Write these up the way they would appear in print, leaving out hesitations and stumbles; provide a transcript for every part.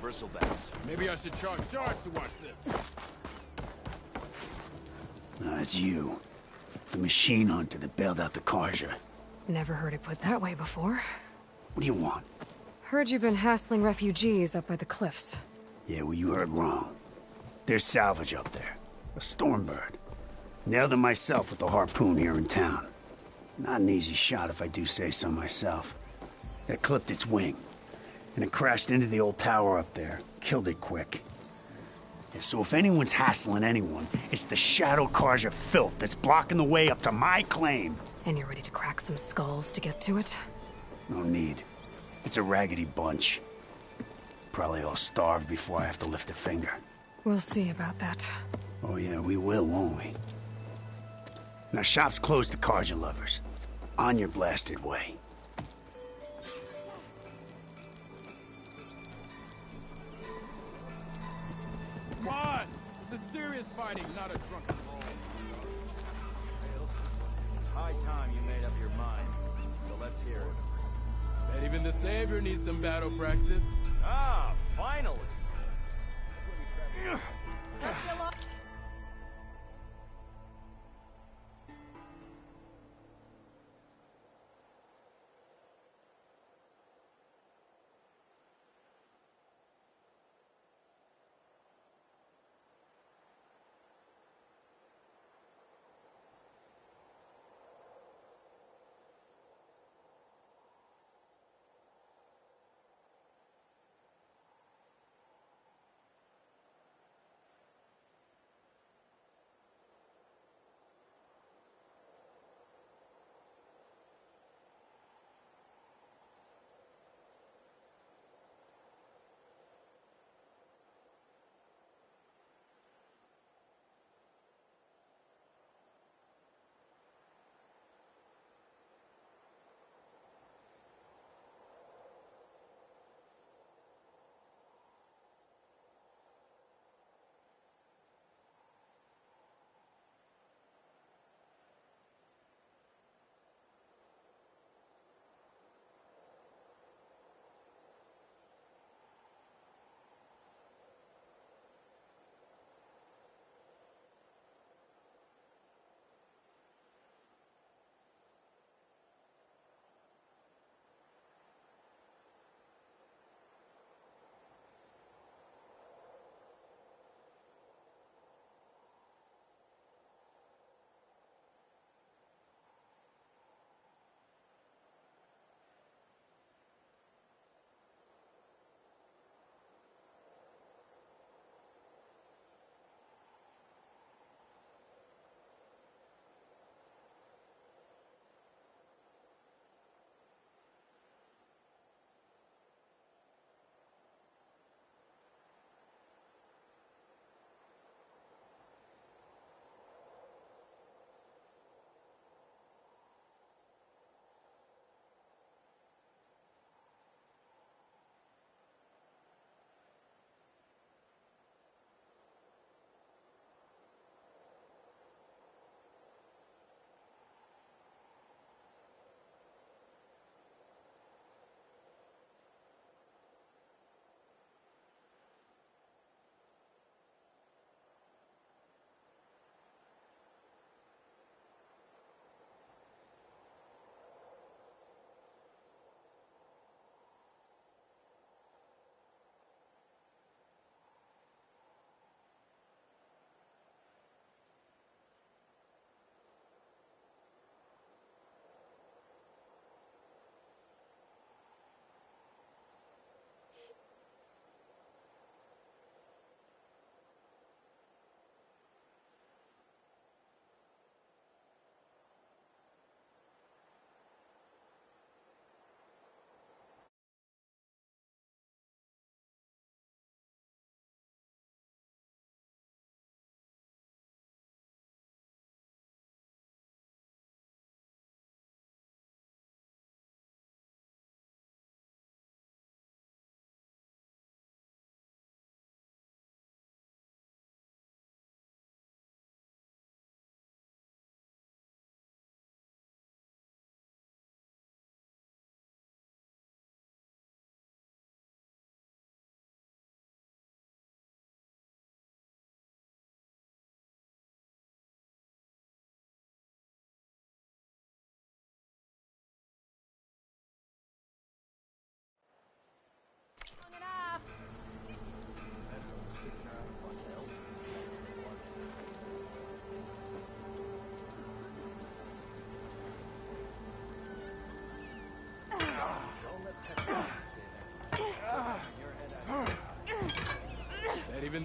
universal bands. Maybe I should charge to watch this. It's you. The machine hunter that bailed out the Karja. Never heard it put that way before. What do you want? Heard you've been hassling refugees up by the cliffs. Yeah, well, you heard wrong. There's salvage up there. A Stormbird. Nailed him myself with the harpoon here in town. Not an easy shot if I do say so myself. That clipped its wing. And it crashed into the old tower up there. Killed it quick. Yeah, so if anyone's hassling anyone, it's the Shadow Karja filth that's blocking the way up to my claim. And you're ready to crack some skulls to get to it? No need. It's a raggedy bunch. Probably all starved before I have to lift a finger. We'll see about that. Oh yeah, we will, won't we? Now shop's closed to Karja lovers. On your blasted way. What? It's a serious fighting, not a drunken brawl. It's high time you made up your mind. So let's hear it. Bet even the Savior needs some battle practice. Ah, finally!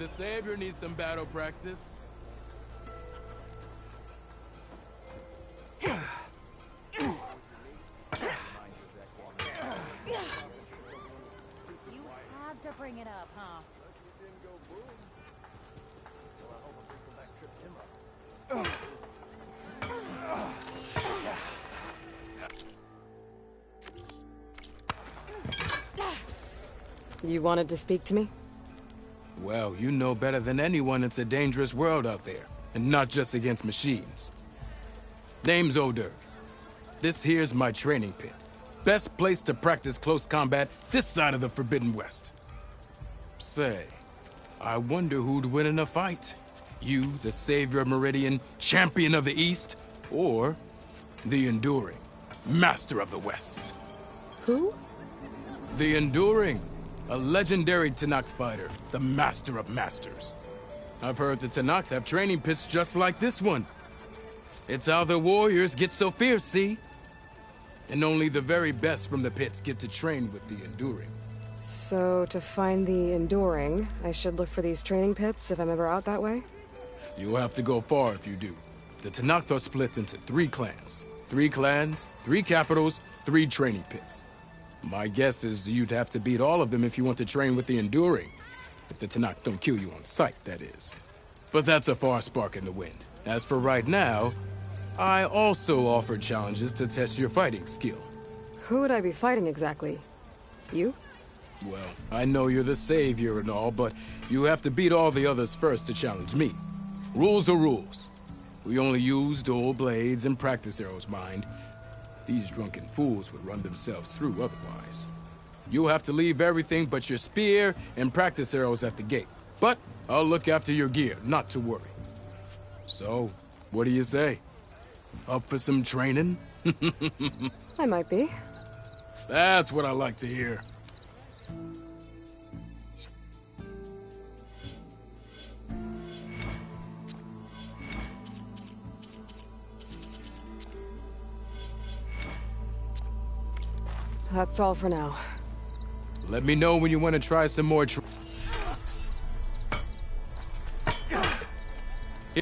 the Savior needs some battle practice. You had to bring it up, huh? You wanted to speak to me? Well, you know better than anyone it's a dangerous world out there, and not just against machines. Name's O'Dur. This here's my training pit. Best place to practice close combat this side of the Forbidden West. Say, I wonder who'd win in a fight. You, the Savior of Meridian, Champion of the East, or the Enduring, Master of the West. Who? The Enduring, a legendary Tenakth fighter, the Master of Masters. I've heard the Tenakth have training pits just like this one. It's how the warriors get so fierce, see? And only the very best from the pits get to train with the Enduring. So, to find the Enduring, I should look for these training pits if I'm ever out that way? You'll have to go far if you do. The Tenakth are split into 3 clans. 3 clans, 3 capitals, 3 training pits. My guess is you'd have to beat all of them if you want to train with the Enduring. If the Tenakth don't kill you on sight, that is. But that's a far spark in the wind. As for right now, I also offer challenges to test your fighting skill. Who would I be fighting exactly? You? Well, I know you're the Savior and all, but you have to beat all the others first to challenge me. Rules are rules. We only use dual blades and practice arrows, mind. These drunken fools would run themselves through otherwise. You'll have to leave everything but your spear and practice arrows at the gate. But I'll look after your gear, not to worry. So, what do you say? Up for some training? I might be. That's what I like to hear. That's all for now. Let me know when you want to try some more Yeah! You!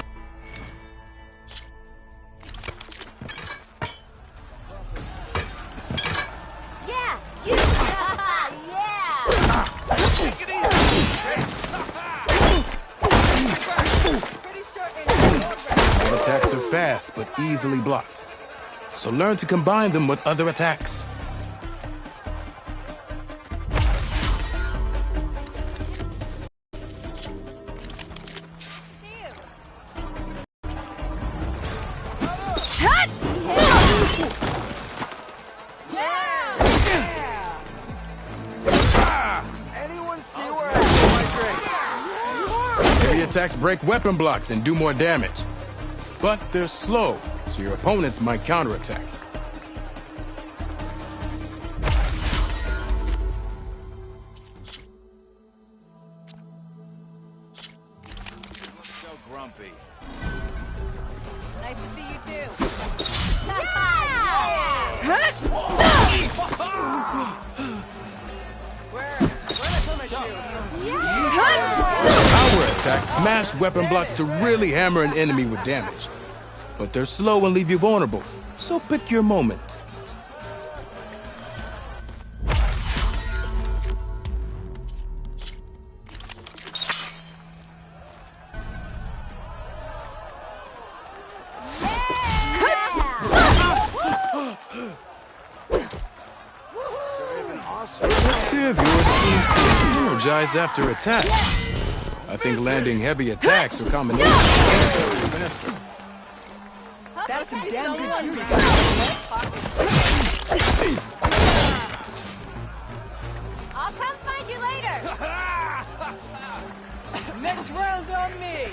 Yeah! All attacks are fast, but easily blocked. So learn to combine them with other attacks. Heavy attacks break weapon blocks and do more damage. But they're slow, so your opponents might counterattack. So grumpy. Nice to see you too. Power attacks smash weapon blocks to really hammer an enemy with damage. But they're slow and leave you vulnerable, so pick your moment. This fear of yours seems to energize after attack. I think landing heavy attacks or combinations faster. That's some damn good gear you got. I'll come find you later. Next round's on me.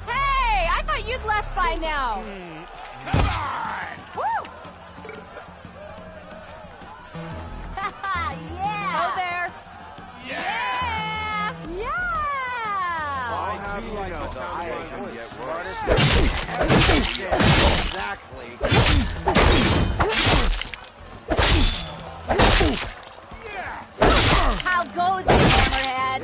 Hey, I thought you'd left by now. Woo! How goes it, Hammerhead?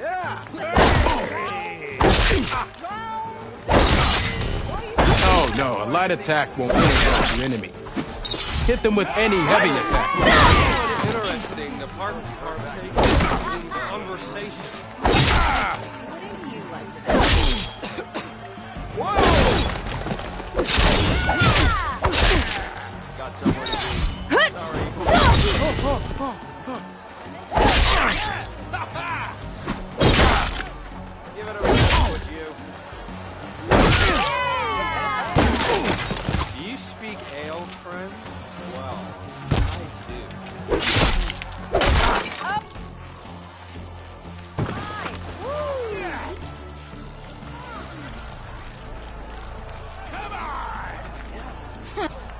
Oh no, a light attack won't energize your enemy. Hit them with any heavy attack. Interesting. The partake in conversation. Wouldn't you like to know? Got somewhere to be. Sorry. Give it a rest, would you? Do you speak ale, friend? Well, I do.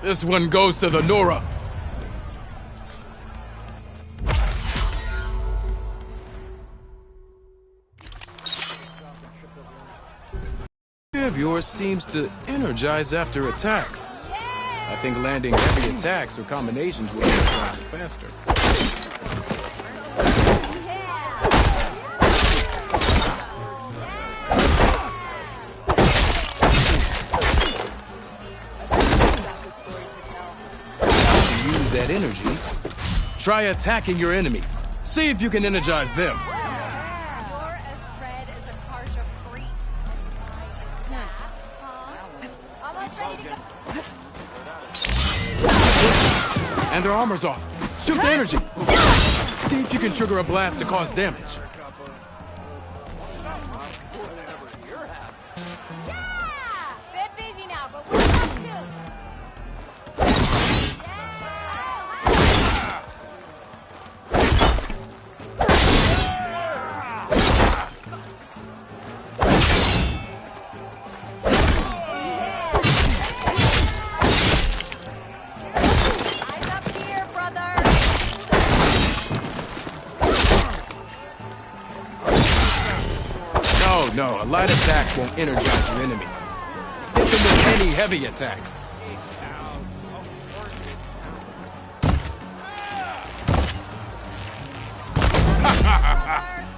This one goes to the Nora. Of yours seems to energize after attacks. I think landing heavy attacks or combinations will energize it faster. Use that energy. Try attacking your enemy. See if you can energize them. You're as red as a Karja priest. How much ready to go? And their armor's off. Shoot the energy. See if you can trigger a blast to cause damage. Yeah! Bit busy now, but we're back soon. Eyes up here, brother. No, a light attack won't energize your enemy. Hit them with any heavy attack.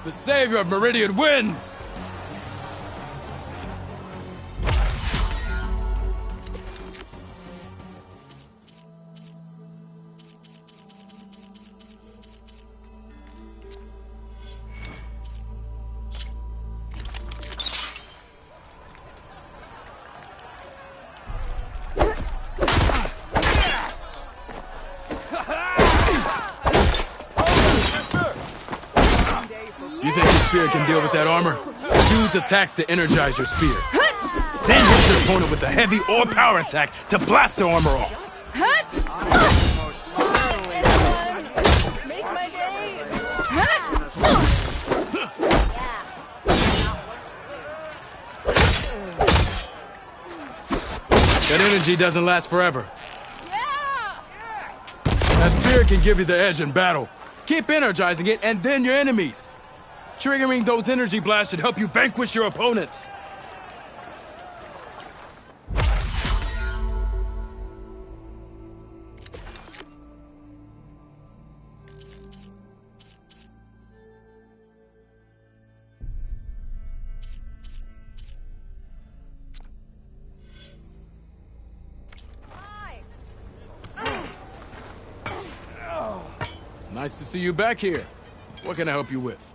The savior of Meridian wins! You think your spear can deal with that armor? Use attacks to energize your spear. Then hit your opponent with a heavy or power attack to blast their armor off. Make my day. That energy doesn't last forever. That spear can give you the edge in battle. Keep energizing it, and then your enemies. Triggering those energy blasts should help you vanquish your opponents. Nice to see you back here. What can I help you with?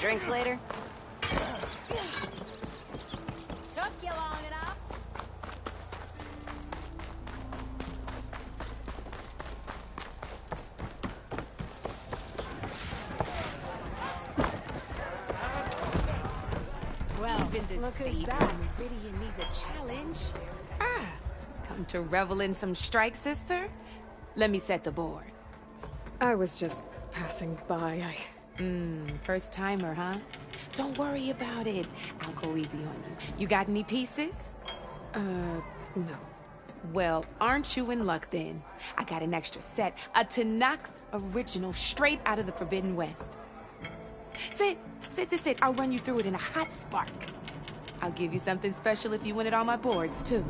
Drinks later? Took you long enough. Well, Look at that. Meridian needs a challenge. Come to revel in some strike, sister? Let me set the board. I was just passing by. First timer, huh? Don't worry about it. I'll go easy on you. You got any pieces? No. Well, aren't you in luck then? I got an extra set, a Tanakh original straight out of the Forbidden West. Sit. I'll run you through it in a hot spark. I'll give you something special if you win it on my boards, too.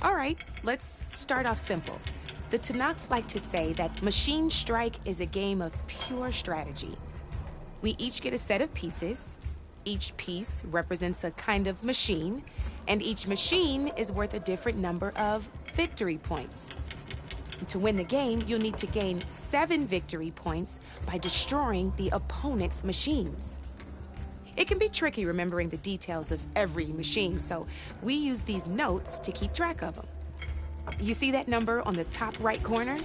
All right, let's start off simple. The Tanakh like to say that Machine Strike is a game of pure strategy. We each get a set of pieces. Each piece represents a kind of machine, and each machine is worth a different number of victory points. And to win the game, you'll need to gain 7 victory points by destroying the opponent's machines. It can be tricky remembering the details of every machine, so we use these notes to keep track of them. You see that number on the top right corner?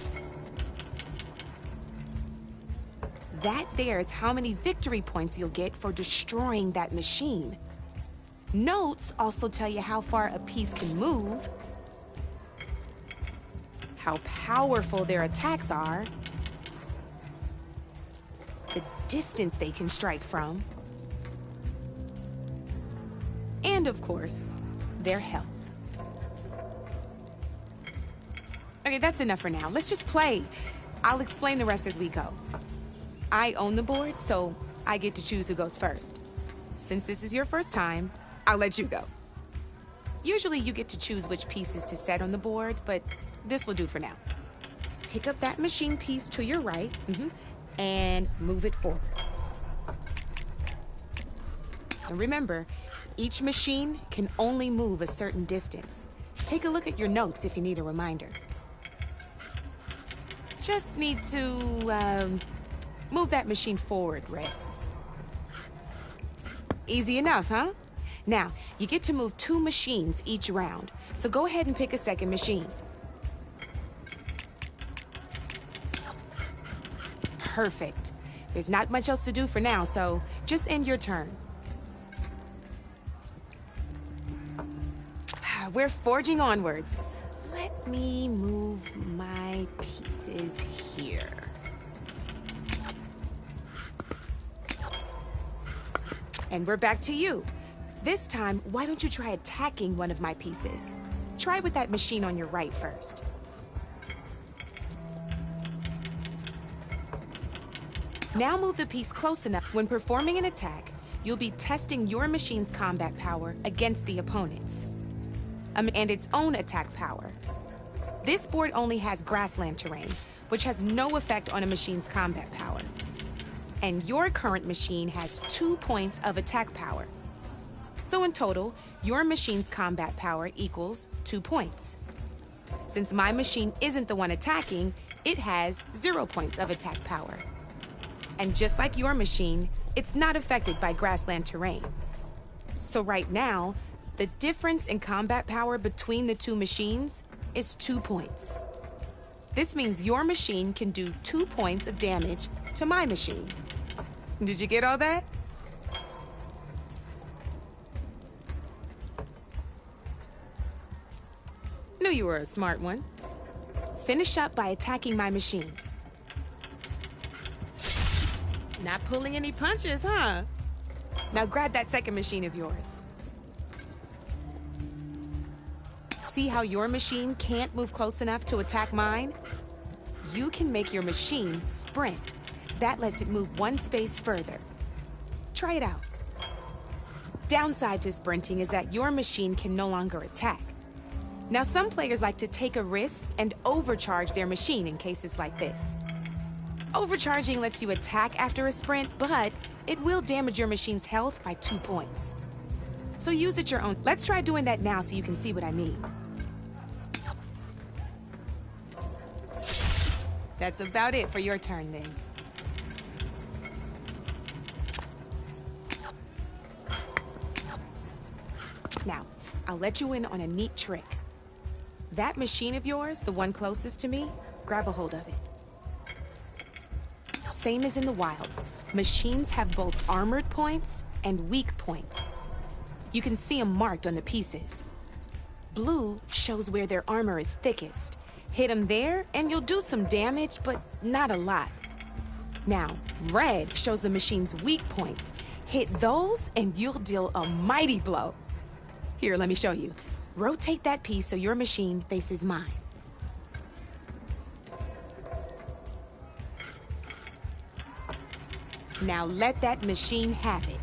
That there is how many victory points you'll get for destroying that machine. Notes also tell you how far a piece can move, how powerful their attacks are, the distance they can strike from, and of course, their health. Okay, that's enough for now. Let's just play. I'll explain the rest as we go. I own the board, so I get to choose who goes first. Since this is your first time, I'll let you go. Usually you get to choose which pieces to set on the board, but this will do for now. Pick up that machine piece to your right, and move it forward. And remember, each machine can only move a certain distance. Take a look at your notes if you need a reminder. Just need to, move that machine forward, Red. Easy enough, huh? Now, you get to move 2 machines each round, so go ahead and pick a second machine. Perfect. There's not much else to do for now, so just end your turn. We're forging onwards. Let me move my pieces here. And we're back to you. This time, why don't you try attacking one of my pieces? Try with that machine on your right first. Now move the piece close enough. When performing an attack, you'll be testing your machine's combat power against the opponent's. And its own attack power. This board only has grassland terrain, which has no effect on a machine's combat power. And your current machine has 2 points of attack power. So in total, your machine's combat power equals 2 points. Since my machine isn't the one attacking, it has 0 points of attack power. And just like your machine, it's not affected by grassland terrain. So right now, the difference in combat power between the 2 machines is 2 points. This means your machine can do 2 points of damage to my machine. Did you get all that? Knew you were a smart one. Finish up by attacking my machine. Not pulling any punches, huh? Now grab that second machine of yours. See how your machine can't move close enough to attack mine? You can make your machine sprint. That lets it move 1 space further. Try it out. Downside to sprinting is that your machine can no longer attack. Now, some players like to take a risk and overcharge their machine in cases like this. Overcharging lets you attack after a sprint, but it will damage your machine's health by 2 points. So use at your own. Let's try doing that now so you can see what I mean. That's about it for your turn then. Now, I'll let you in on a neat trick. That machine of yours, the one closest to me, grab a hold of it. Same as in the wilds, machines have both armored points and weak points. You can see them marked on the pieces. Blue shows where their armor is thickest. Hit them there, and you'll do some damage, but not a lot. Now, red shows the machine's weak points. Hit those, and you'll deal a mighty blow. Here, let me show you. Rotate that piece so your machine faces mine. Now let that machine have it.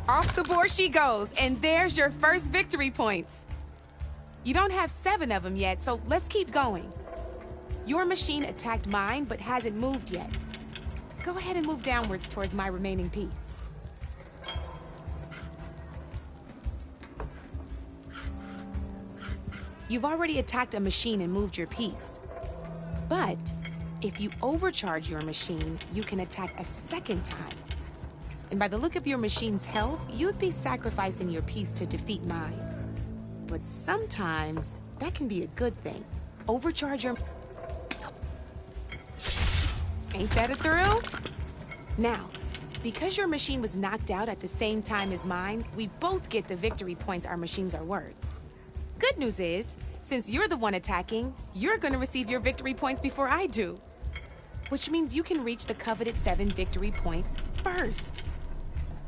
Off the board she goes, and there's your first victory points. You don't have 7 of them yet, so let's keep going. Your machine attacked mine, but hasn't moved yet. Go ahead and move downwards towards my remaining piece. You've already attacked a machine and moved your piece. But if you overcharge your machine, you can attack a second time. And by the look of your machine's health, you'd be sacrificing your piece to defeat mine. But sometimes, that can be a good thing. Overcharge your... Ain't that a thrill? Now, because your machine was knocked out at the same time as mine, we both get the victory points our machines are worth. Good news is, since you're the one attacking, you're gonna receive your victory points before I do. Which means you can reach the coveted 7 victory points first.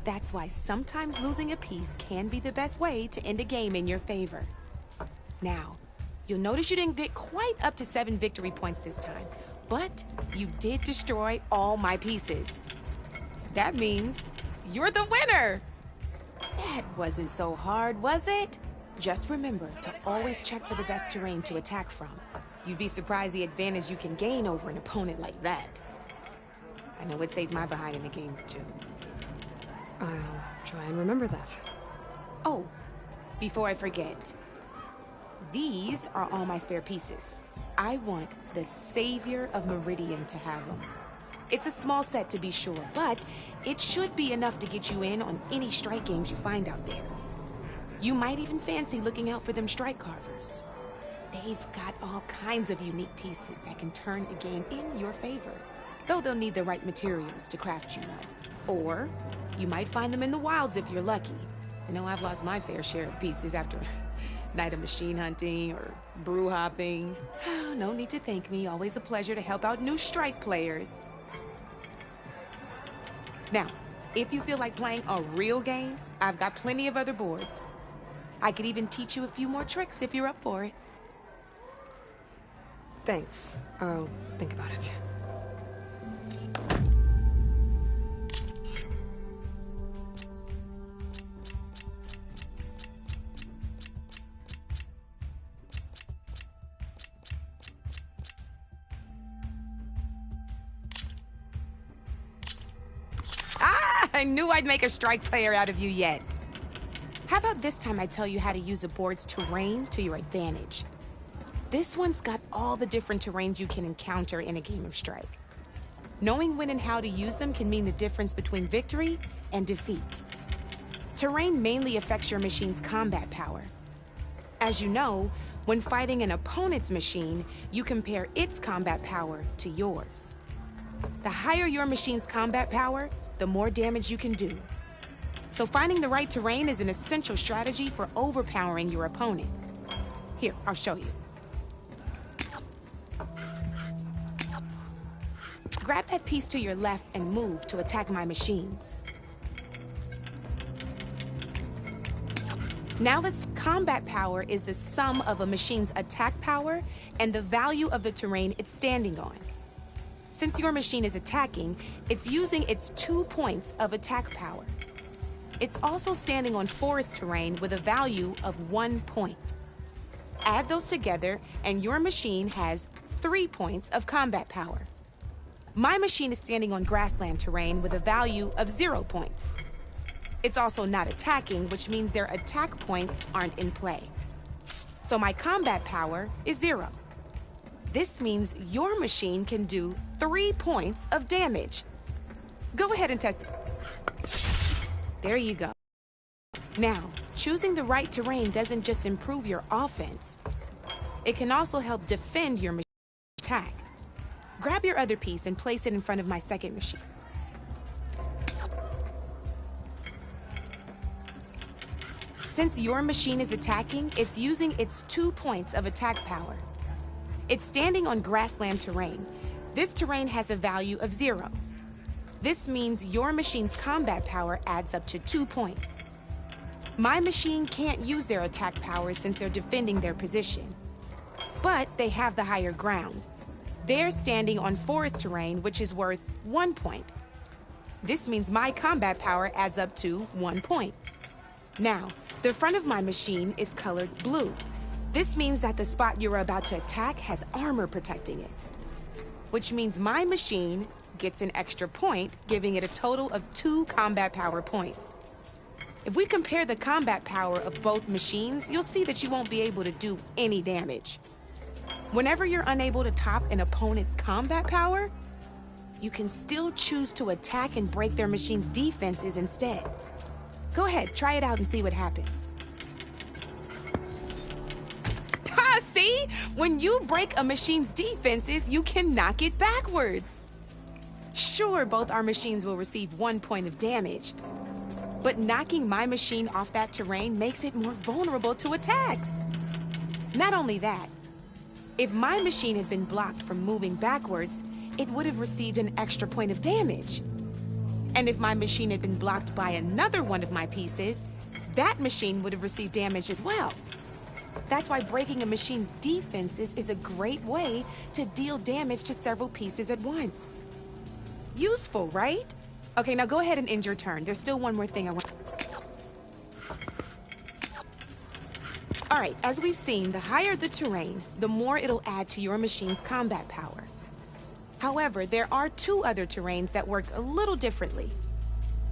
That's why sometimes losing a piece can be the best way to end a game in your favor. Now, you'll notice you didn't get quite up to 7 victory points this time, but you did destroy all my pieces. That means you're the winner! That wasn't so hard, was it? Just remember to always check for the best terrain to attack from. You'd be surprised the advantage you can gain over an opponent like that. I know it saved my behind in a game or 2. I'll try and remember that. Oh, before I forget, these are all my spare pieces. I want the Savior of Meridian to have them. It's a small set to be sure, but it should be enough to get you in on any strike games you find out there. You might even fancy looking out for them strike carvers. They've got all kinds of unique pieces that can turn a game in your favor, though they'll need the right materials to craft, you know. Or you might find them in the wilds if you're lucky. I know I've lost my fair share of pieces after a night of machine hunting or brew hopping. No need to thank me. Always a pleasure to help out new strike players. Now, if you feel like playing a real game, I've got plenty of other boards. I could even teach you a few more tricks if you're up for it. Thanks. I'll think about it. I knew I'd make a strike player out of you yet. How about this time I tell you how to use a board's terrain to your advantage? This one's got all the different terrains you can encounter in a game of Strike. Knowing when and how to use them can mean the difference between victory and defeat. Terrain mainly affects your machine's combat power. As you know, when fighting an opponent's machine, you compare its combat power to yours. The higher your machine's combat power, the more damage you can do. So finding the right terrain is an essential strategy for overpowering your opponent. Here, I'll show you. Grab that piece to your left and move to attack my machines. Now let's combat power is the sum of a machine's attack power and the value of the terrain it's standing on. Since your machine is attacking, it's using its 2 points of attack power. It's also standing on forest terrain with a value of 1 point. Add those together and your machine has 3 points of combat power. My machine is standing on grassland terrain with a value of 0 points. It's also not attacking, which means their attack points aren't in play. So my combat power is 0. This means your machine can do 3 points of damage. Go ahead and test it. There you go. Now, choosing the right terrain doesn't just improve your offense. It can also help defend your machine's attack. Grab your other piece and place it in front of my second machine. Since your machine is attacking, it's using its 2 points of attack power. It's standing on grassland terrain. This terrain has a value of 0. This means your machine's combat power adds up to 2 points. My machine can't use their attack powers since they're defending their position. But they have the higher ground. They're standing on forest terrain, which is worth 1 point. This means my combat power adds up to 1 point. Now, the front of my machine is colored blue. This means that the spot you're about to attack has armor protecting it, which means my machine gets an extra point, giving it a total of 2 combat power points. If we compare the combat power of both machines, you'll see that you won't be able to do any damage. Whenever you're unable to top an opponent's combat power, you can still choose to attack and break their machine's defenses instead. Go ahead, try it out and see what happens. Ha, see? When you break a machine's defenses, you can knock it backwards. Sure, both our machines will receive 1 point of damage, but knocking my machine off that terrain makes it more vulnerable to attacks. Not only that, if my machine had been blocked from moving backwards, it would have received an extra point of damage. And if my machine had been blocked by another one of my pieces, that machine would have received damage as well. That's why breaking a machine's defenses is a great way to deal damage to several pieces at once. Useful, right? Okay, now go ahead and end your turn. There's still one more thing I want. All right, as we've seen, the higher the terrain, the more it'll add to your machine's combat power. However, there are 2 other terrains that work a little differently.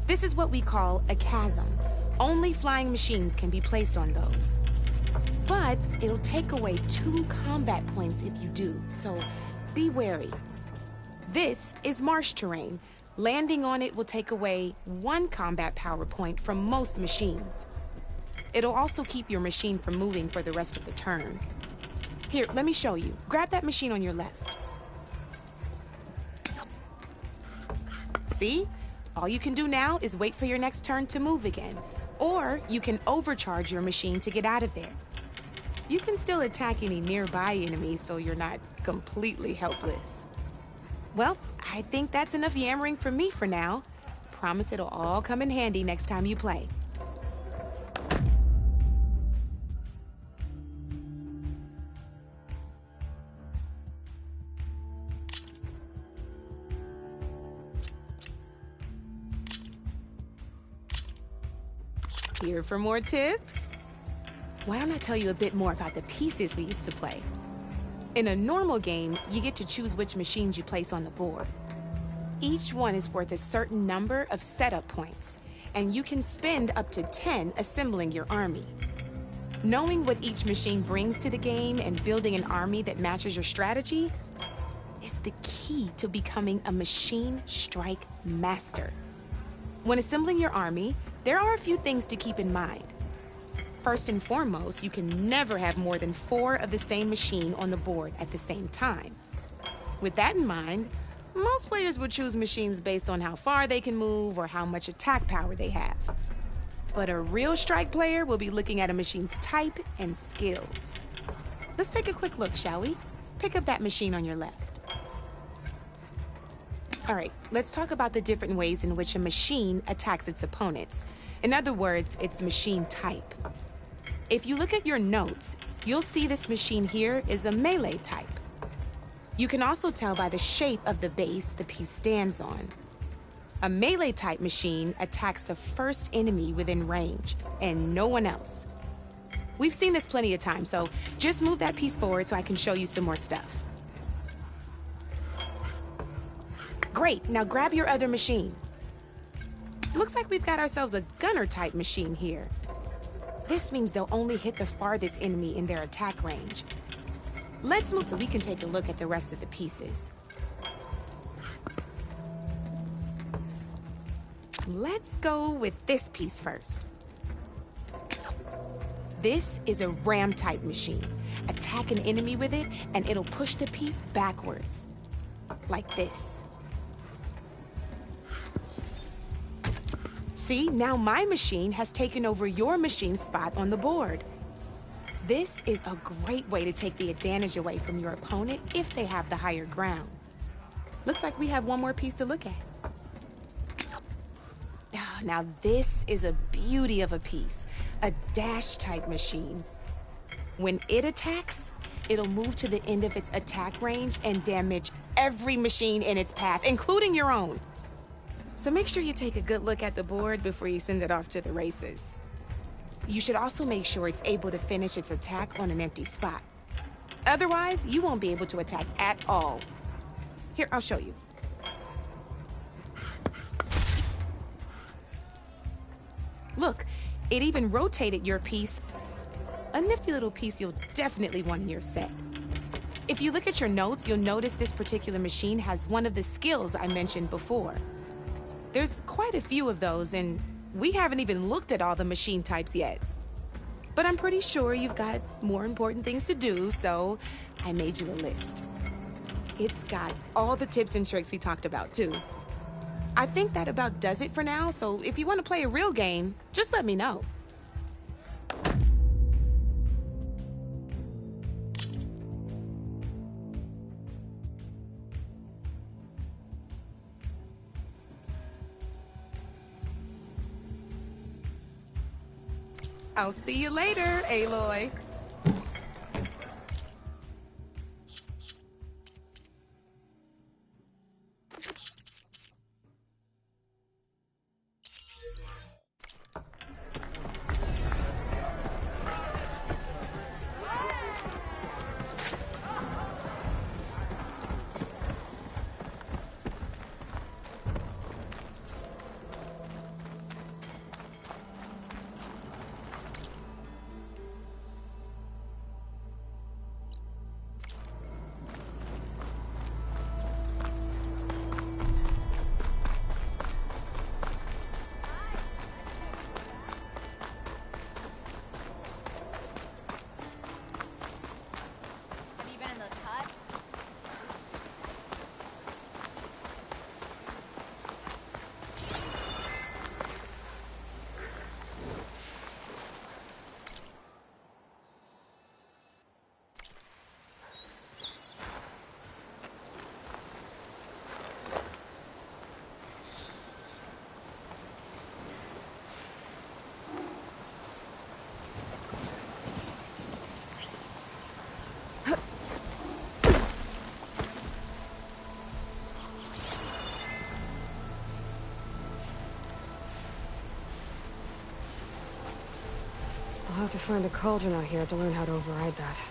This is what we call a chasm. Only flying machines can be placed on those. But it'll take away 2 combat points if you do, so be wary. This is marsh terrain. Landing on it will take away 1 combat power point from most machines. It'll also keep your machine from moving for the rest of the turn. Here, let me show you. Grab that machine on your left. See? All you can do now is wait for your next turn to move again. Or you can overcharge your machine to get out of there. You can still attack any nearby enemies so you're not completely helpless. Well, I think that's enough yammering from me for now. Promise it'll all come in handy next time you play. Here for more tips? Why don't I tell you a bit more about the pieces we used to play? In a normal game, you get to choose which machines you place on the board. Each one is worth a certain number of setup points, and you can spend up to 10 assembling your army. Knowing what each machine brings to the game and building an army that matches your strategy is the key to becoming a machine strike master. When assembling your army, there are a few things to keep in mind. First and foremost, you can never have more than 4 of the same machine on the board at the same time. With that in mind, most players would choose machines based on how far they can move or how much attack power they have. But a real strike player will be looking at a machine's type and skills. Let's take a quick look, shall we? Pick up that machine on your left. All right, let's talk about the different ways in which a machine attacks its opponents. In other words, its machine type. If you look at your notes, you'll see this machine here is a melee type. You can also tell by the shape of the base the piece stands on. A melee type machine attacks the first enemy within range, and no one else. We've seen this plenty of times, so just move that piece forward so I can show you some more stuff. Great, now grab your other machine. Looks like we've got ourselves a gunner-type machine here. This means they'll only hit the farthest enemy in their attack range. Let's move so we can take a look at the rest of the pieces. Let's go with this piece first. This is a ram-type machine. Attack an enemy with it, and it'll push the piece backwards. Like this. See, now my machine has taken over your machine's spot on the board. This is a great way to take the advantage away from your opponent if they have the higher ground. Looks like we have one more piece to look at. Now this is a beauty of a piece, a dash-type machine. When it attacks, it'll move to the end of its attack range and damage every machine in its path, including your own. So make sure you take a good look at the board before you send it off to the races. You should also make sure it's able to finish its attack on an empty spot. Otherwise, you won't be able to attack at all. Here, I'll show you. Look, it even rotated your piece. A nifty little piece you'll definitely want in your set. If you look at your notes, you'll notice this particular machine has one of the skills I mentioned before. There's quite a few of those, and we haven't even looked at all the machine types yet. But I'm pretty sure you've got more important things to do, so I made you a list. It's got all the tips and tricks we talked about, too. I think that about does it for now, so if you want to play a real game, just let me know. I'll see you later, Aloy. I'll have to find a cauldron out here to learn how to override that.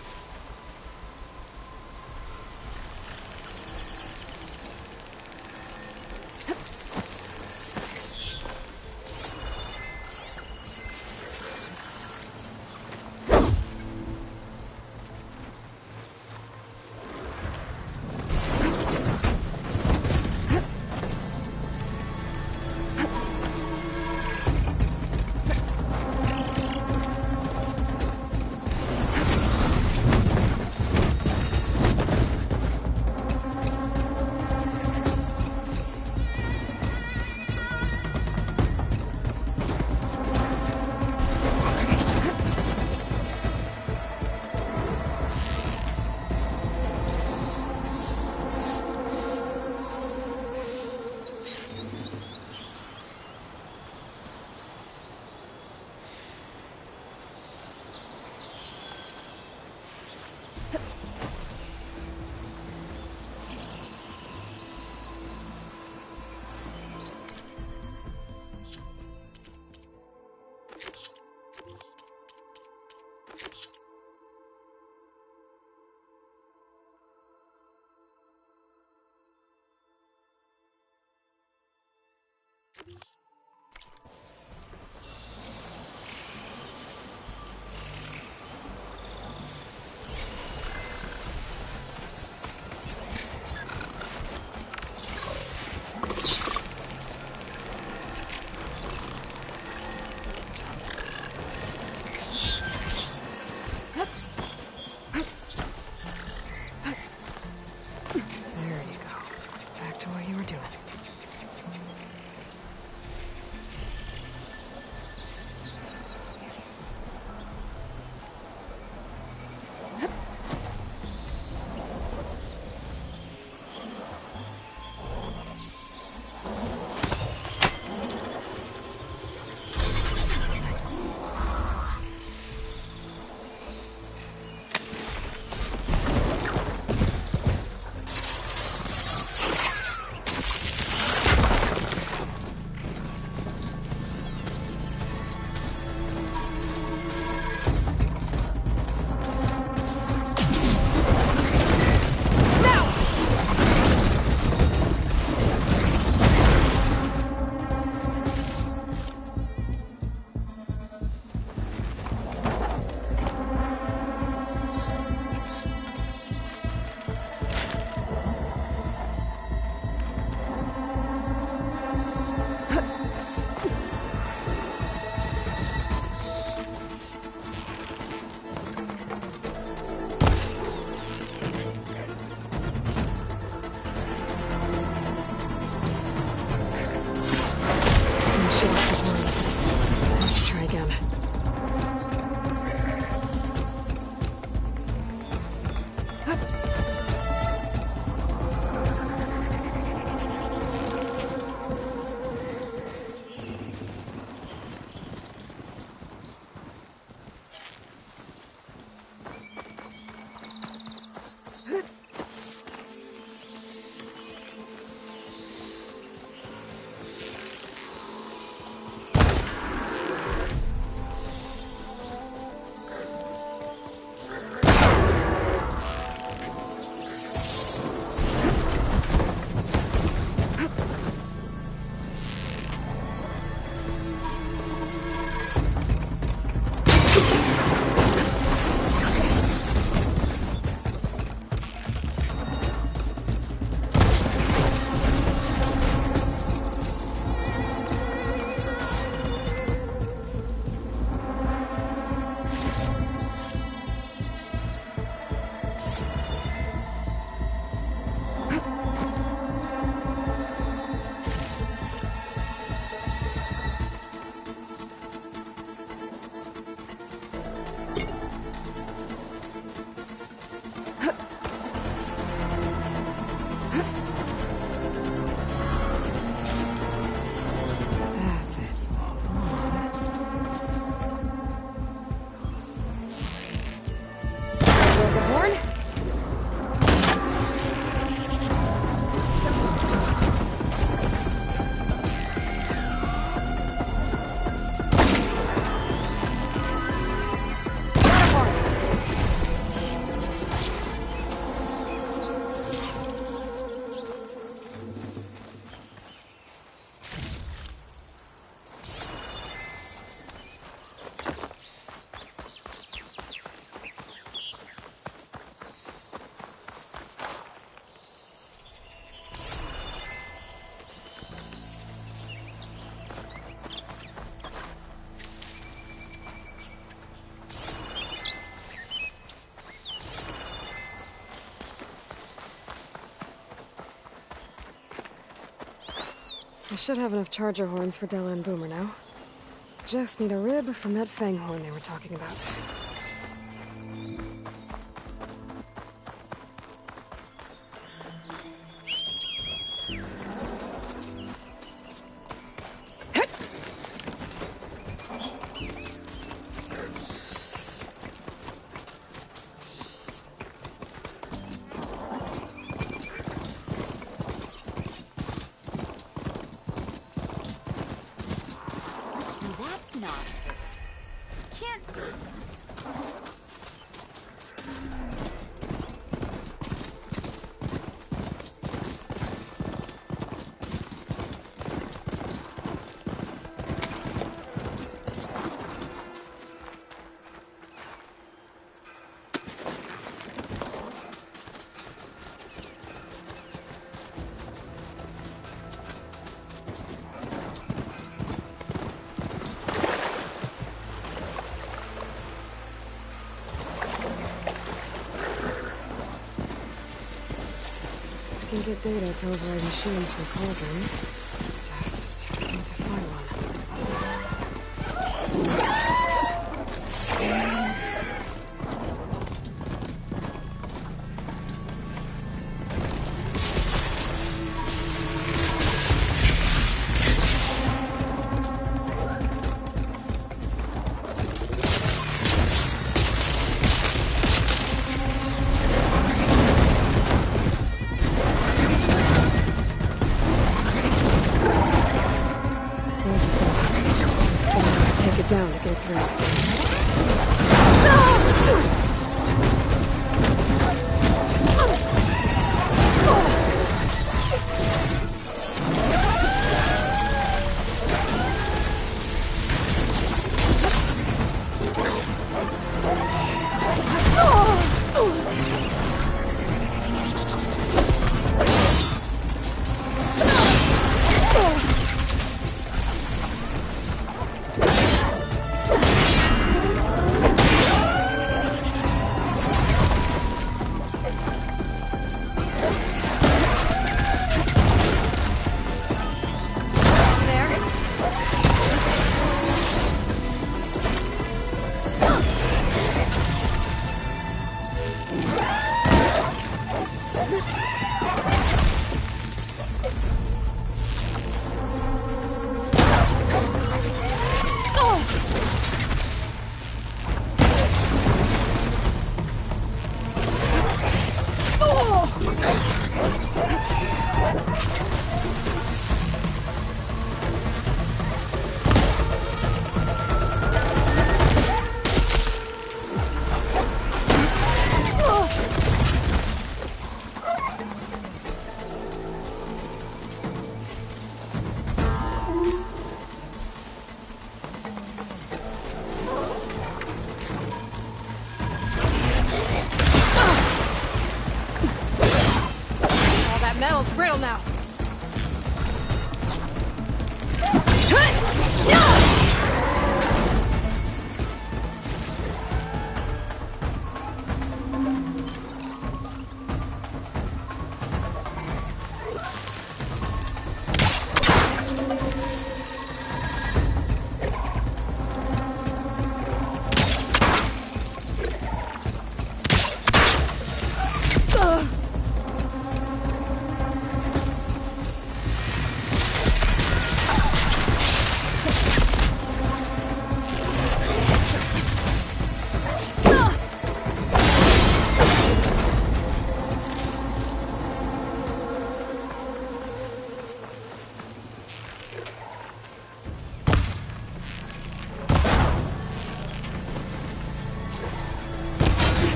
There's a horn. I should have enough charger horns for Della and Boomer now. Just need a rib from that fang horn they were talking about. I can get data to override machines from cauldrons. Just need to find one. Down to get its ready.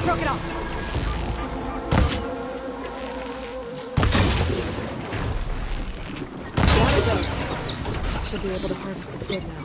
Broke it off. There it goes. Should be able to harvest the twig now.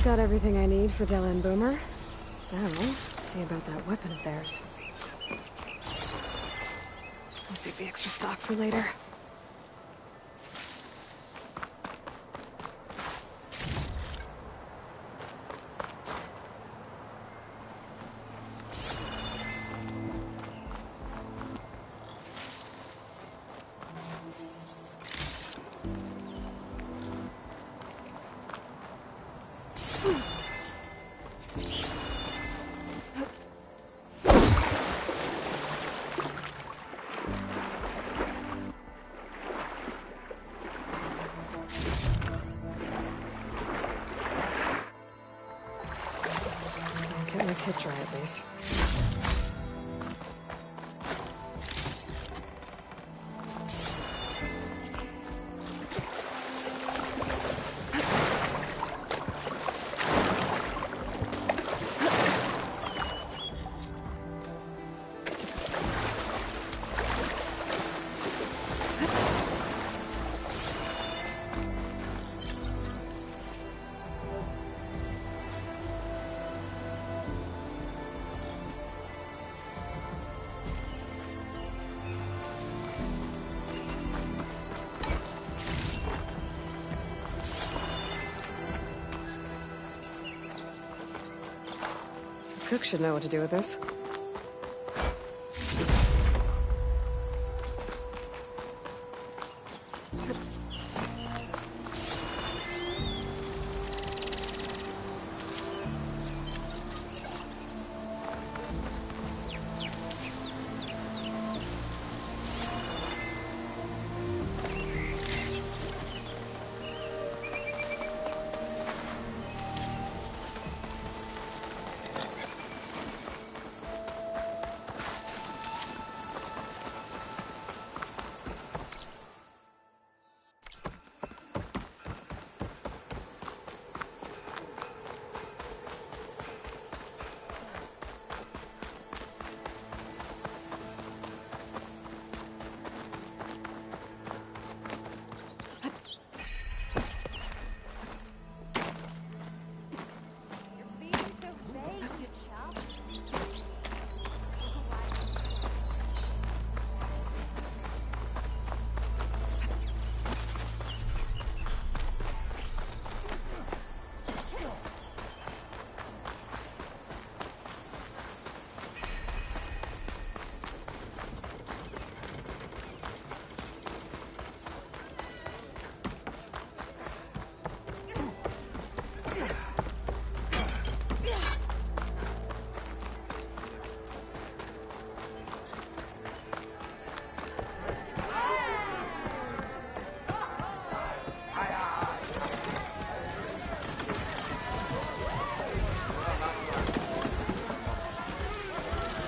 Got everything I need for Della and Boomer. Now, see about that weapon of theirs. I'll save the extra stock for later. Get my kit dry at least. Cook should know what to do with this.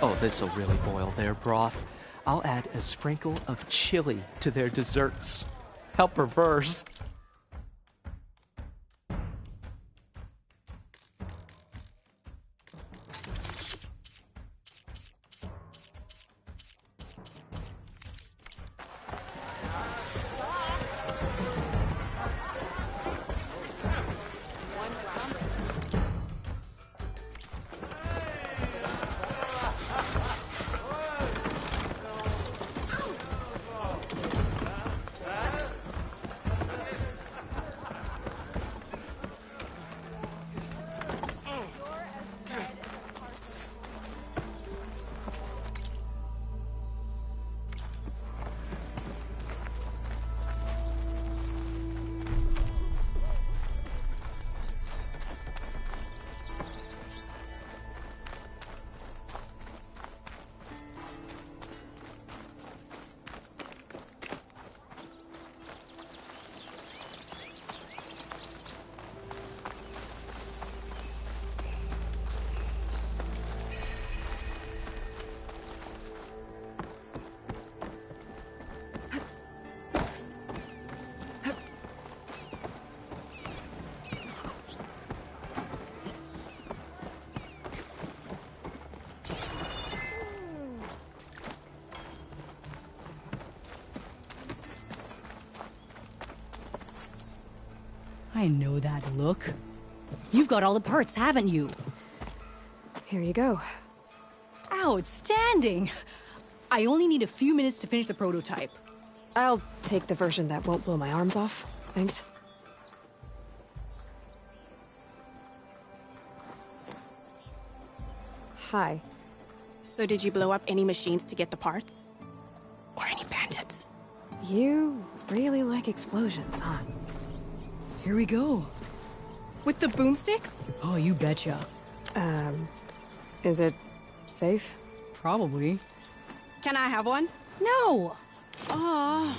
Oh, this'll really boil their broth. I'll add a sprinkle of chili to their desserts. How perverse. I know that look. You've got all the parts, haven't you? Here you go. Outstanding! I only need a few minutes to finish the prototype. I'll take the version that won't blow my arms off. Thanks. Hi. So did you blow up any machines to get the parts? Or any bandits? You really like explosions, huh? Here we go. With the boomsticks? Oh, you betcha. Is it safe? Probably. Can I have one? No! Oh.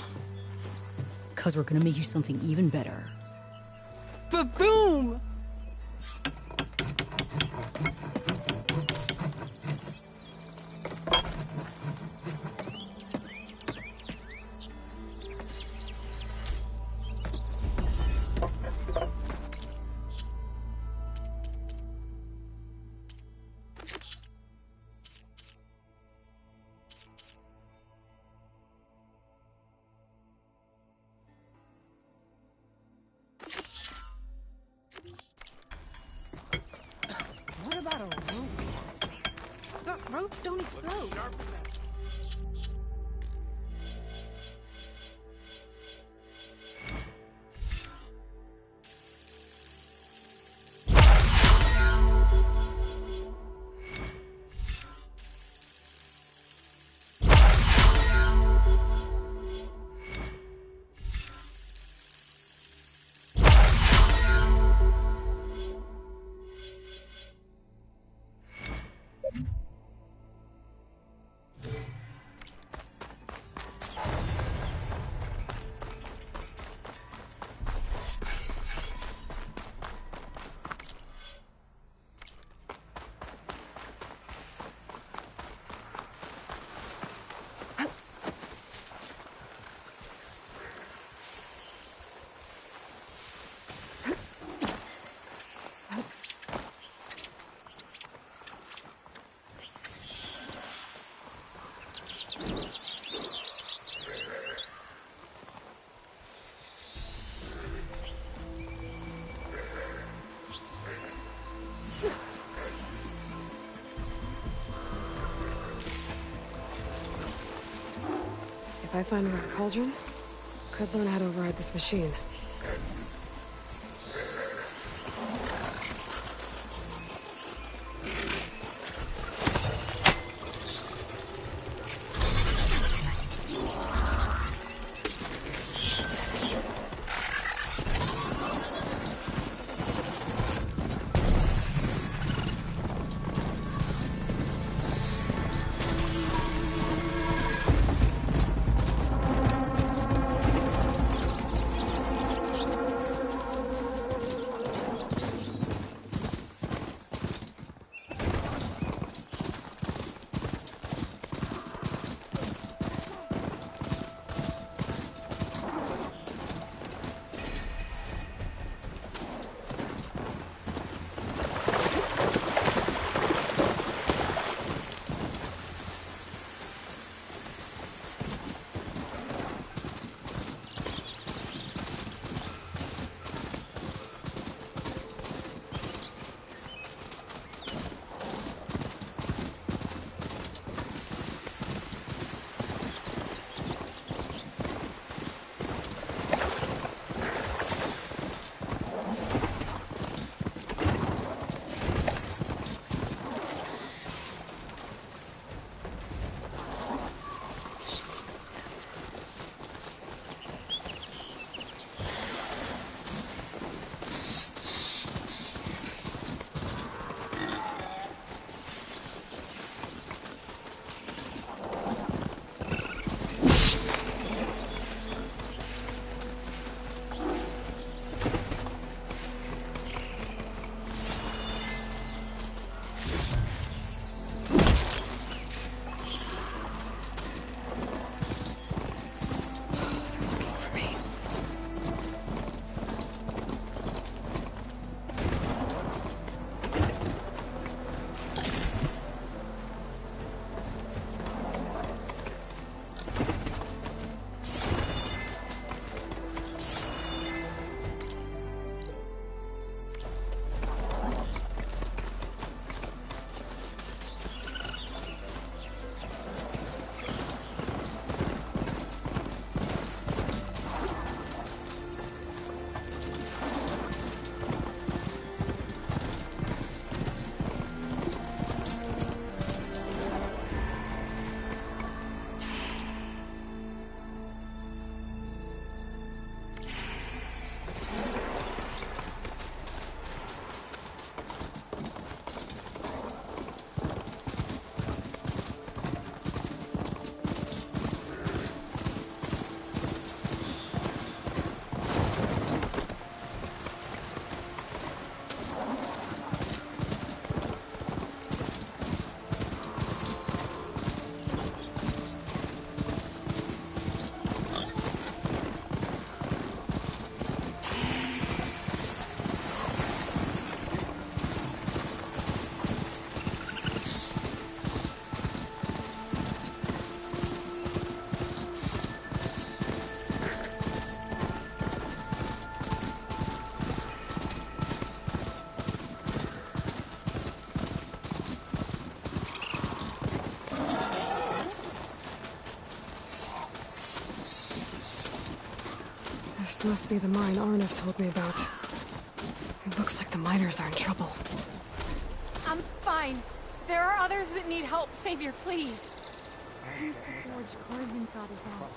'Cause we're gonna make you something even better. Ba-boom! What about a rope? But ropes don't explode. If I find a rare cauldron, could learn how to override this machine. This must be the mine Arnav told me about. It looks like the miners are in trouble. I'm fine. There are others that need help. Savior, please. George Corbin got us out.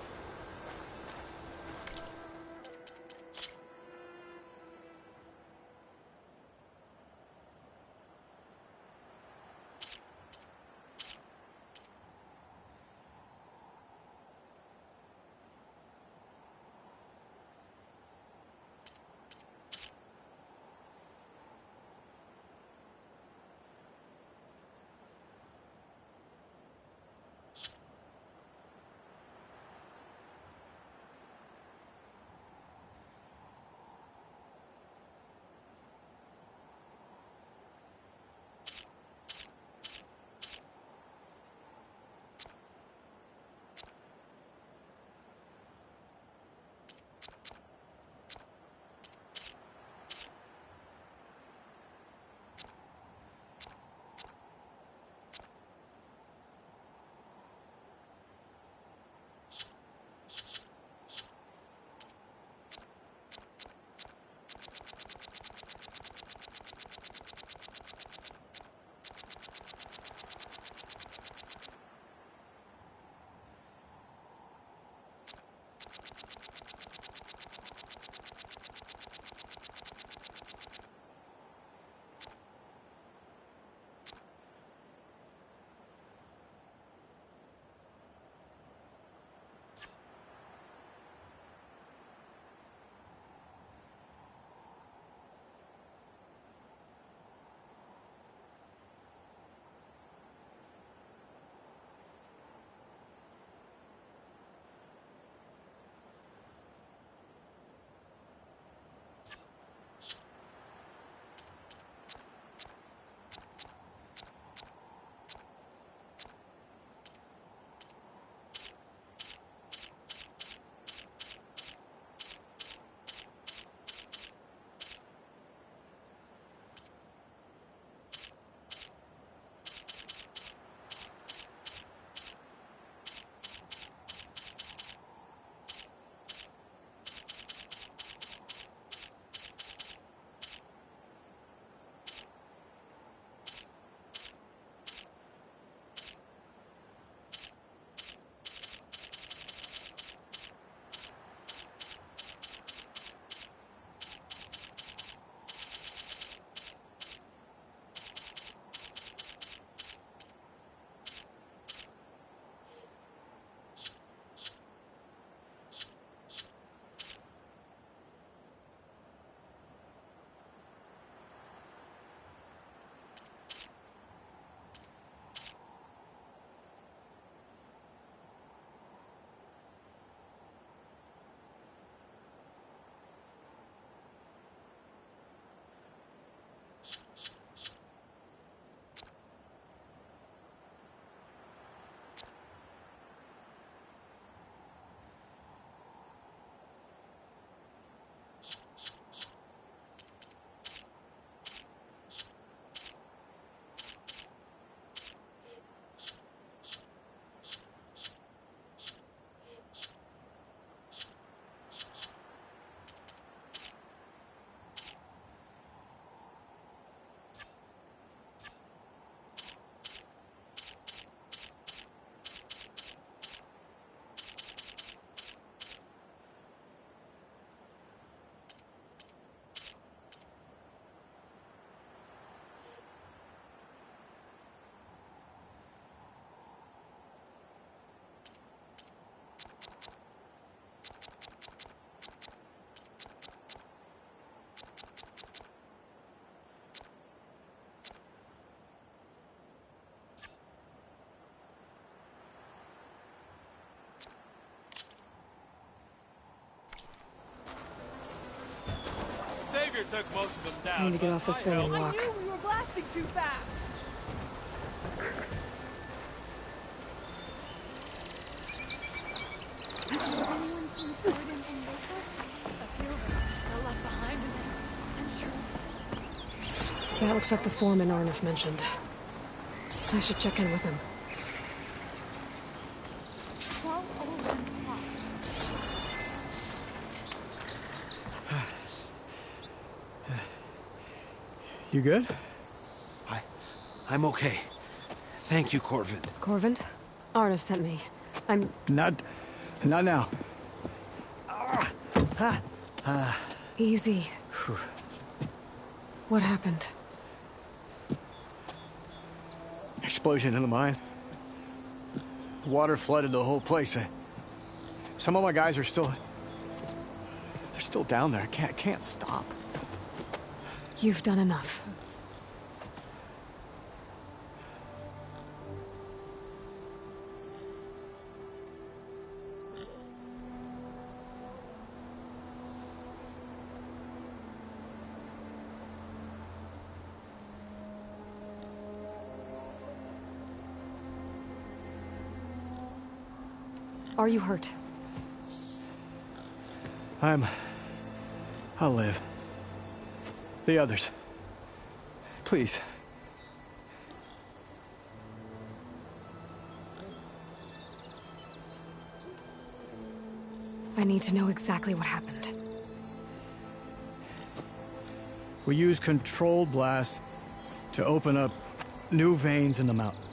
Savior took most of them down. Time to get off this thing and I walk. knew we were blasting too fast. Did anyone see Gordon and Rachel? A few of us got left behind, and I'm sure. That looks like the foreman Arnav mentioned. I should check in with him. 12:01 o'clock. You good? I'm okay. Thank you, Corvin. Corvin? Arnav sent me. I'm... Not now. Easy. What happened? Explosion in the mine. Water flooded the whole place. Some of my guys are still... They're still down there. I can't stop. You've done enough. Are you hurt? I'll live. The others. Please. I need to know exactly what happened. We used controlled blast to open up new veins in the mountain.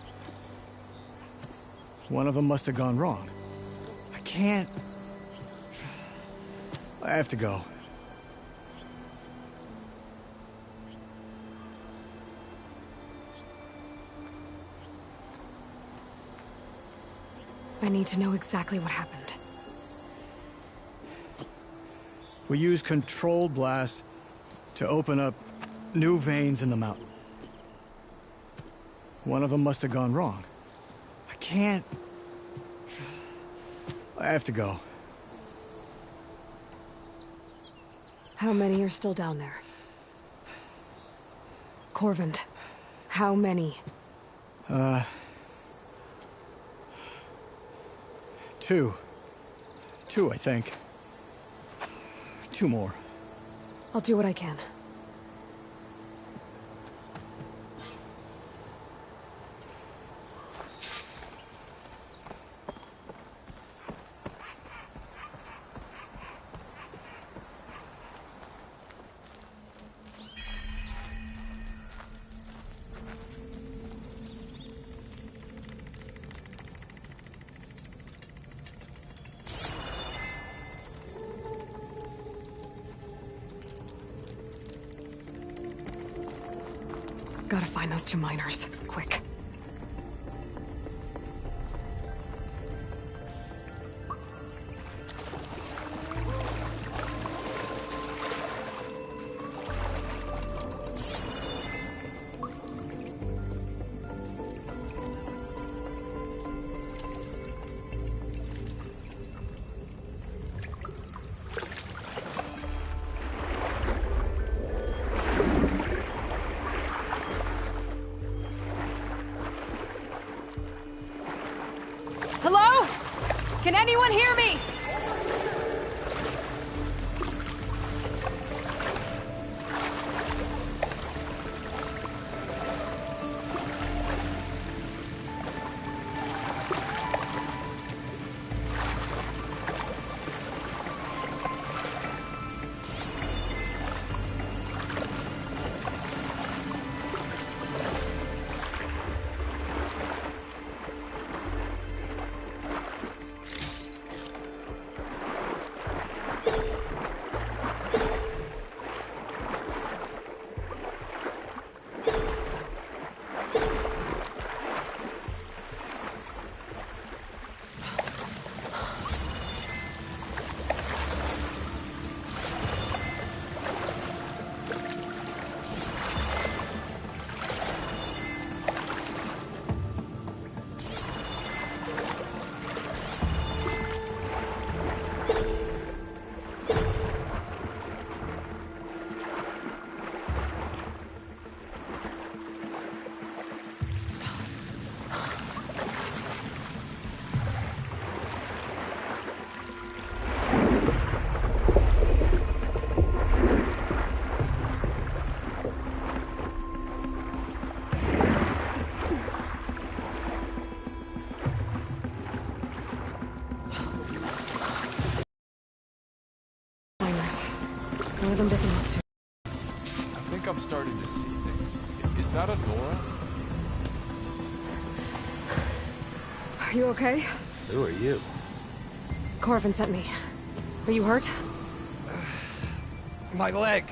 One of them must have gone wrong. I can't... I have to go. I need to know exactly what happened. We used controlled blast to open up new veins in the mountain. One of them must have gone wrong. I can't... I have to go. How many are still down there? Corvin, how many? Two. Two, I think. Two more. I'll do what I can. Gotta find those two miners, quick. Hello? Can anyone hear me? Miners. One of them doesn't look too... I think I'm starting to see things. that a Nora? Are you okay? Who are you? Corvin sent me. Are you hurt? My leg.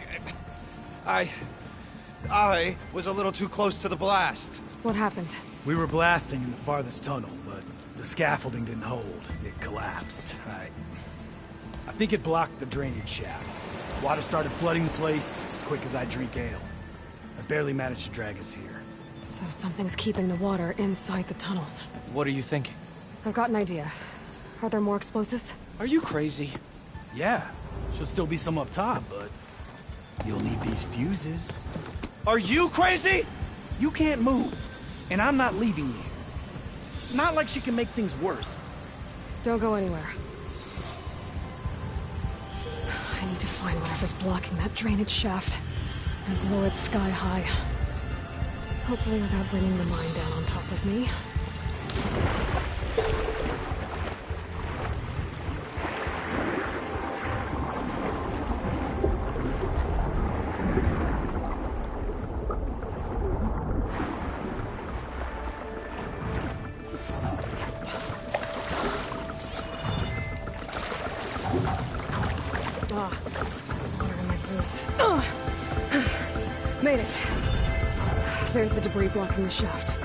I was a little too close to the blast. What happened? We were blasting in the farthest tunnel, but the scaffolding didn't hold. It collapsed. I think it blocked the drainage shaft. Water started flooding the place as quick as I drink ale. I barely managed to drag us here. So something's keeping the water inside the tunnels. What are you thinking? I've got an idea. Are there more explosives? Are you crazy? Yeah, should still be some up top, but you'll need these fuses. Are you crazy? You can't move, and I'm not leaving you. It's not like she can make things worse. Don't go anywhere. I need to find whatever's blocking that drainage shaft and blow it sky high. Hopefully without bringing the mine down on top of me. Water in my boots. Made it. There's the debris blocking the shaft.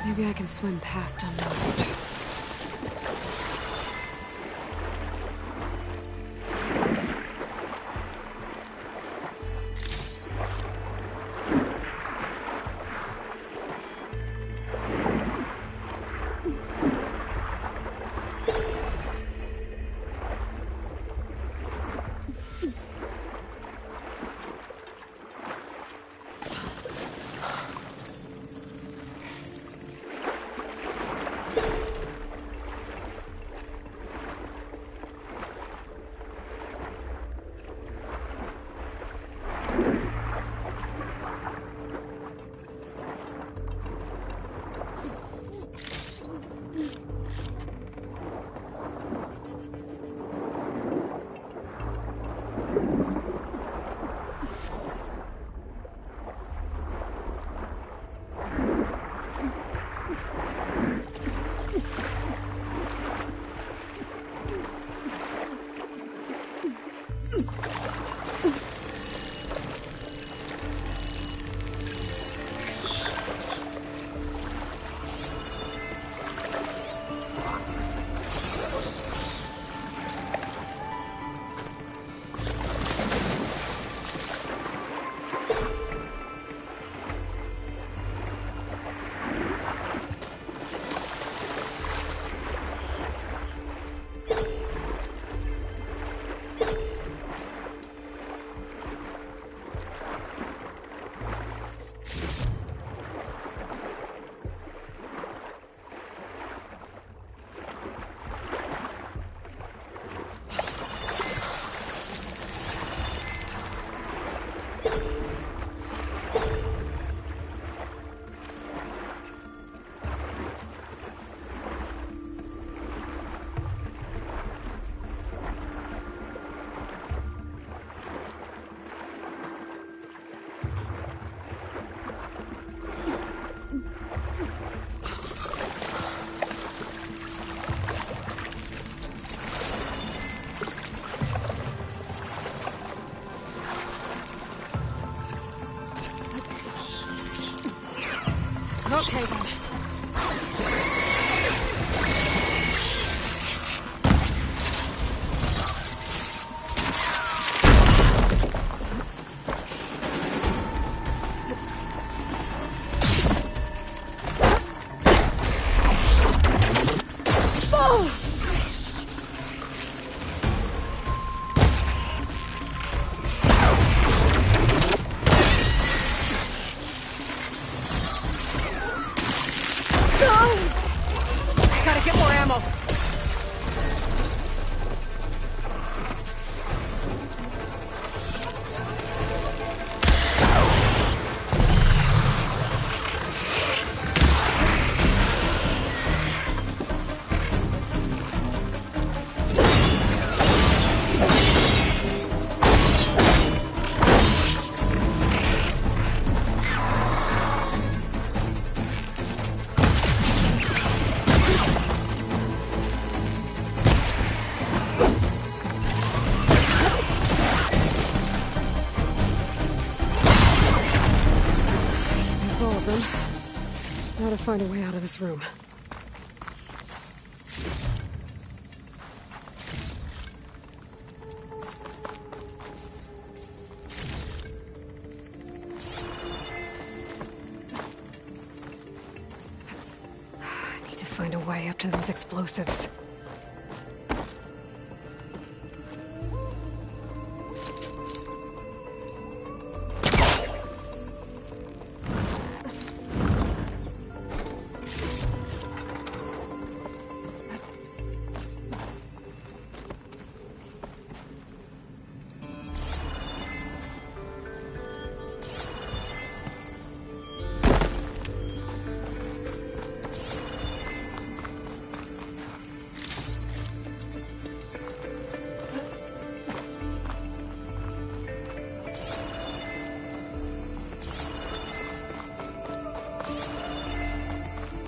Maybe I can swim past unnoticed. ammo! Now to find a way out of this room. I need to find a way up to those explosives.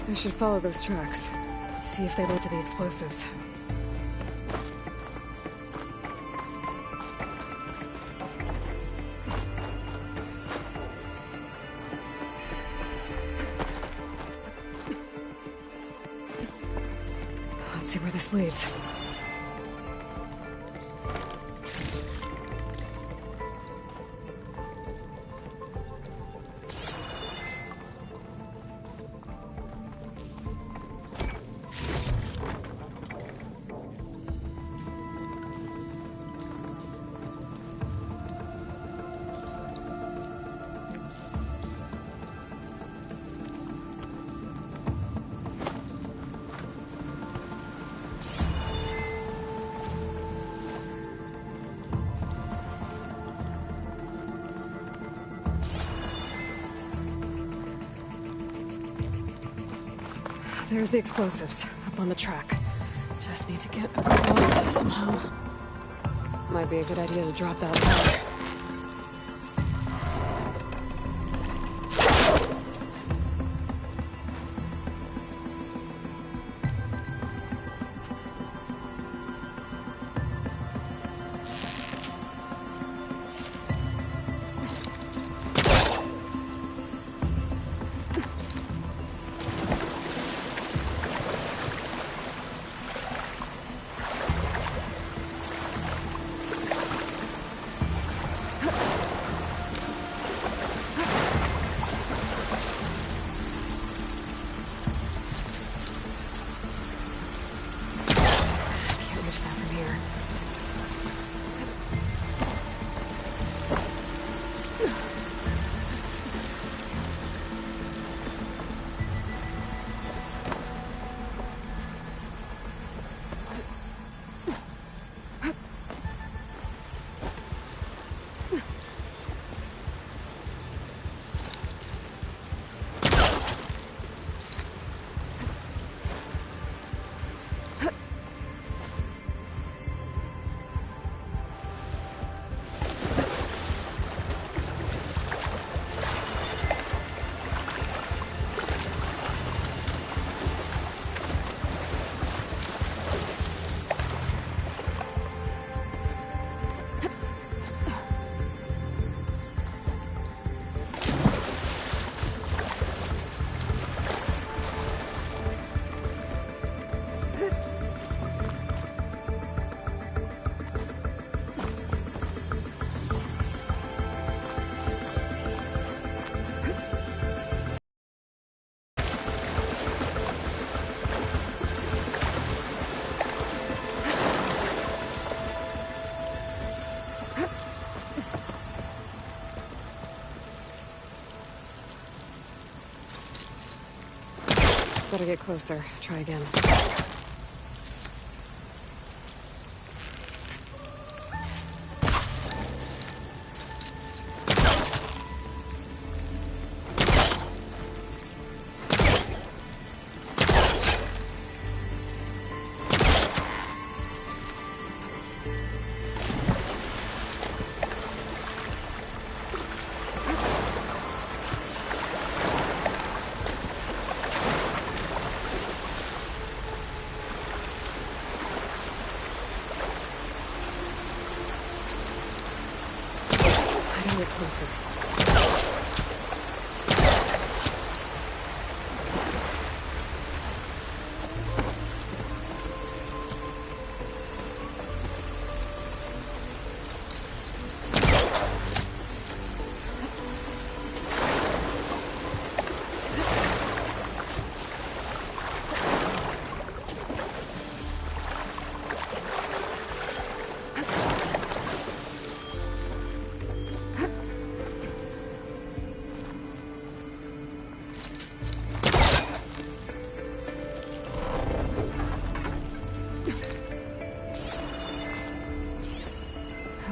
I should follow those tracks. See if they lead to the explosives. Let's see where this leads. There's the explosives, up on the track. Just need to get across somehow. Might be a good idea to drop that ladder. Better get closer. Try again. bit closer.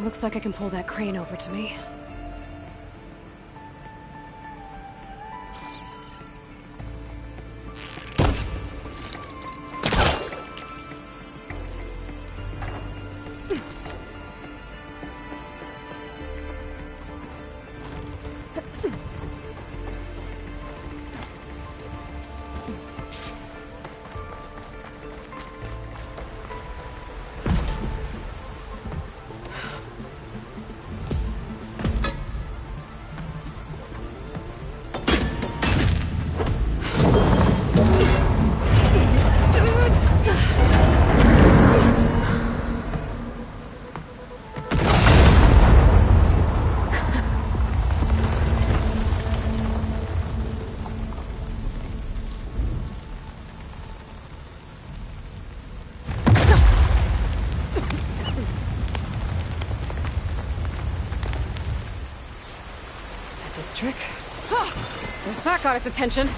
Looks like I can pull that crane over to me. Trick. Guess that got its attention.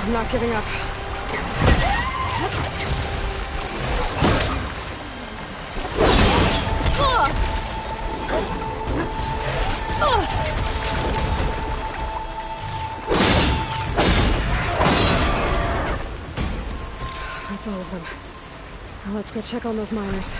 I'm not giving up. That's all of them. Now let's go check on those miners.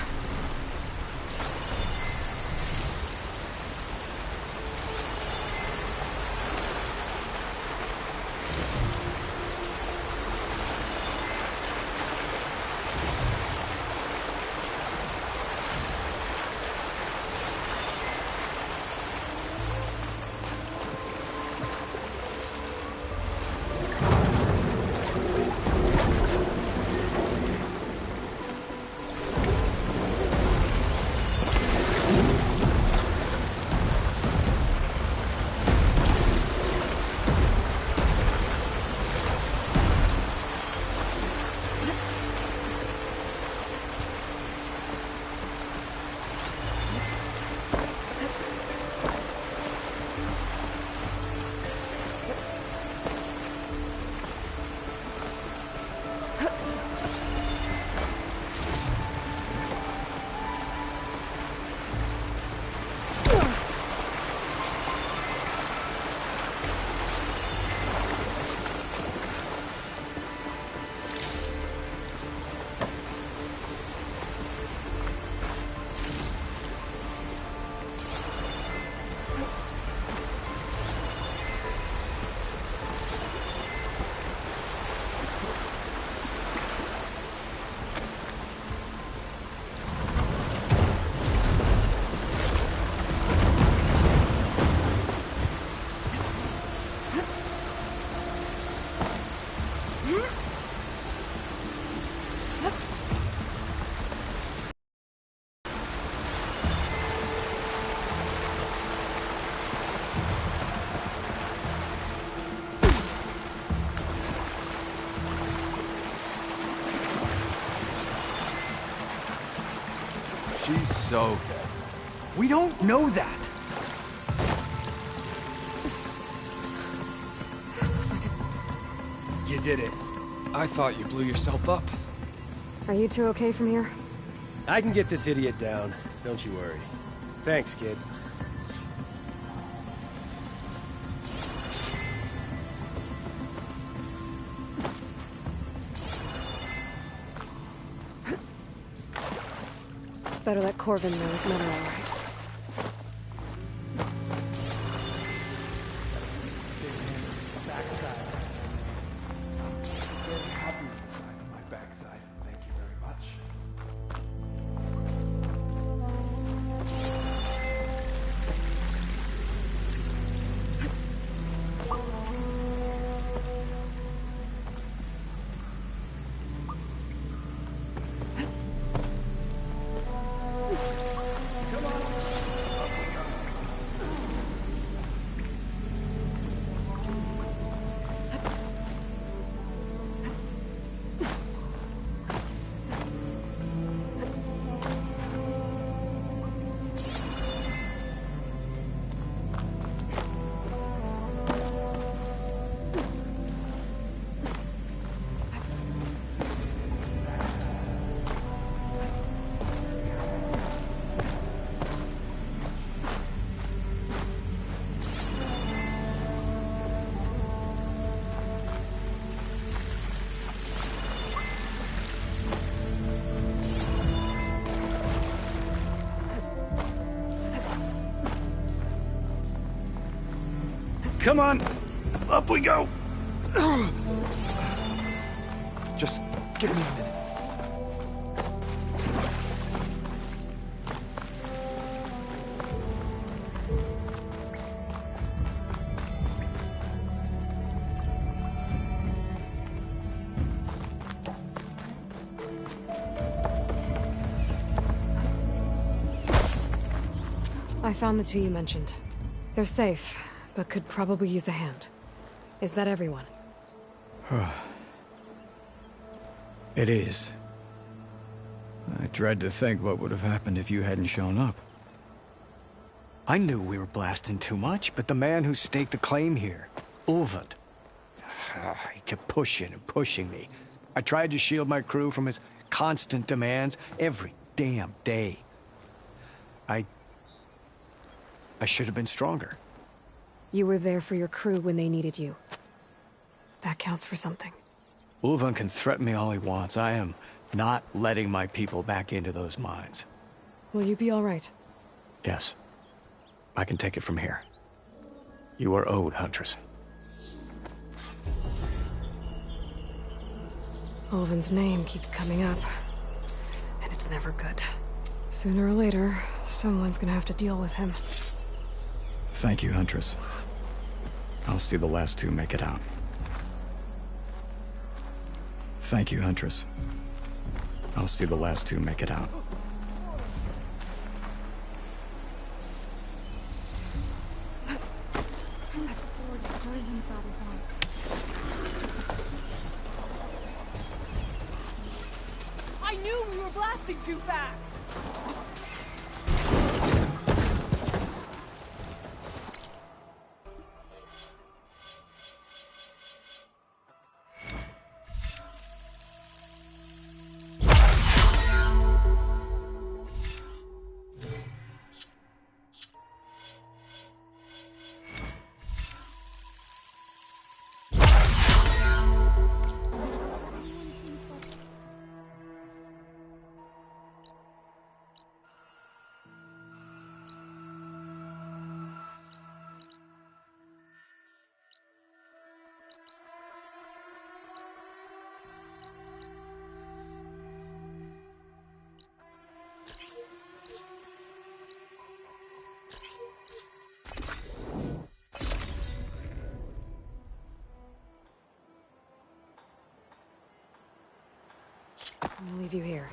He's okay. We don't know that. Looks like You did it. I thought you blew yourself up. Are you two okay from here? I can get this idiot down. Don't you worry. Thanks, kid. Better let Corvin know his men are all right. Very happy with the size of my backside. Thank you very much. Come on, up we go. Just give me a minute. I found the two you mentioned. They're safe, but could probably use a hand. Is that everyone? It is. I dread to think what would have happened if you hadn't shown up. I knew we were blasting too much, but the man who staked the claim here, Ulvund, he kept pushing and pushing me. I tried to shield my crew from his constant demands every damn day. I should have been stronger. You were there for your crew when they needed you. That counts for something. Ulvund can threaten me all he wants. I am not letting my people back into those mines. Will you be all right? Yes. I can take it from here. You are owed, Huntress. Ulvund's name keeps coming up, and it's never good. Sooner or later, someone's gonna have to deal with him. Thank you, Huntress. I'll see the last two make it out. Thank you, Huntress. I'll see the last two make it out. I knew we were blasting too fast! I'll leave you here.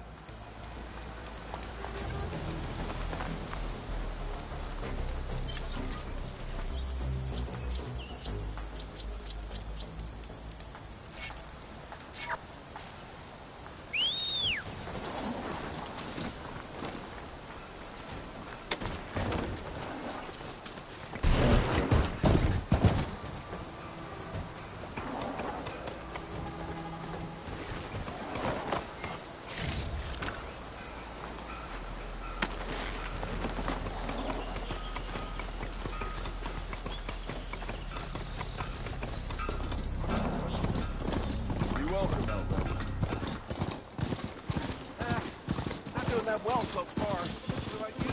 well so far. What about you?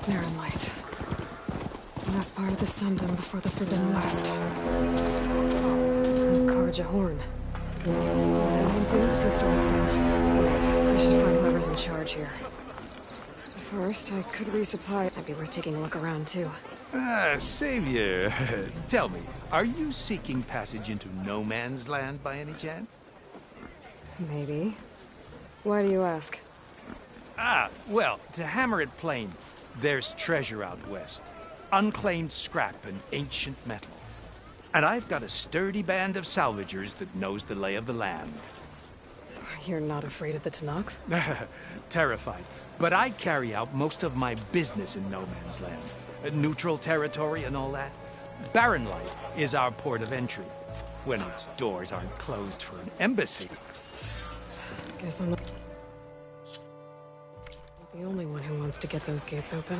Mirror light. Last part of the Sundom before the Forbidden West. And Karja Horn. That means the Nazi storm cell. Wait, I should find whoever's in charge here. First, I could resupply. Might be worth taking a look around, too. Ah, Savior. Tell me, are you seeking passage into no man's land by any chance? Maybe. Why do you ask? Ah, well, to hammer it plain, there's treasure out west. Unclaimed scrap and ancient metal. And I've got a sturdy band of salvagers that knows the lay of the land. You're not afraid of the Tenakth? Terrified. But I carry out most of my business in no man's land. Neutral territory and all that. Barren Light is our port of entry, when its doors aren't closed for an embassy. Guess I'm not the only one who wants to get those gates open.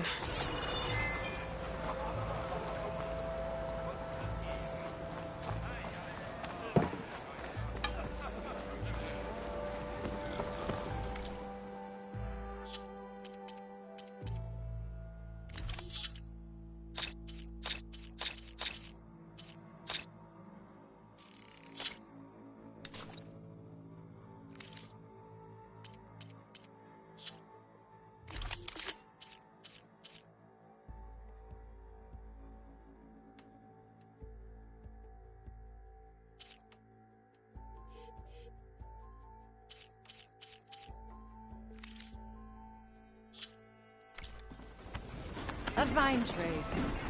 vine trade.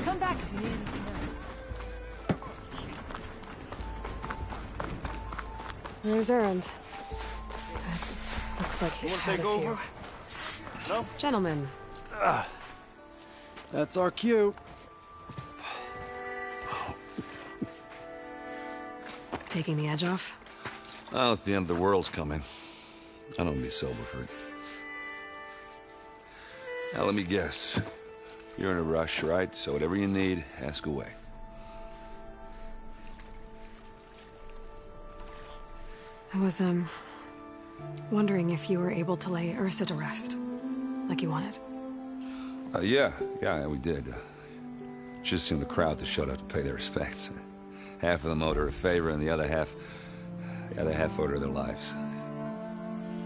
Come back if you need anything else. There's Errand. Looks like he's had a few. No? Gentlemen. That's our cue. Taking the edge off? Oh, if the end of the world's coming, I don't be sober for it. Now, let me guess. You're in a rush, right? So whatever you need, ask away. I was, wondering if you were able to lay Ursa to rest, like you wanted. Yeah, we did. Just seemed the crowd to showed up to pay their respects. Half of them owed her a favor, and the other half owed her their lives.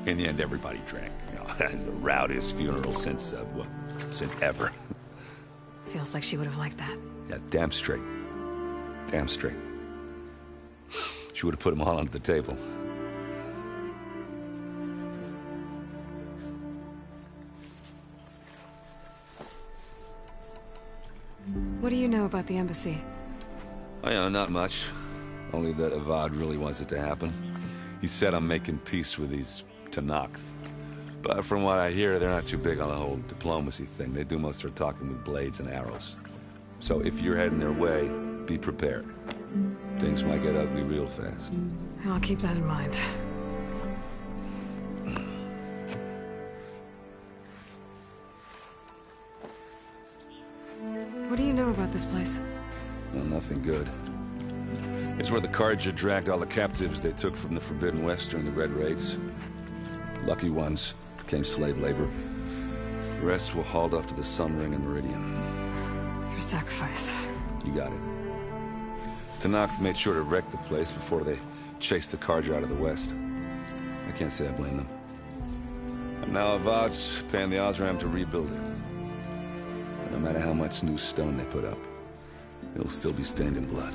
In the end, everybody drank. You know, it's the rowdiest funeral since ever. Feels like she would have liked that. Yeah, damn straight. Damn straight. She would have put them all under the table. What do you know about the embassy? Oh, yeah, not much. Only that Avad really wants it to happen. He said I'm making peace with these Tanakh. But from what I hear, they're not too big on the whole diplomacy thing. They do most of their talking with blades and arrows. So if you're heading their way, be prepared. Things might get ugly real fast. I'll keep that in mind. What do you know about this place? Well, nothing good. It's where the Carja dragged all the captives they took from the Forbidden West during the Red Raids. Lucky ones became slave labor. The rest were hauled off to the Sun Ring and Meridian. Your sacrifice. You got it. Tanakh made sure to wreck the place before they chased the Carja out of the West. I can't say I blame them. And now Avad's paying the Osram to rebuild it. And no matter how much new stone they put up, it'll still be stained in blood.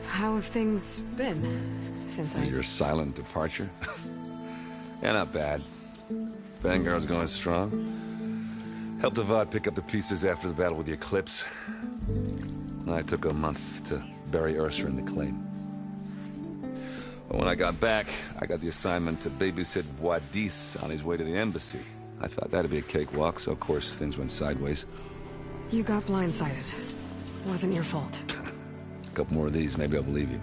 How have things been since Your silent departure? Yeah, not bad. Vanguard's going strong. Helped Avad pick up the pieces after the battle with the Eclipse. I took a month to bury Ursa in the claim. But when I got back, I got the assignment to babysit Wadis on his way to the embassy. I thought that'd be a cakewalk, so of course things went sideways. You got blindsided. Wasn't your fault. A couple more of these, maybe I'll believe you.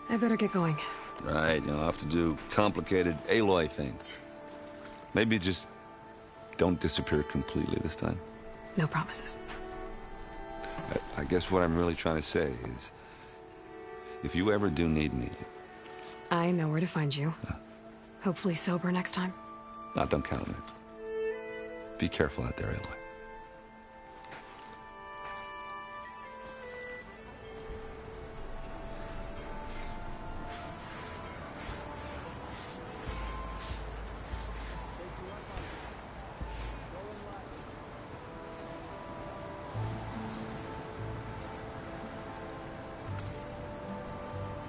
I better get going. Right, I'll have to do complicated Aloy things. Maybe just don't disappear completely this time. No promises. I guess what I'm really trying to say is, if you ever do need me... I know where to find you. Hopefully sober next time. No, don't count on it. Be careful out there, Aloy.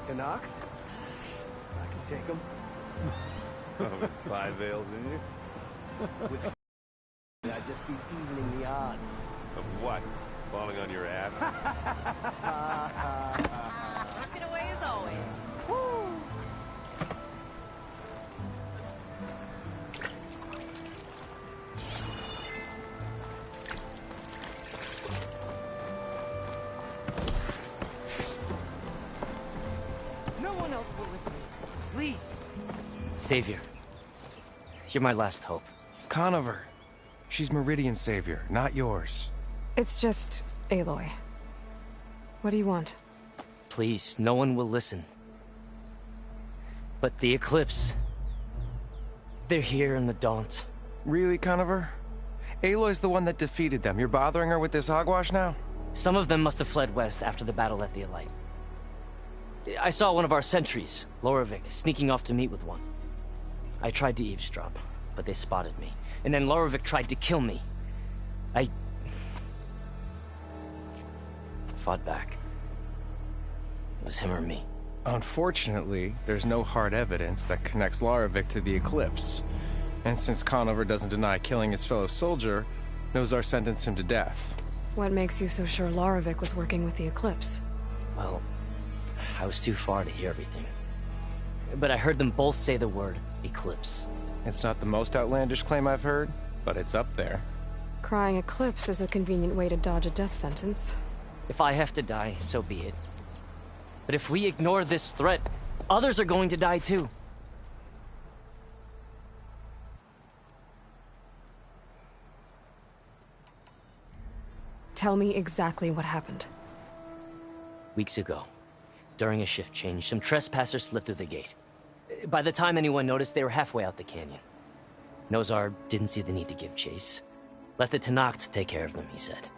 Tanakh? I can take him. With 5 veils in you? I'd just be evening the odds. Of what? Falling on your ass? Rocking away as always. No one else will listen. Please. Savior, you're my last hope. Conover. She's Meridian's savior, not yours. It's just Aloy. What do you want? Please, no one will listen. But the Eclipse... they're here in the Daunt. Really, Conover? Aloy's the one that defeated them. You're bothering her with this hogwash now? Some of them must have fled west after the battle at the Elite. I saw one of our sentries, Lorovic, sneaking off to meet with one. I tried to eavesdrop, but they spotted me. And then Lorovic tried to kill me. I... fought back. It was him or me. Unfortunately, there's no hard evidence that connects Larovic to the Eclipse. And since Conover doesn't deny killing his fellow soldier, Nozar sentenced him to death. What makes you so sure Larovic was working with the Eclipse? Well, I was too far to hear everything. But I heard them both say the word Eclipse. It's not the most outlandish claim I've heard, but it's up there. Crying Eclipse is a convenient way to dodge a death sentence. If I have to die, so be it. But if we ignore this threat, others are going to die too. Tell me exactly what happened. Weeks ago, during a shift change, some trespassers slipped through the gate. By the time anyone noticed, they were halfway out the canyon. Nozar didn't see the need to give chase. Let the Tenakth take care of them, he said.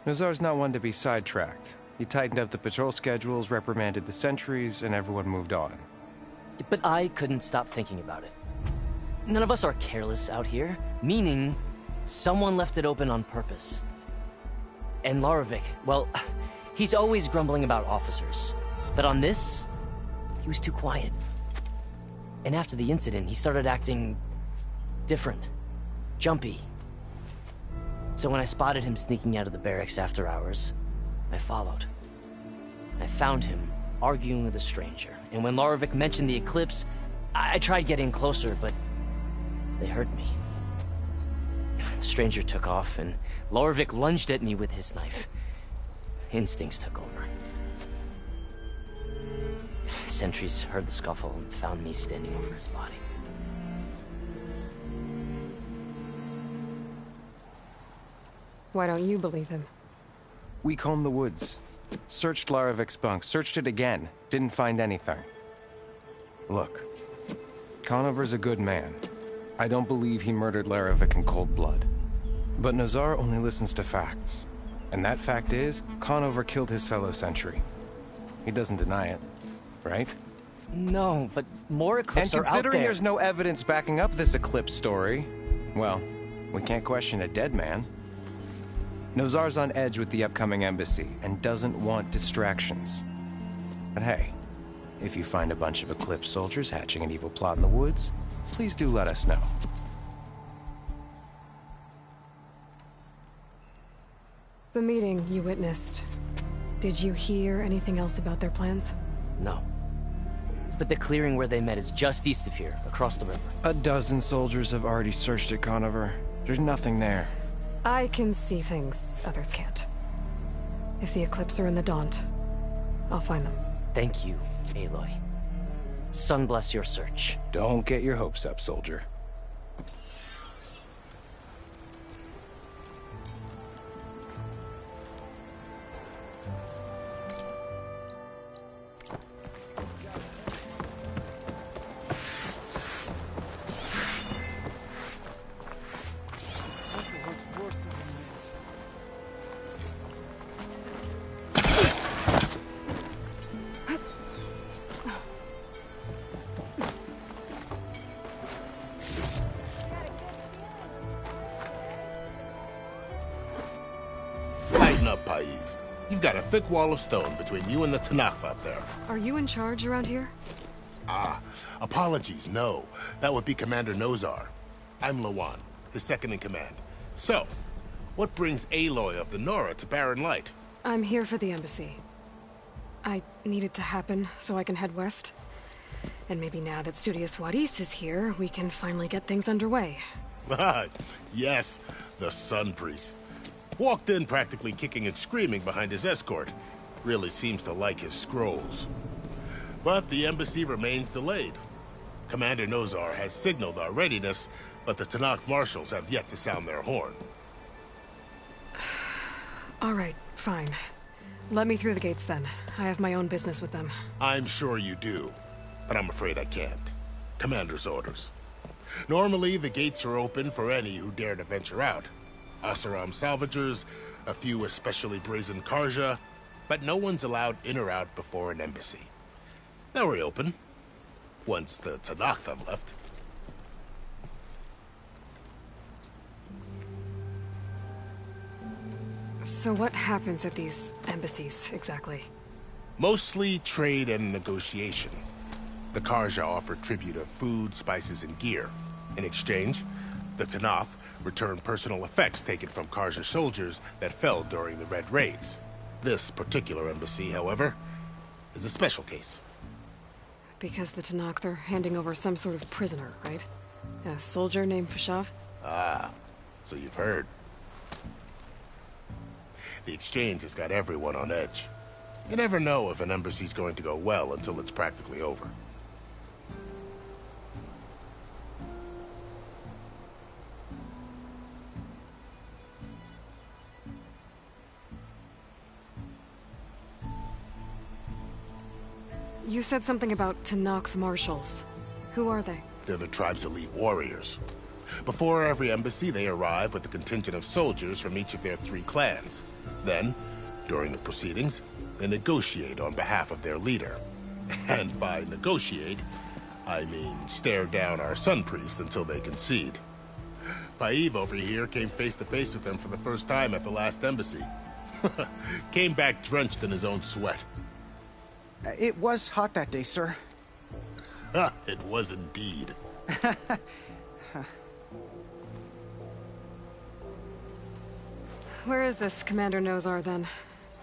Nozar's not one to be sidetracked. He tightened up the patrol schedules, reprimanded the sentries, and everyone moved on. But I couldn't stop thinking about it. None of us are careless out here, meaning someone left it open on purpose. And Larovic, well, he's always grumbling about officers. But on this, he was too quiet. And after the incident, he started acting different, jumpy. So when I spotted him sneaking out of the barracks after hours, I followed. I found him arguing with a stranger, and when Larovic mentioned the Eclipse, I tried getting closer, but they heard me. The stranger took off, and Larovic lunged at me with his knife. Instincts took over. Sentries heard the scuffle and found me standing over his body. Why don't you believe him? We combed the woods. Searched Larovic's bunk, searched it again. Didn't find anything. Look, Conover's a good man. I don't believe he murdered Larovic in cold blood. But Nozar only listens to facts. And that fact is, Conover killed his fellow sentry. He doesn't deny it, right? No, but more Eclipse are out there. And considering there's no evidence backing up this Eclipse story, well, we can't question a dead man. Nozar's on edge with the upcoming embassy and doesn't want distractions. But hey, if you find a bunch of Eclipse soldiers hatching an evil plot in the woods, please do let us know. The meeting you witnessed. Did you hear anything else about their plans? No. But the clearing where they met is just east of here, across the river. A dozen soldiers have already searched it, Conover. There's nothing there. I can see things others can't. If the Eclipse are in the Daunt, I'll find them. Thank you, Aloy. Sun bless your search. Don't get your hopes up, soldier. You've got a thick wall of stone between you and the Tenakth out there. Are you in charge around here? Ah, apologies, no. That would be Commander Nozar. I'm Lawan, his second in command. So, what brings Aloy of the Nora to Barren Light? I'm here for the embassy. I need it to happen so I can head west. And maybe now that Studious Wadis is here, we can finally get things underway. Ah, yes, the Sun Priest. Walked in practically kicking and screaming behind his escort. Really seems to like his scrolls. But the embassy remains delayed. Commander Nozar has signaled our readiness, but the Tenakth marshals have yet to sound their horn. All right, fine. Let me through the gates then. I have my own business with them. I'm sure you do, but I'm afraid I can't. Commander's orders. Normally, the gates are open for any who dare to venture out. Asaram salvagers, a few especially brazen Karja, but no one's allowed in or out before an embassy. They'll reopen, once the Tenakth have left. So what happens at these embassies, exactly? Mostly trade and negotiation. The Karja offer tribute of food, spices, and gear. In exchange, the Tanath return personal effects taken from Karja soldiers that fell during the Red Raids. This particular embassy, however, is a special case. Because the Tanakh, they're handing over some sort of prisoner, right? A soldier named Fashav? Ah, so you've heard. The exchange has got everyone on edge. You never know if an embassy's going to go well until it's practically over. You said something about Tanakh marshals. Who are they? They're the tribe's elite warriors. Before every embassy, they arrive with a contingent of soldiers from each of their 3 clans. Then, during the proceedings, they negotiate on behalf of their leader. And by negotiate, I mean stare down our sun priest until they concede. Paiv over here came face to face with them for the first time at the last embassy. Came back drenched in his own sweat. It was hot that day, sir. It was indeed. Where is this Commander Nozar, then?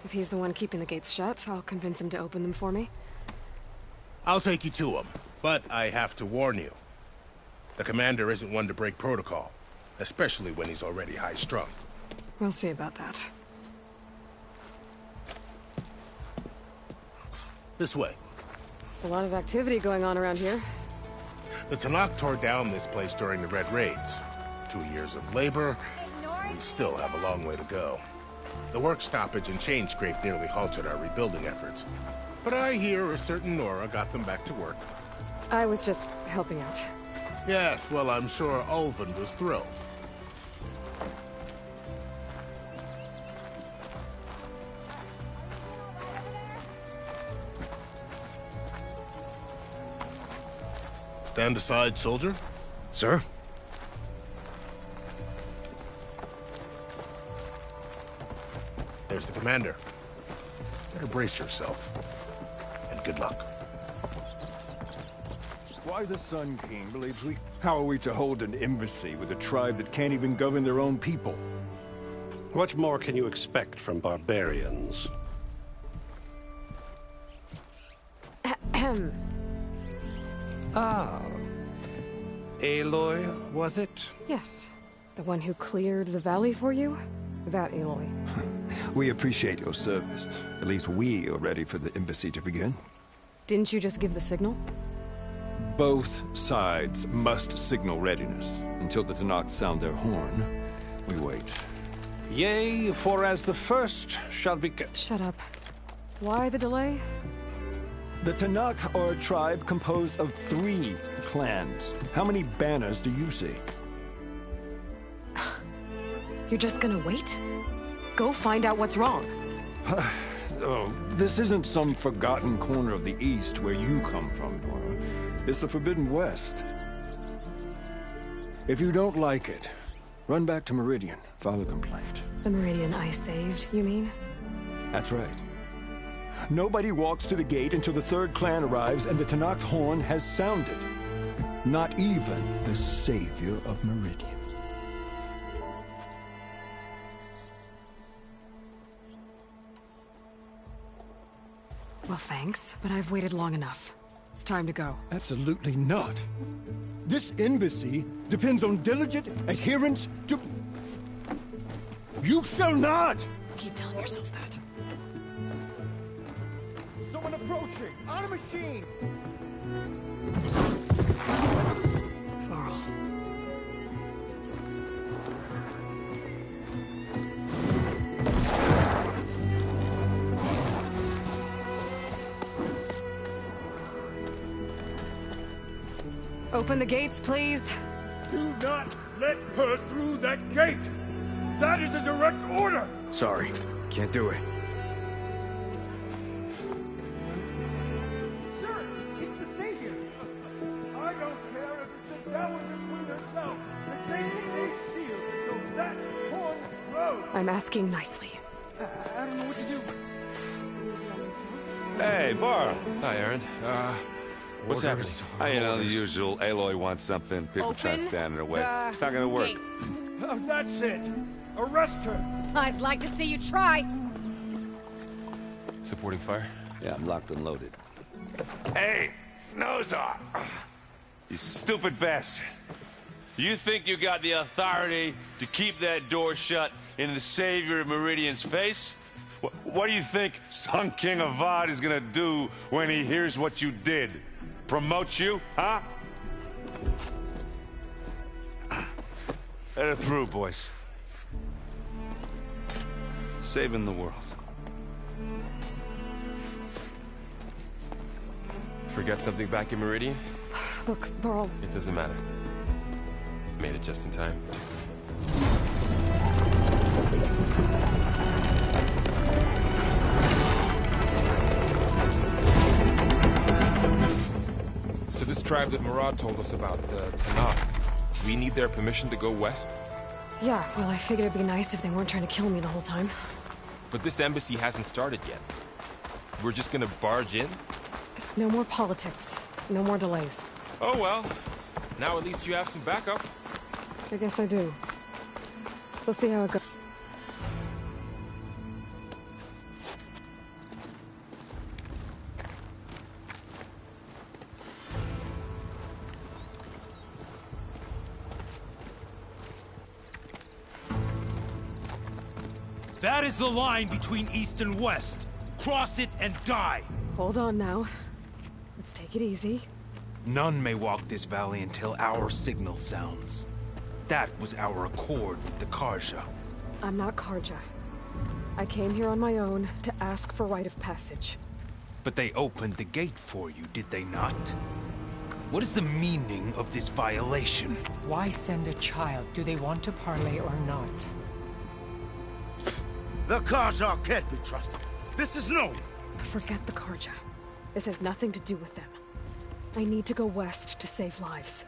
If he's the one keeping the gates shut, I'll convince him to open them for me. I'll take you to him, but I have to warn you. The commander isn't one to break protocol, especially when he's already high-strung. We'll see about that. This way. There's a lot of activity going on around here. The Tanakh tore down this place during the Red Raids. 2 years of labor, we still have a long way to go. The work stoppage and chain scrape nearly halted our rebuilding efforts. But I hear a certain Nora got them back to work. I was just helping out. Yes, well, I'm sure Ulvin was thrilled. Stand aside, soldier. Sir? There's the commander. Better brace yourself. And good luck. Why the Sun King believes we... How are we to hold an embassy with a tribe that can't even govern their own people? What more can you expect from barbarians? Ahem. Ah. Aloy, was it? Yes. The one who cleared the valley for you? That Aloy. We appreciate your service. At least we are ready for the embassy to begin. Didn't you just give the signal? Both sides must signal readiness. Until the Tanakh sound their horn, we wait. Yea, for as the first shall be... Shut up. Why the delay? The Tanakh are a tribe composed of 3 clans. How many banners do you see? You're just gonna wait? Go find out what's wrong. Oh, this isn't some forgotten corner of the East where you come from, Nora. It's the Forbidden West. If you don't like it, run back to Meridian, file a complaint. The Meridian I saved, you mean? That's right. Nobody walks to the gate until the 3rd clan arrives and the Tanakh's horn has sounded. Not even the savior of Meridian. Well, thanks, but I've waited long enough. It's time to go. Absolutely not. This embassy depends on diligent adherence to... You shall not! Keep telling yourself that. Someone approaching! On a machine! Floral. Open the gates, please. Do not let her through that gate! That is a direct order! Sorry, can't do it. Sir, it's the savior! I don't care if it's the Dowager Queen herself! The gate is a shield, so that horn grows! I'm asking nicely. I don't know what to do. Hey, Varl. Hi, Aaron. What's happening? You know, the usual. Aloy wants something. People try to stand in her way. It's not gonna work. That's it. Arrest her. I'd like to see you try. Supporting fire? Yeah, I'm locked and loaded. Hey, Nozar! You stupid bastard. You think you got the authority to keep that door shut in the Savior of Meridian's face? What do you think Sun King Avad is gonna do when he hears what you did? Promote you, huh? Let it through, boys. Saving the world. Forget something back in Meridian? Look, Varl. It doesn't matter. Made it just in time. So this tribe that Murad told us about, the Tanakh, we need their permission to go west? Yeah, well, I figured it'd be nice if they weren't trying to kill me the whole time. But this embassy hasn't started yet. We're just gonna barge in? Just no more politics. No more delays. Oh well. Now at least you have some backup. I guess I do. We'll see how it goes. That is the line between East and West. Cross it and die. Hold on now. Let's take it easy. None may walk this valley until our signal sounds. That was our accord with the Karja. I'm not Karja. I came here on my own to ask for rite of passage. But they opened the gate for you, did they not? What is the meaning of this violation? Why send a child? Do they want to parley or not? The Karja can't be trusted. This is known. Forget the Karja. This has nothing to do with them. I need to go west to save lives.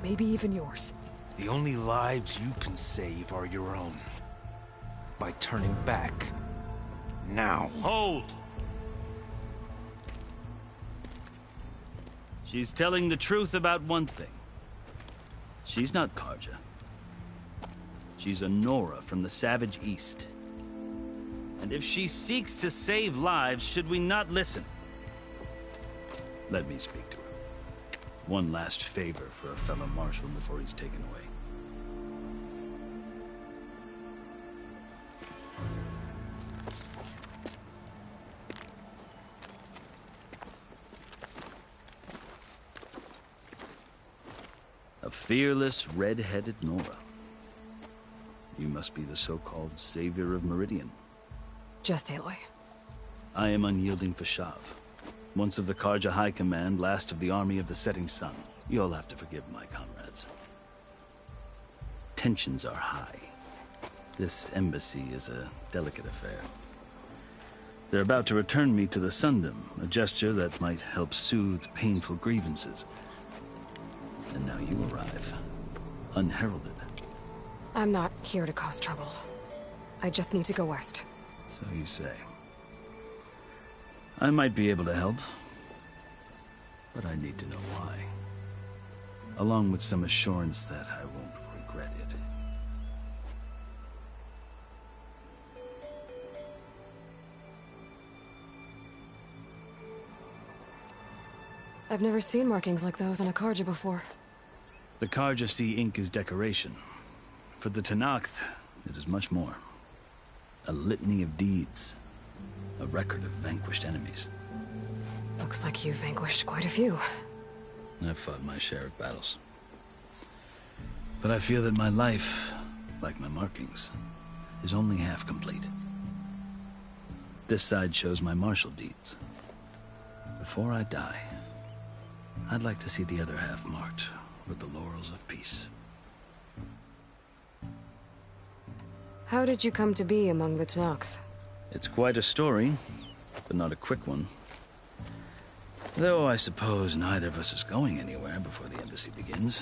Maybe even yours. The only lives you can save are your own. By turning back. Now. Hold! She's telling the truth about one thing. She's not Karja. She's a Nora from the Savage East. And if she seeks to save lives, should we not listen? Let me speak to her. One last favor for a fellow marshal before he's taken away. A fearless, red-headed Nora. You must be the so-called Savior of Meridian. Just Aloy. I am unyielding Fashav. Once of the Karja High Command, last of the Army of the Setting Sun. You'll have to forgive my comrades. Tensions are high. This embassy is a delicate affair. They're about to return me to the Sundom, a gesture that might help soothe painful grievances. And now you arrive, unheralded. I'm not here to cause trouble. I just need to go west. So you say. I might be able to help, but I need to know why. Along with some assurance that I won't regret it. I've never seen markings like those on a Karja before. The Karja see ink as decoration. For the Tanakh, it is much more. A litany of deeds. A record of vanquished enemies. Looks like you've vanquished quite a few. I've fought my share of battles. But I feel that my life, like my markings, is only half complete. This side shows my martial deeds. Before I die, I'd like to see the other half marked with the laurels of peace. How did you come to be among the Tanakh? It's quite a story, but not a quick one. Though I suppose neither of us is going anywhere before the embassy begins.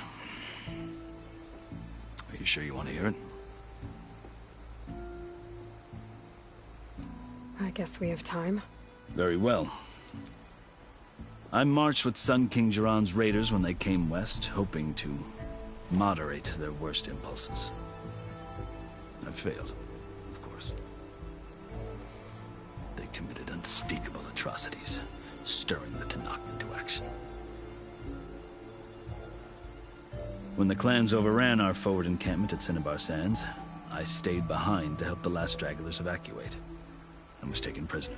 Are you sure you want to hear it? I guess we have time. Very well. I marched with Sun King Jiran's raiders when they came west, hoping to moderate their worst impulses. I failed, of course. They committed unspeakable atrocities, stirring the Tanakh into action. When the clans overran our forward encampment at Cinnabar Sands, I stayed behind to help the last stragglers evacuate, and was taken prisoner.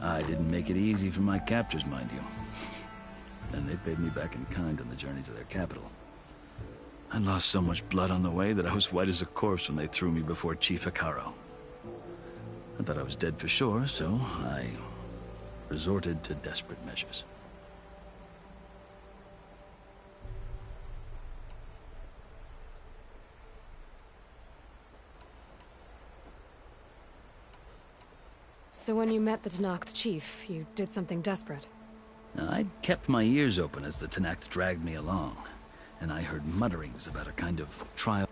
I didn't make it easy for my captors, mind you. And they paid me back in kind on the journey to their capital. I lost so much blood on the way that I was white as a corpse when they threw me before Chief Hikaru. I thought I was dead for sure, so I resorted to desperate measures. So when you met the Tanakh chief, you did something desperate? Now, I'd kept my ears open as the Tanakh dragged me along, and I heard mutterings about a kind of trial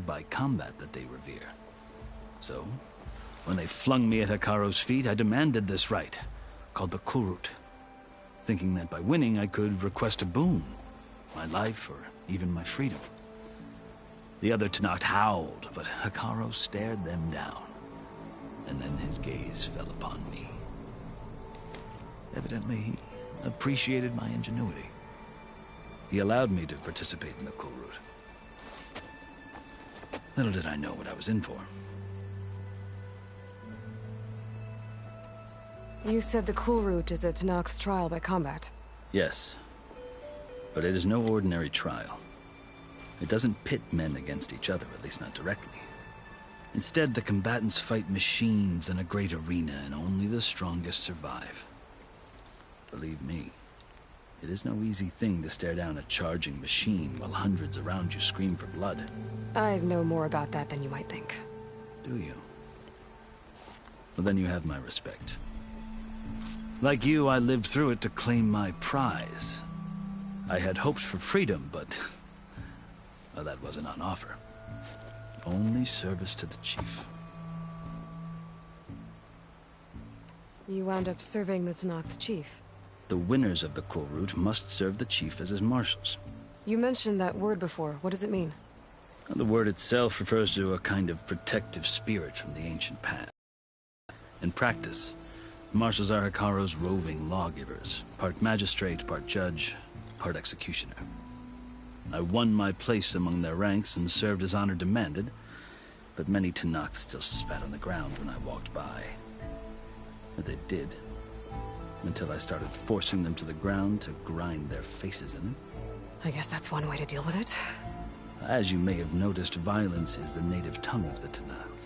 by combat that they revere. So, when they flung me at Hikaru's feet, I demanded this right, called the Kurut, thinking that by winning I could request a boon, my life or even my freedom. The other Tanakh howled, but Hikaru stared them down. And then his gaze fell upon me. Evidently, he appreciated my ingenuity. He allowed me to participate in the Kurut. Little did I know what I was in for. You said the Kurut is a Tanakh's trial by combat. Yes. But it is no ordinary trial. It doesn't pit men against each other, at least not directly. Instead, the combatants fight machines in a great arena, and only the strongest survive. Believe me, it is no easy thing to stare down a charging machine while hundreds around you scream for blood. I know more about that than you might think. Do you? Well, then you have my respect. Like you, I lived through it to claim my prize. I had hopes for freedom, but well, that wasn't on offer. Only service to the chief. You wound up serving the Tanakh chief. The winners of the Kurut must serve the chief as his marshals. You mentioned that word before. What does it mean? The word itself refers to a kind of protective spirit from the ancient past. In practice, marshals are Hikaru's roving lawgivers, part magistrate, part judge, part executioner. I won my place among their ranks and served as honor demanded, but many Tanakh still spat on the ground when I walked by. But they did, until I started forcing them to the ground to grind their faces in it. I guess that's one way to deal with it. As you may have noticed, violence is the native tongue of the Tanakh.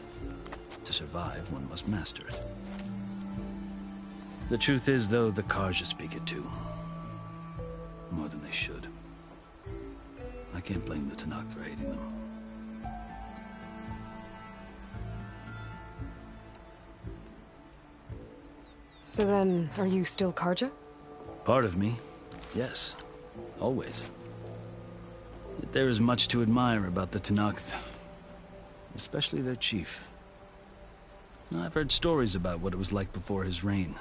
To survive, one must master it. The truth is, though, the Karja speak it too. More than they should. I can't blame the Tanakh for hating them. So then, are you still Karja? Part of me, yes. Always. Yet there is much to admire about the Tanakh, especially their chief. I've heard stories about what it was like before his reign.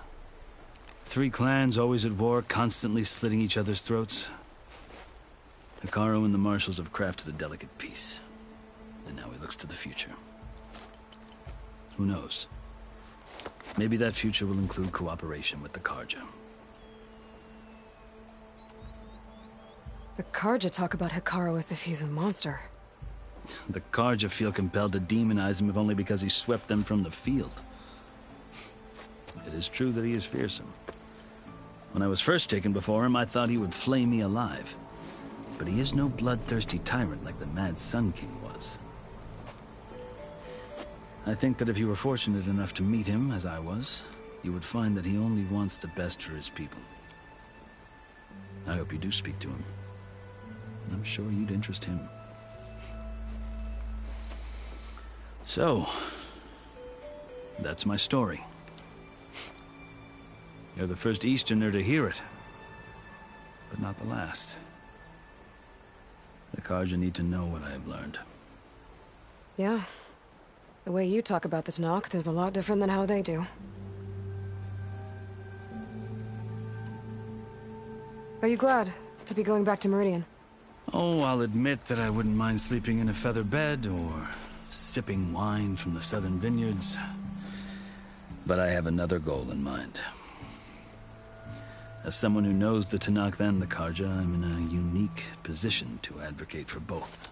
3 clans always at war, constantly slitting each other's throats. Hikaru and the marshals have crafted a delicate peace, and now he looks to the future. Who knows? Maybe that future will include cooperation with the Karja. The Karja talk about Hikaru as if he's a monster. The Karja feel compelled to demonize him if only because he swept them from the field. It is true that he is fearsome. When I was first taken before him, I thought he would flay me alive. But he is no bloodthirsty tyrant like the Mad Sun King was. I think that if you were fortunate enough to meet him, as I was, you would find that he only wants the best for his people. I hope you do speak to him. I'm sure you'd interest him. So, that's my story. You're the first Easterner to hear it, but not the last. The Karja need to know what I have learned. Yeah. The way you talk about the Tanakh is a lot different than how they do. Are you glad to be going back to Meridian? Oh, I'll admit that I wouldn't mind sleeping in a feather bed or sipping wine from the southern vineyards. But I have another goal in mind. As someone who knows the Tanakh and the Karja, I'm in a unique position to advocate for both.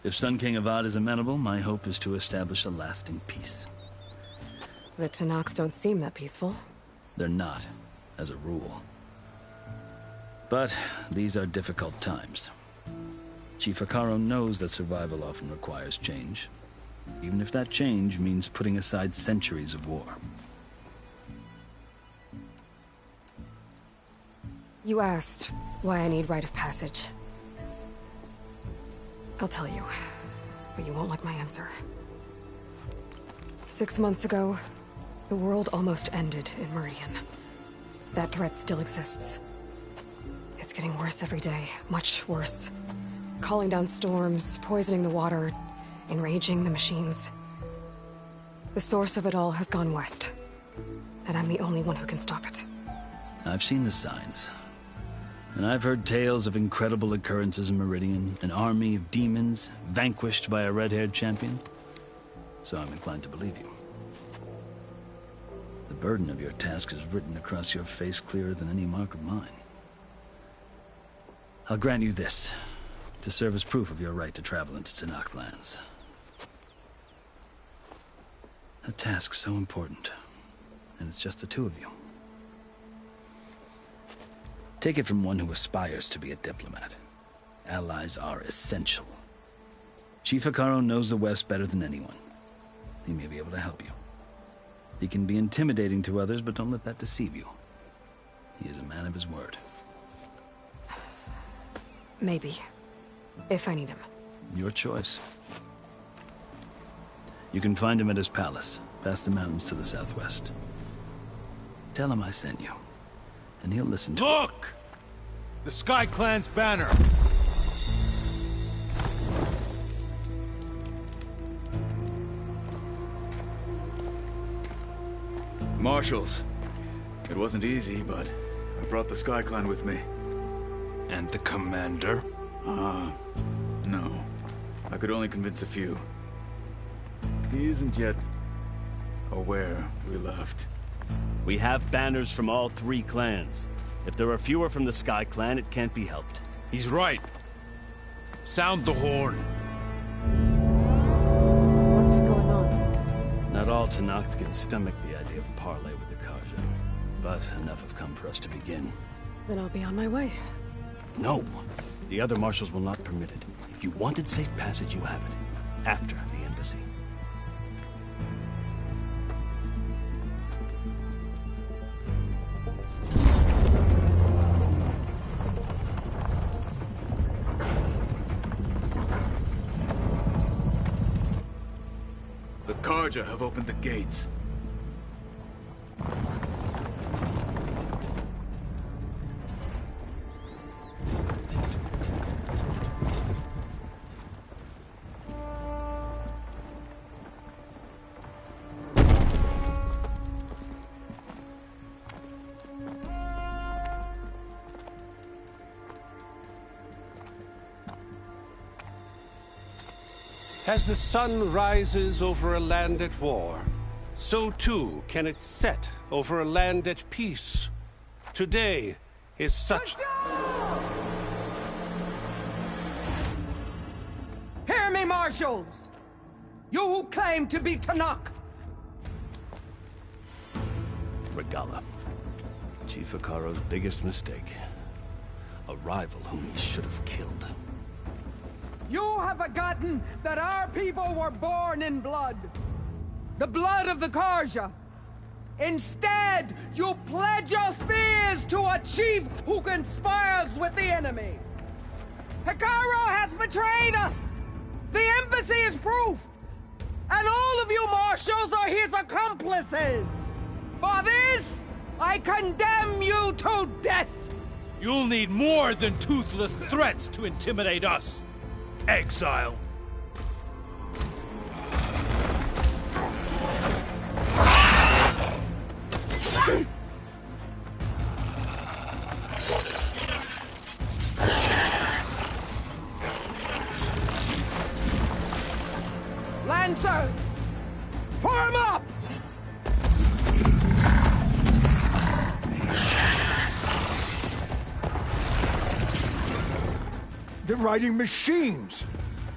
If Sun King Avad is amenable, my hope is to establish a lasting peace. The Tanakh don't seem that peaceful. They're not, as a rule. But these are difficult times. Chief Akaro knows that survival often requires change, even if that change means putting aside centuries of war. You asked why I need rite of passage. I'll tell you, but you won't like my answer. 6 months ago, the world almost ended in Meridian. That threat still exists. It's getting worse every day, much worse. Calling down storms, poisoning the water, enraging the machines. The source of it all has gone west, and I'm the only one who can stop it. I've seen the signs. And I've heard tales of incredible occurrences in Meridian, an army of demons vanquished by a red-haired champion. So I'm inclined to believe you. The burden of your task is written across your face clearer than any mark of mine. I'll grant you this, to serve as proof of your right to travel into Tanakh lands. A task so important, and it's just the two of you. Take it from one who aspires to be a diplomat. Allies are essential. Chief Akaro knows the West better than anyone. He may be able to help you. He can be intimidating to others, but don't let that deceive you. He is a man of his word. Maybe. If I need him. Your choice. You can find him at his palace, past the mountains to the southwest. Tell him I sent you, and he'll listen to Look! The Sky Clan's banner! Marshals. It wasn't easy, but I brought the Sky Clan with me. And the commander? No. I could only convince a few. He isn't yet aware we left. We have banners from all 3 clans. If there are fewer from the Sky Clan, it can't be helped. He's right. Sound the horn. What's going on? Not all Tanakh can stomach the idea of parley with the Karja, but enough have come for us to begin. Then I'll be on my way. No! The other marshals will not permit it. You wanted safe passage, you have it. After the embassy. The Karja have opened the gates. As the sun rises over a land at war, so too can it set over a land at peace. Today is such... Hear me, marshals! You who claim to be Tanakh! Regala. Chief Akaro's biggest mistake. A rival whom he should have killed. You have forgotten that our people were born in blood. The blood of the Karja. Instead, you pledge your spears to a chief who conspires with the enemy. Akaro has betrayed us! The embassy is proof! And all of you marshals are his accomplices! For this, I condemn you to death! You'll need more than toothless threats to intimidate us. Exile. Lancers! Form up! They're riding machines!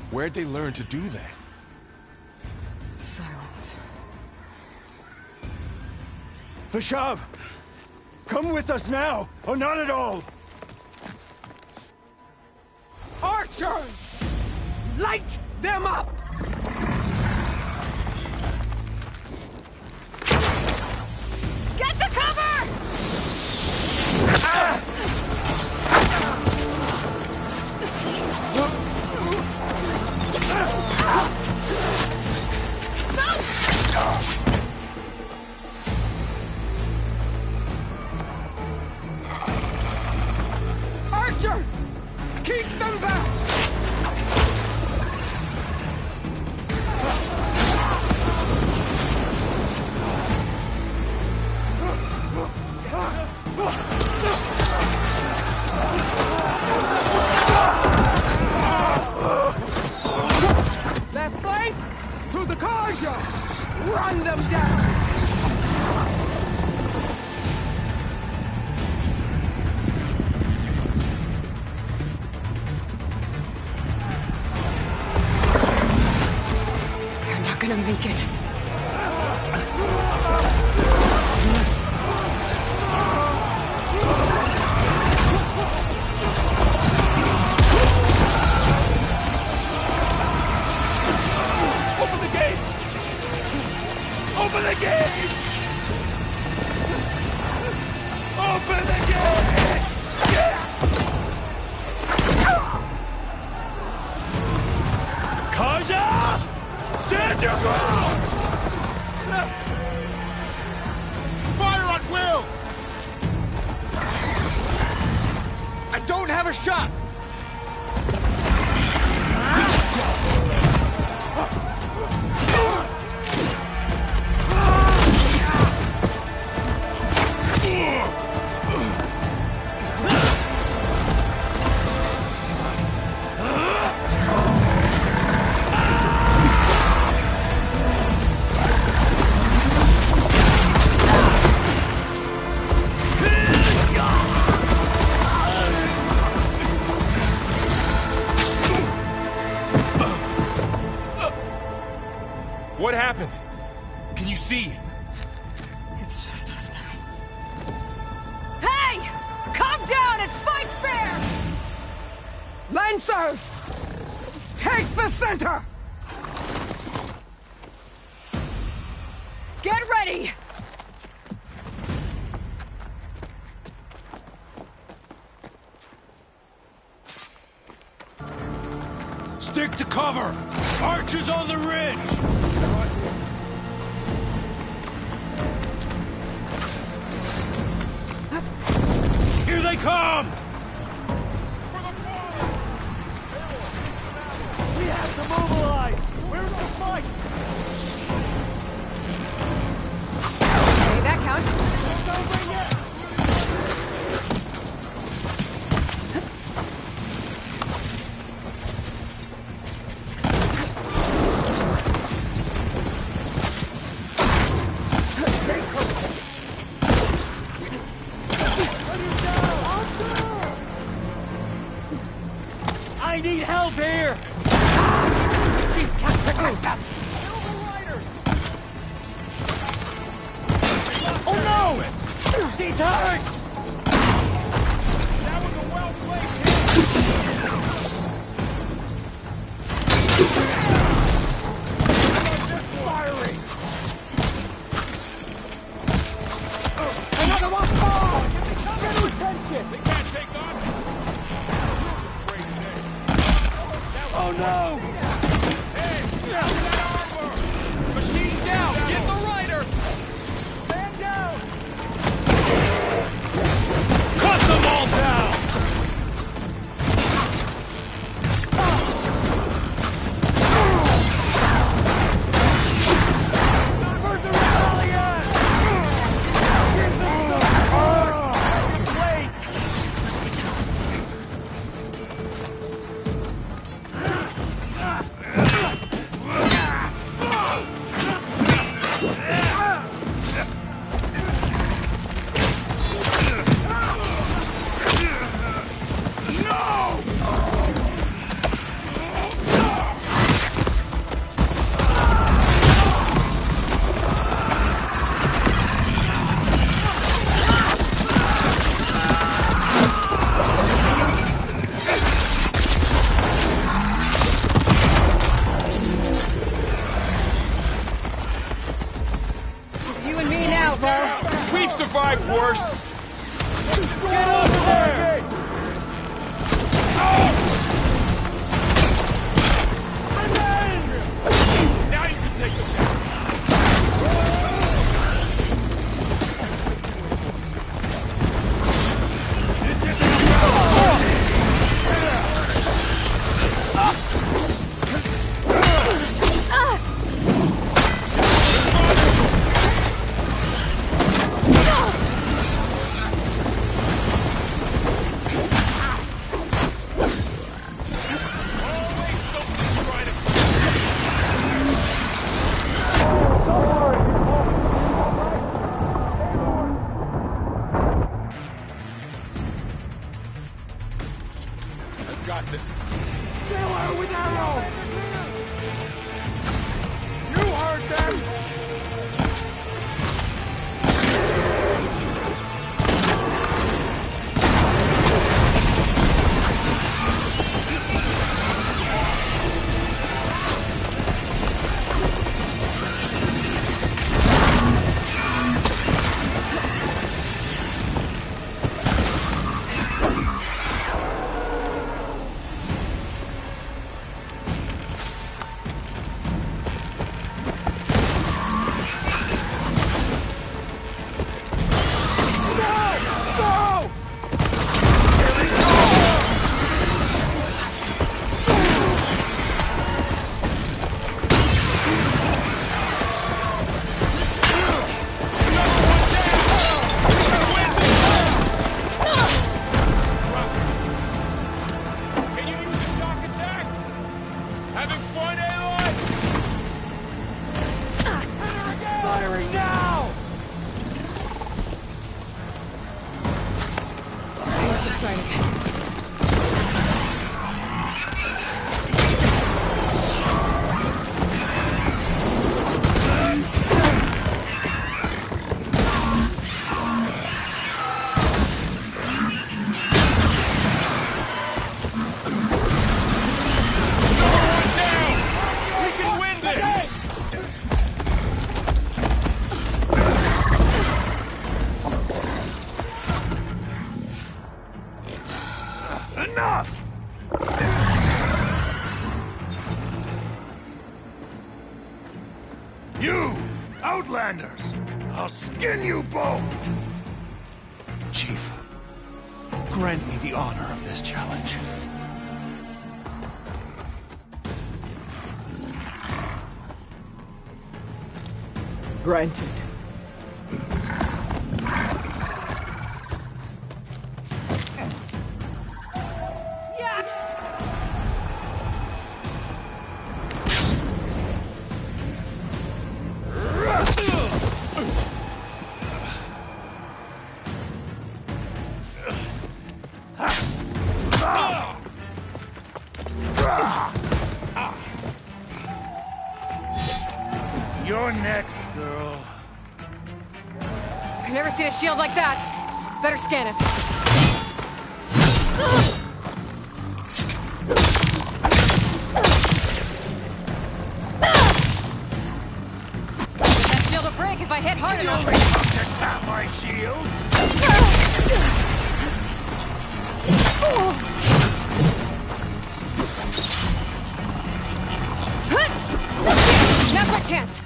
Where'd they learn to do that? Silence. Vashav! Come with us now, or not at all! Archers! Light them up! Get to cover! Archers! Keep them back! Left flank! To the Karja! Run them down! They're not gonna make it. Open the gates! Open the gates! Open the gates! Karja! Stand your ground! Fire at will! I don't have a shot! What happened? Can you see? It's just us now. Hey! Calm down and fight fair! Lancers! Take the center! Get ready! Stick to cover! Archers on the ridge! Here they come! We have to mobilize! We're in the fight! Okay, that counts. I need help here! These can't protect us! Oh no! She's hurt! That was a well-played firing! Another one falls! Get attention! They can't take us! Oh no! Hey! That armor! Machine down! Get the rider! Man down! Cut them all down! Divert the rebellion! Give them the support! Wait! survived worse. Get over there! Now you can take it. Got this. Kill her with arrows! You heard them! Enough! You, Outlanders! I'll skin you both! Chief, grant me the honor of this challenge. Granted. You're next, girl. I've never seen a shield like that. Better scan it. That shield will break if I hit hard enough. Tap my shield. Now's my chance.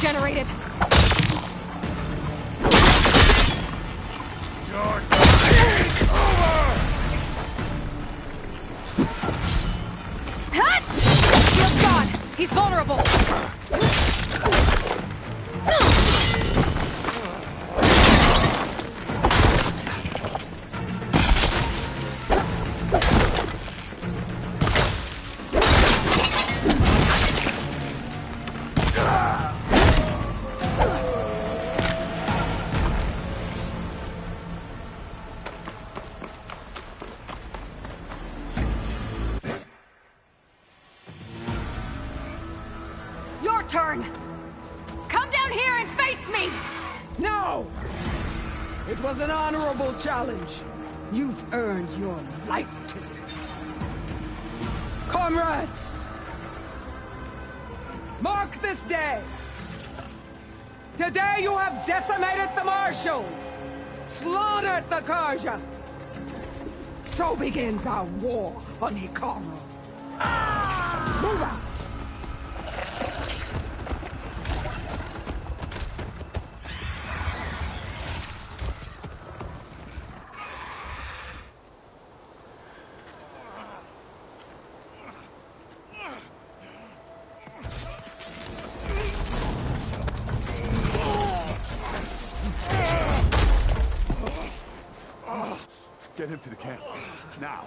Generated. Your time is over! Shield's gone. He's vulnerable. turn! Come down here and face me! No! It was an honorable challenge. You've earned your life today. Comrades! Mark this day! Today you have decimated the Marshals! Slaughtered the Karja! So begins our war on Hikaru. Move out! Get him to the camp. Now.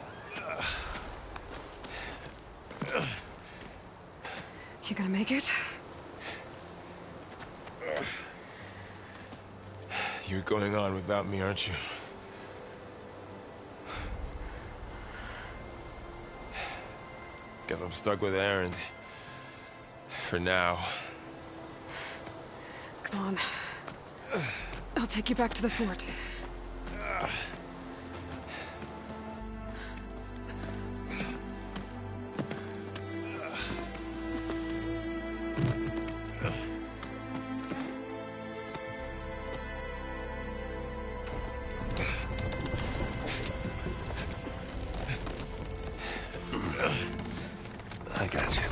You gonna make it? You're going on without me, aren't you? Guess I'm stuck with Aaron. For now. Come on. I'll take you back to the fort. I got you.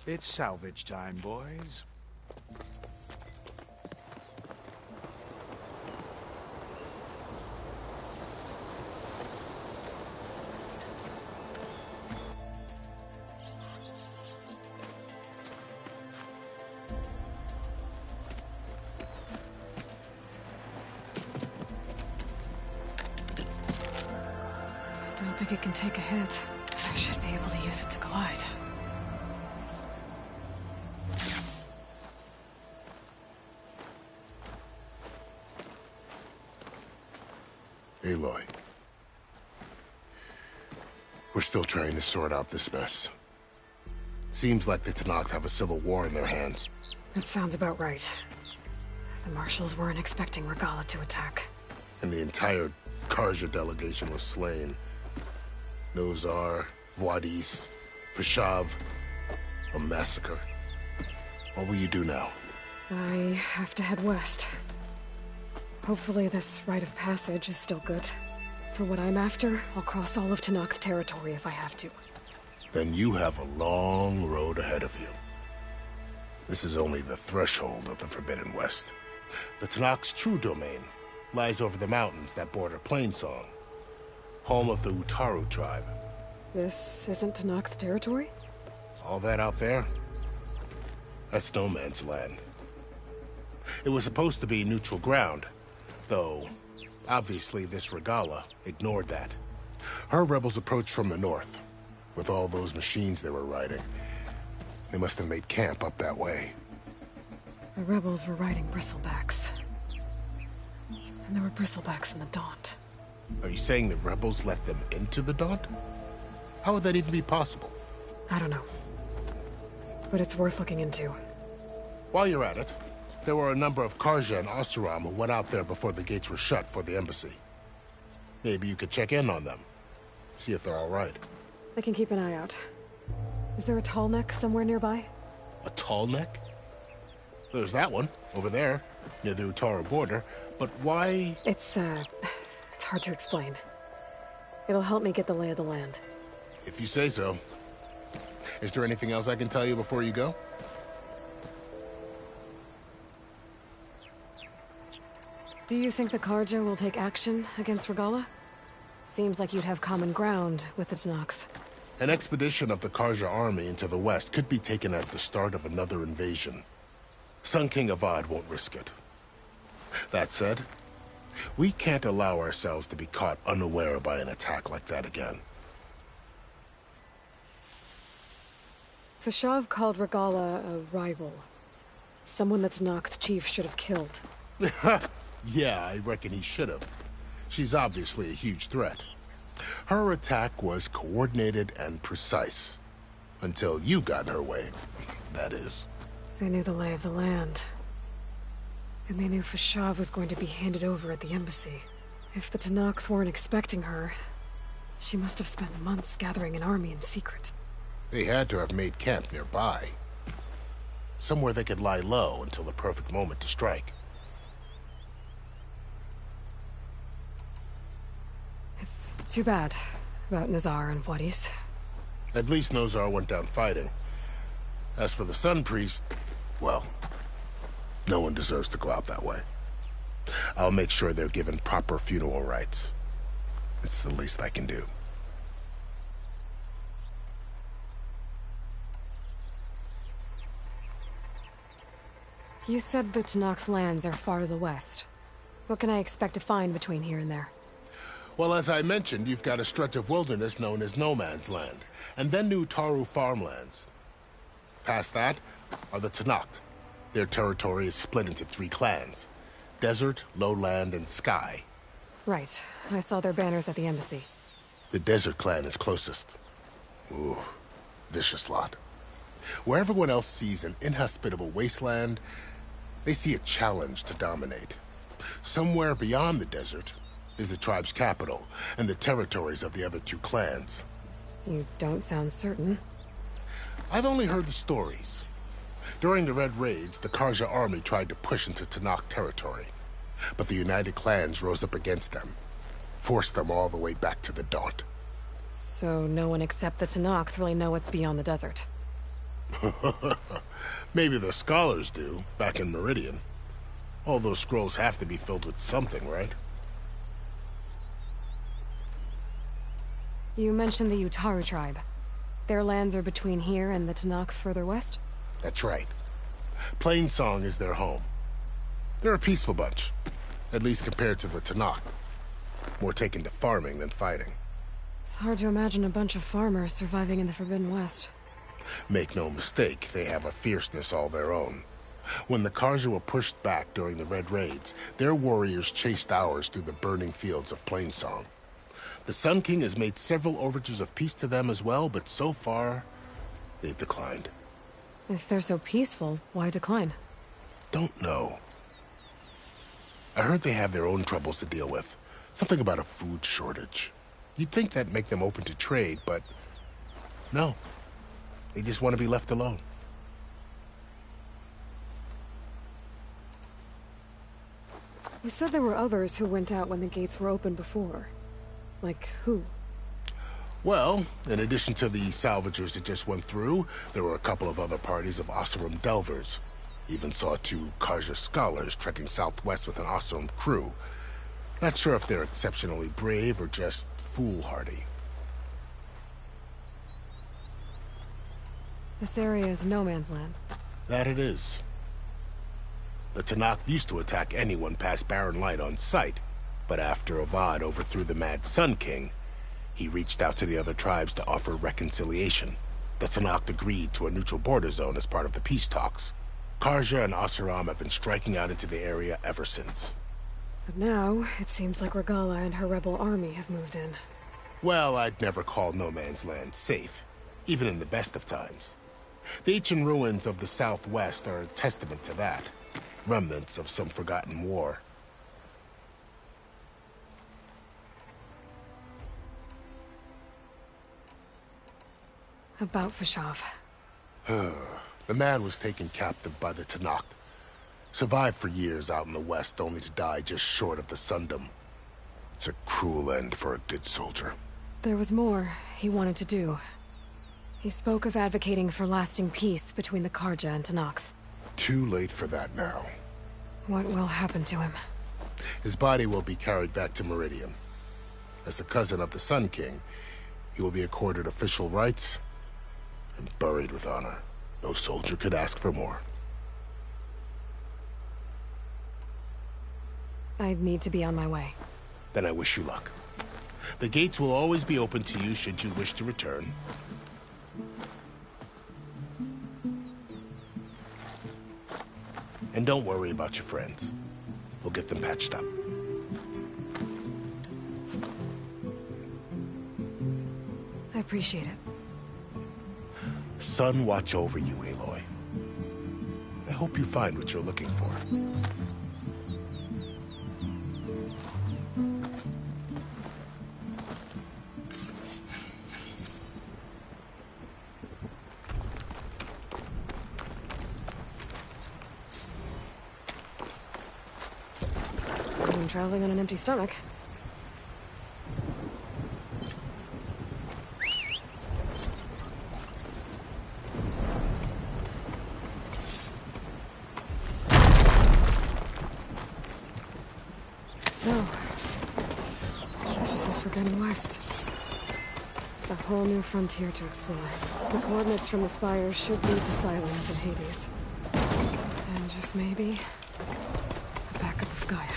It's salvage time, boys. I don't think it can take a hit. I should be able to use it to glide. Aloy. We're still trying to sort out this mess. Seems like the Tenakth have a civil war in their hands. That sounds about right. The Marshals weren't expecting Regalla to attack. And the entire Karja delegation was slain. Nozar, Vuadis, Peshav. A massacre. What will you do now? I have to head west. Hopefully this rite of passage is still good. For what I'm after, I'll cross all of Tenakth territory if I have to. Then you have a long road ahead of you. This is only the threshold of the Forbidden West. The Tenakth's true domain lies over the mountains that border Plainsong, home of the Utaru tribe. This isn't Tenakth territory? All that out there? That's no man's land. It was supposed to be neutral ground, though obviously this Regalla ignored that. Her rebels approached from the north, with all those machines they were riding. They must have made camp up that way. The rebels were riding bristlebacks. And there were bristlebacks in the Daunt. Are you saying the rebels let them into the Daunt? How would that even be possible? I don't know. But it's worth looking into. While you're at it, there were a number of Karja and Oseram who went out there before the gates were shut for the embassy. Maybe you could check in on them. See if they're all right. I can keep an eye out. Is there a tall neck somewhere nearby? A tall neck? There's that one, over there, near the Utaru border. But why? It's hard to explain. It'll help me get the lay of the land. If you say so. Is there anything else I can tell you before you go? Do you think the Karja will take action against Regalla? Seems like you'd have common ground with the Tenakth. An expedition of the Karja army into the west could be taken at the start of another invasion. Sun King Avad won't risk it. That said, We can't allow ourselves to be caught unaware by an attack like that again. Fashav called Regala a rival. Someone that Tanakh chief should have killed. Yeah, I reckon he should have. She's obviously a huge threat. Her attack was coordinated and precise. Until you got in her way, that is. They knew the lay of the land. And they knew Fashav was going to be handed over at the embassy. If the Tanakh weren't expecting her, she must have spent months gathering an army in secret. They had to have made camp nearby. Somewhere they could lie low until the perfect moment to strike. It's too bad about Nazar and Wadis. At least Nozar went down fighting. As for the Sun Priest, well, no one deserves to go out that way. I'll make sure they're given proper funeral rites. It's the least I can do. You said the Tanakh's lands are far to the west. What can I expect to find between here and there? Well, as I mentioned, you've got a stretch of wilderness known as No Man's Land, and then New Taru farmlands. Past that are the Tanakh. Their territory is split into 3 clans: Desert, Lowland, and Sky. Right. I saw their banners at the embassy. The Desert clan is closest. Ooh, vicious lot. Where everyone else sees an inhospitable wasteland, they see a challenge to dominate. Somewhere beyond the desert is the tribe's capital and the territories of the other 2 clans. You don't sound certain. I've only heard the stories. During the Red Raids, the Karja army tried to push into Tanakh territory, but the United Clans rose up against them, forced them all the way back to the Daunt. So no one except the Tanakh really know what's beyond the desert. Maybe the scholars do, back in Meridian. All those scrolls have to be filled with something, right? You mentioned the Utaru tribe. Their lands are between here and the Tanakh further west? That's right. Plainsong is their home. They're a peaceful bunch, at least compared to the Tanakh. More taken to farming than fighting. It's hard to imagine a bunch of farmers surviving in the Forbidden West. Make no mistake, they have a fierceness all their own. When the Karja were pushed back during the Red Raids, their warriors chased ours through the burning fields of Plainsong. The Sun King has made several overtures of peace to them as well, but so far, they've declined. If they're so peaceful, why decline? Don't know. I heard they have their own troubles to deal with. Something about a food shortage. You'd think that'd make them open to trade, but no. They just want to be left alone. You said there were others who went out when the gates were open before. Like who? Well, in addition to the salvagers that just went through, there were a couple of other parties of Oseram delvers. Even saw 2 Karja scholars trekking southwest with an Oseram crew. Not sure if they're exceptionally brave or just foolhardy. This area is no man's land. That it is. The Tanakh used to attack anyone past Barren Light on sight, but after Avad overthrew the Mad Sun King, he reached out to the other tribes to offer reconciliation. The Tanakh agreed to a neutral border zone as part of the peace talks. Karja and Oseram have been striking out into the area ever since. But now, it seems like Regala and her rebel army have moved in. Well, I'd never call No Man's Land safe, even in the best of times. The ancient ruins of the Southwest are a testament to that. Remnants of some forgotten war. About Fashav. The man was taken captive by the Tanakh. Survived for years out in the west, only to die just short of the Sundom. It's a cruel end for a good soldier. There was more he wanted to do. He spoke of advocating for lasting peace between the Karja and Tanakh. Too late for that now. What will happen to him? His body will be carried back to Meridian. As a cousin of the Sun King, he will be accorded official rights and buried with honor. No soldier could ask for more. I need to be on my way. Then I wish you luck. The gates will always be open to you should you wish to return. And don't worry about your friends. We'll get them patched up. I appreciate it. Sun watch over you, Aloy. I hope you find what you're looking for. I'm traveling on an empty stomach. So, this is the Forbidden West. A whole new frontier to explore. The coordinates from the spires should lead to Silence and Hades. And just maybe, a backup of Gaia.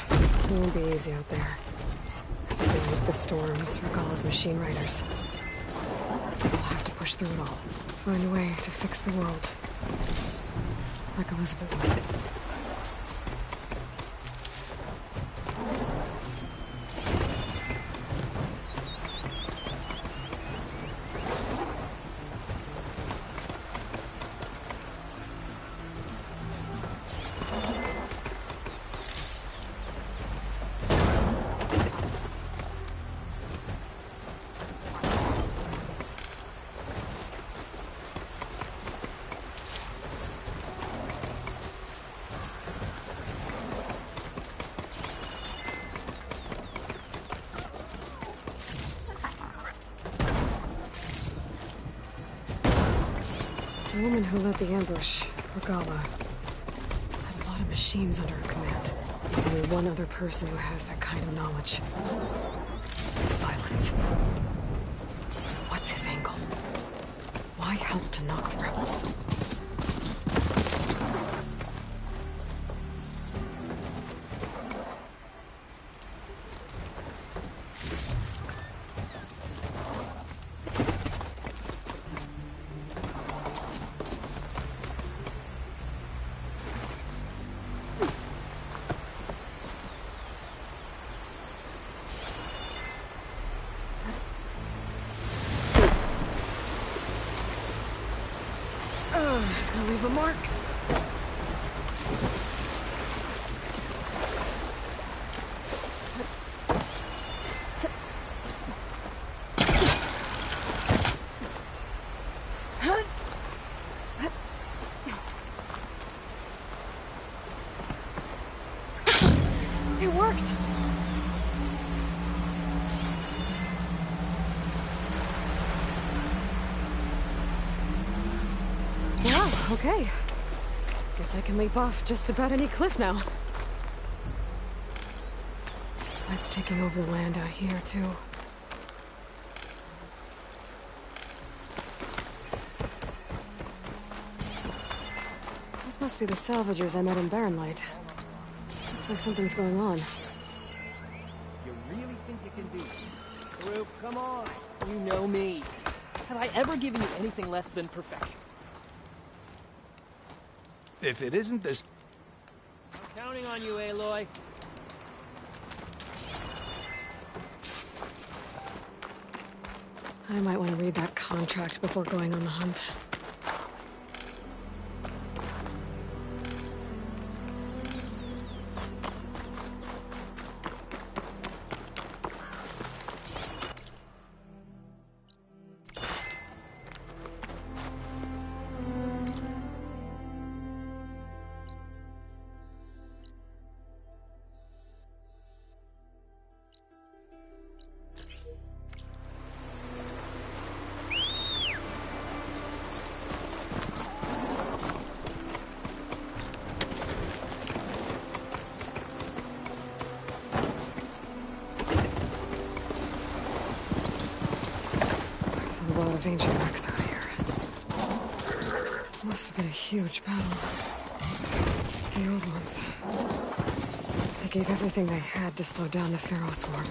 It won't be easy out there. The storms, Regalla's machine riders. We'll have to push through it all. Find a way to fix the world. Like Elizabeth would. The woman who led the ambush, Regalla, had a lot of machines under her command. Only one other person who has that kind of knowledge. Silence. What's his angle? Why help to knock the rebels? It's gonna leave a mark. It worked. Wow, okay. Guess I can leap off just about any cliff now. That's taking over the land out here, too. Those must be the salvagers I met in Barren Light. Looks like something's going on. You really think you can beat me? Group, come on. You know me. Have I ever given you anything less than perfection? If it isn't this... I'm counting on you, Aloy. I might want to read that contract before going on the hunt. A lot of ancient wrecks out here. Must have been a huge battle. The old ones. They gave everything they had to slow down the Pharaoh swarm.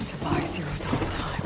To buy Zero Dawn time.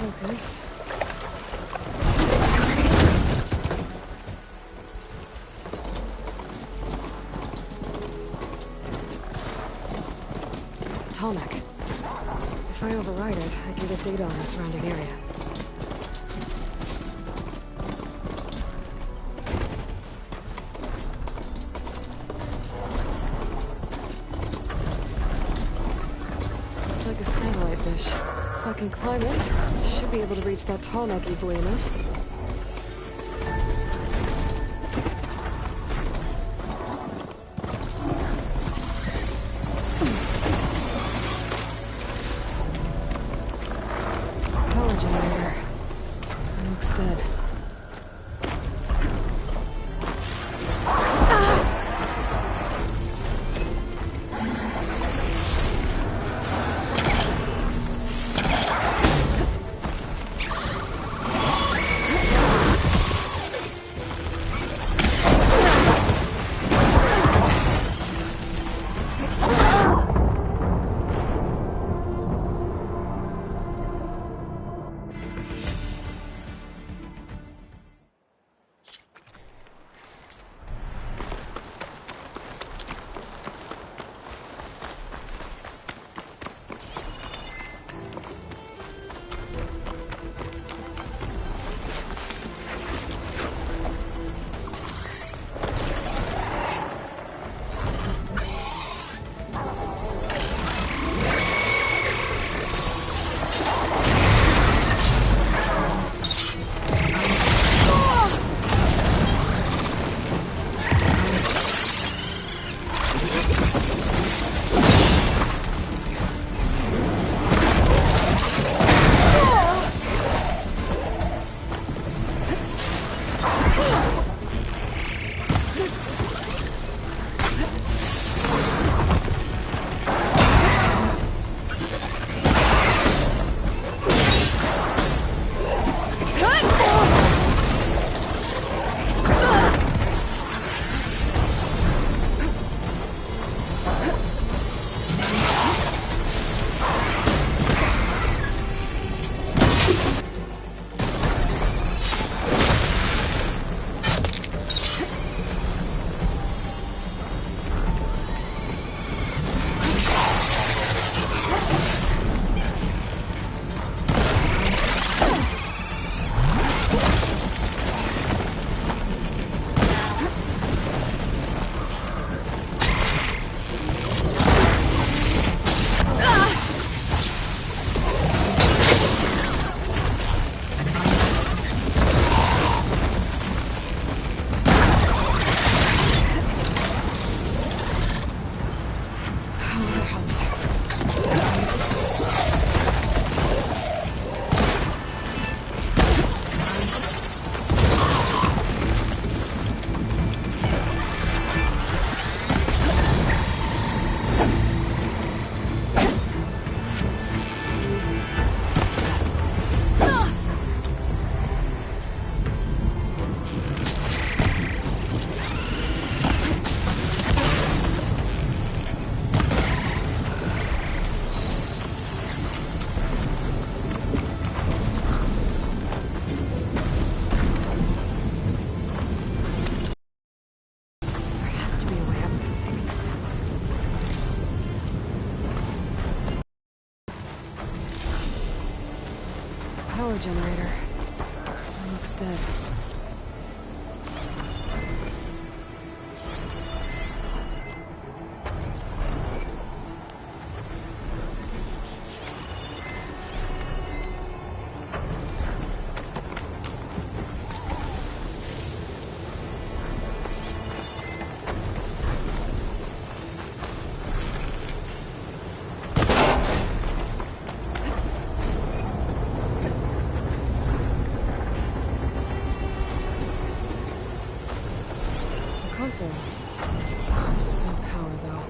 Focus. Tallneck. If I override it, I can get data on the surrounding area. It's like a satellite dish. If I can climb it, should be able to reach that Tallneck easily enough. Power generator. It looks dead. power generator. It looks dead. Console. No power, though.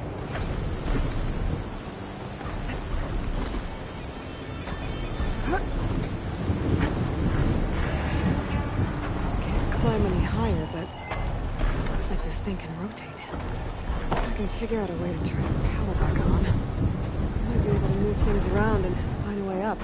Can't climb any higher, but looks like this thing can rotate. If I can figure out a way to turn the power back on, I might be able to move things around and find a way up.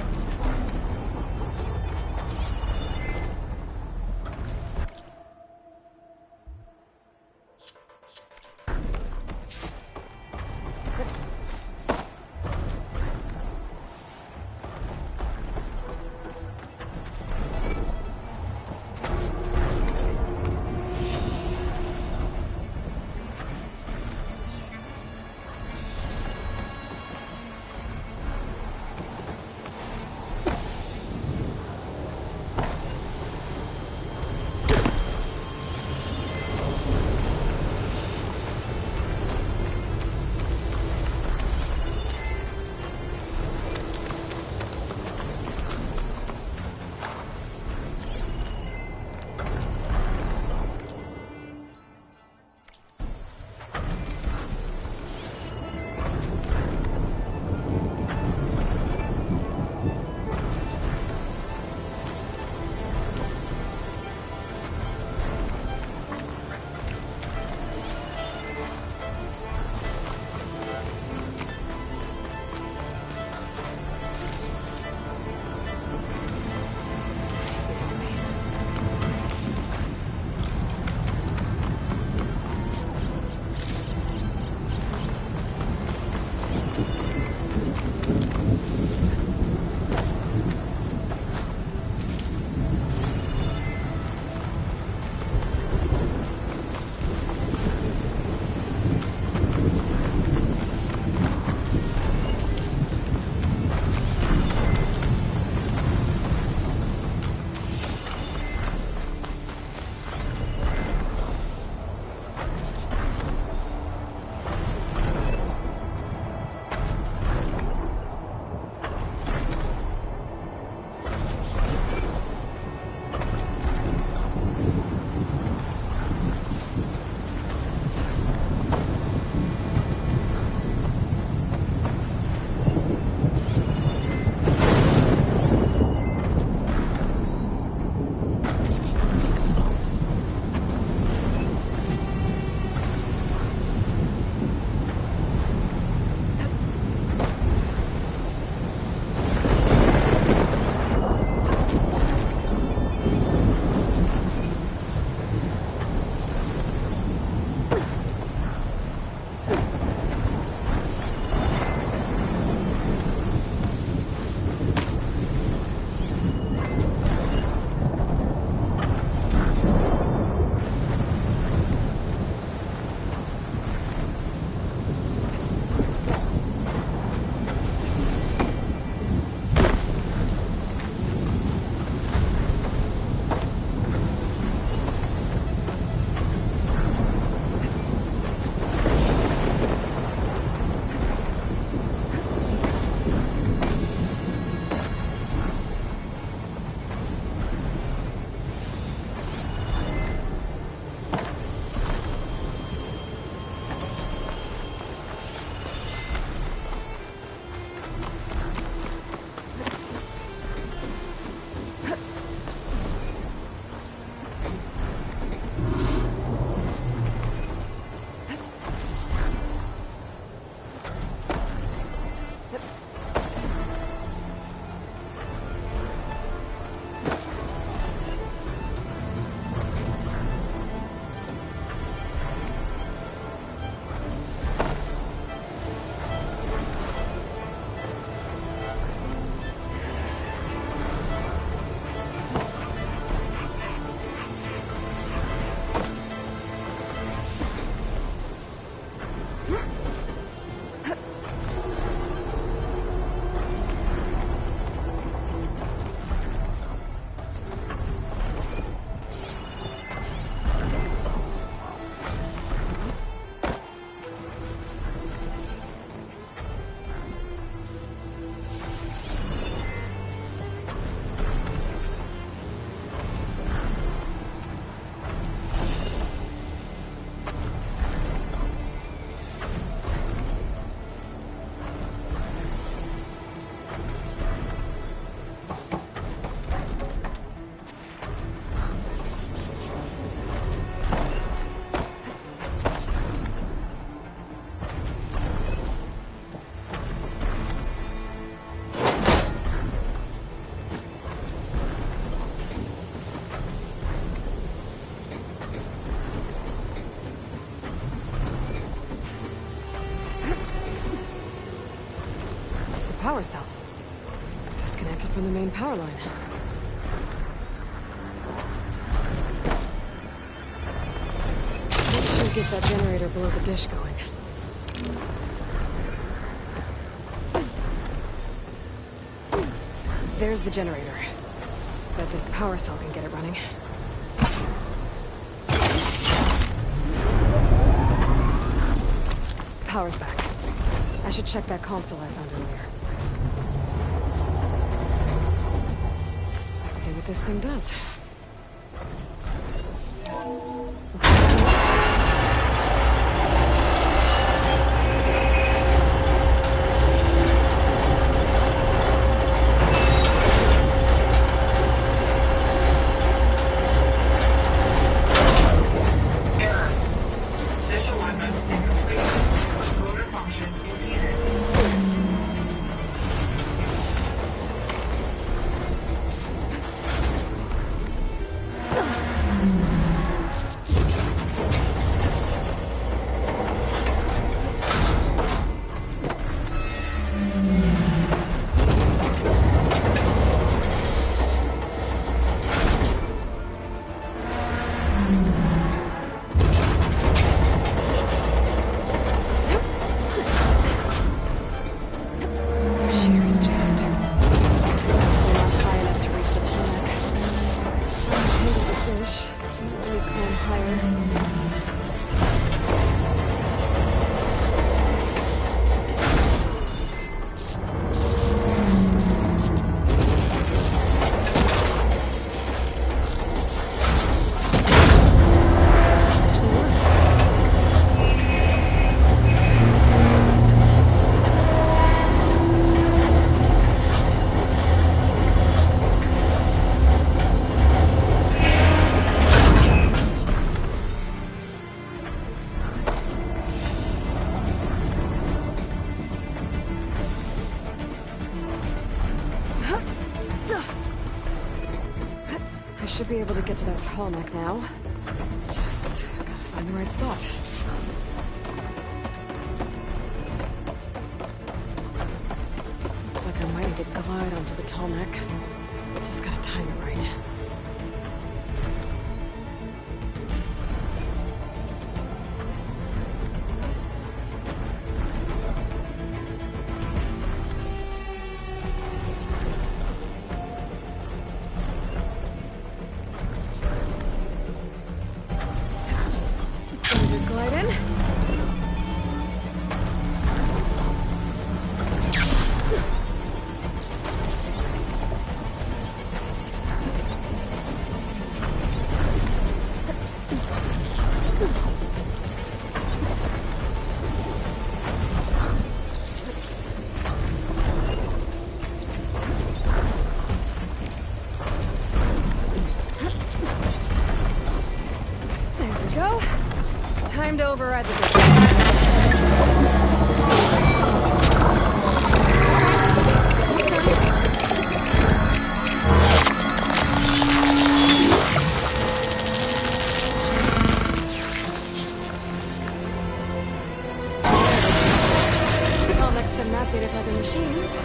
power cell. Disconnected from the main power line. Let's get that generator below the dish going. There's the generator. Bet this power cell can get it running. Power's back. I should check that console I found earlier. Let's see what this thing does. Should be able to get to that tall neck now. Just gotta find the right spot. Looks like I might need to glide onto the tall neck. Just gotta time it right. Time to override the bridge. I'll mix some map data typing machines.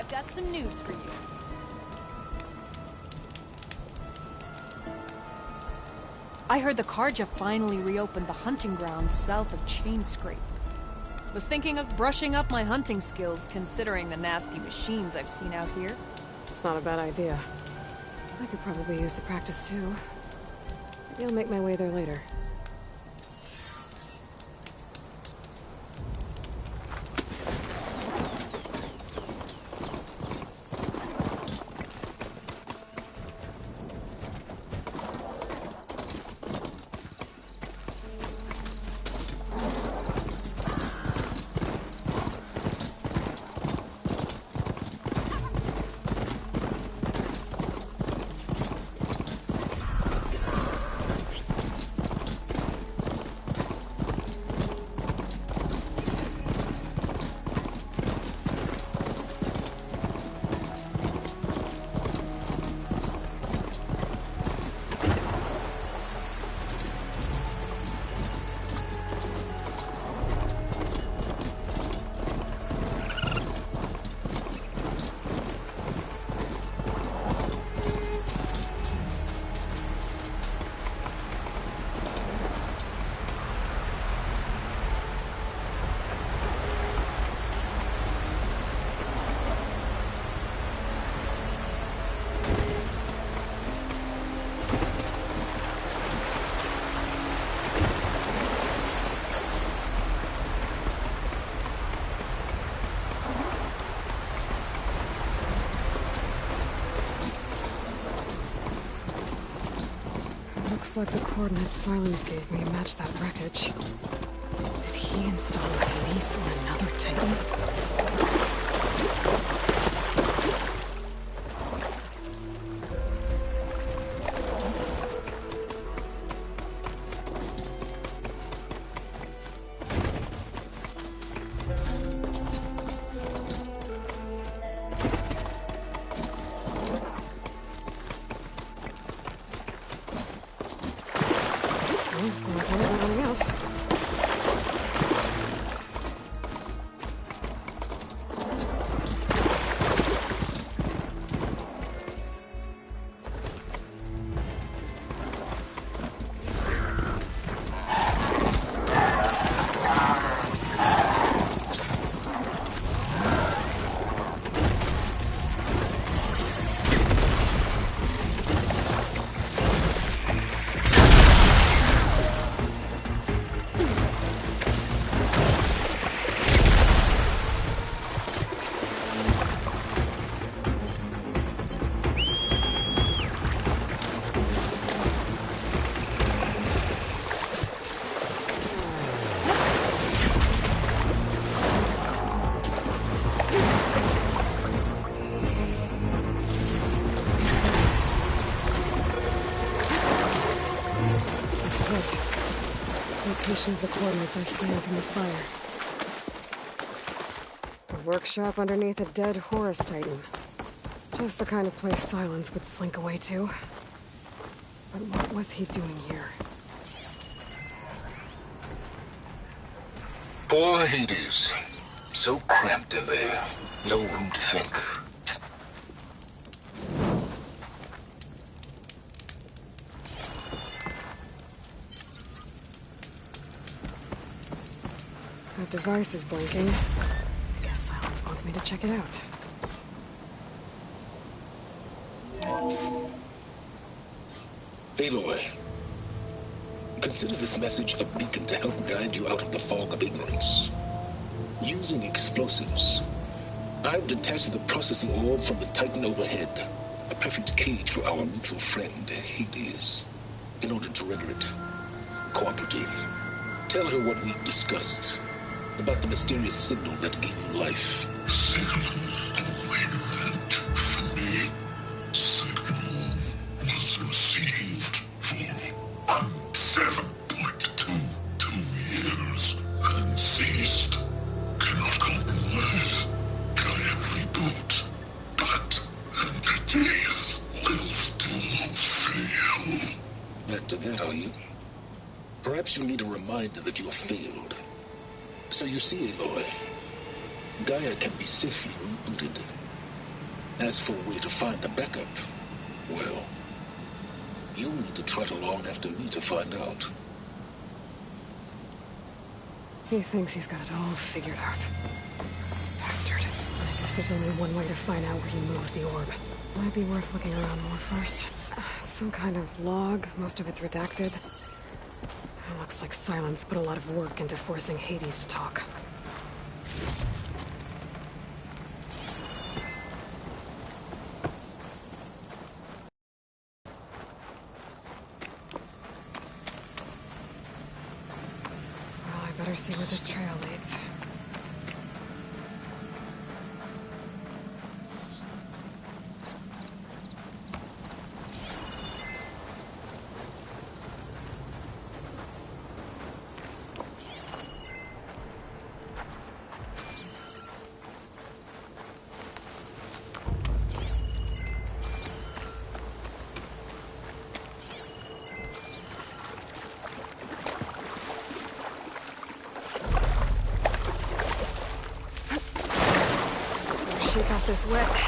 I've got some news for you. I heard the Karja finally reopened the hunting grounds south of Chainscrape. Was thinking of brushing up my hunting skills, considering the nasty machines I've seen out here. It's not a bad idea. I could probably use the practice too. Maybe I'll make my way there later. Looks like the coordinates Silence gave me match that wreckage. Did he install a Hades or another Titan? Location of the coordinates I scanned from the spire. A workshop underneath a dead Horus Titan. Just the kind of place Silence would slink away to. But what was he doing here? Poor Hades. So cramped in there. No room to think. That device is blinking. I guess Silence wants me to check it out. Aloy, consider this message a beacon to help guide you out of the fog of ignorance. Using explosives, I've detached the processing orb from the Titan overhead, a perfect cage for our mutual friend, Hades, in order to render it cooperative. Tell her what we've discussed about the mysterious signal that gave you life. Signal only meant for me. Signal was received for 7.22 years and ceased. Cannot compromise. Can reboot. But entities will still fail. Back to that, are you? Perhaps you need a reminder that you have failed. So you see, Aloy, Gaia can be safely rebooted. As for where to find a backup, well, you'll need to trot along after me to find out. He thinks he's got it all figured out. Bastard. I guess there's only one way to find out where he moved the orb. Might be worth looking around more first. It's some kind of log, most of it's redacted. It looks like Silence put a lot of work into forcing Hades to talk. Well, I better see where this trail leads. Shake off this wet.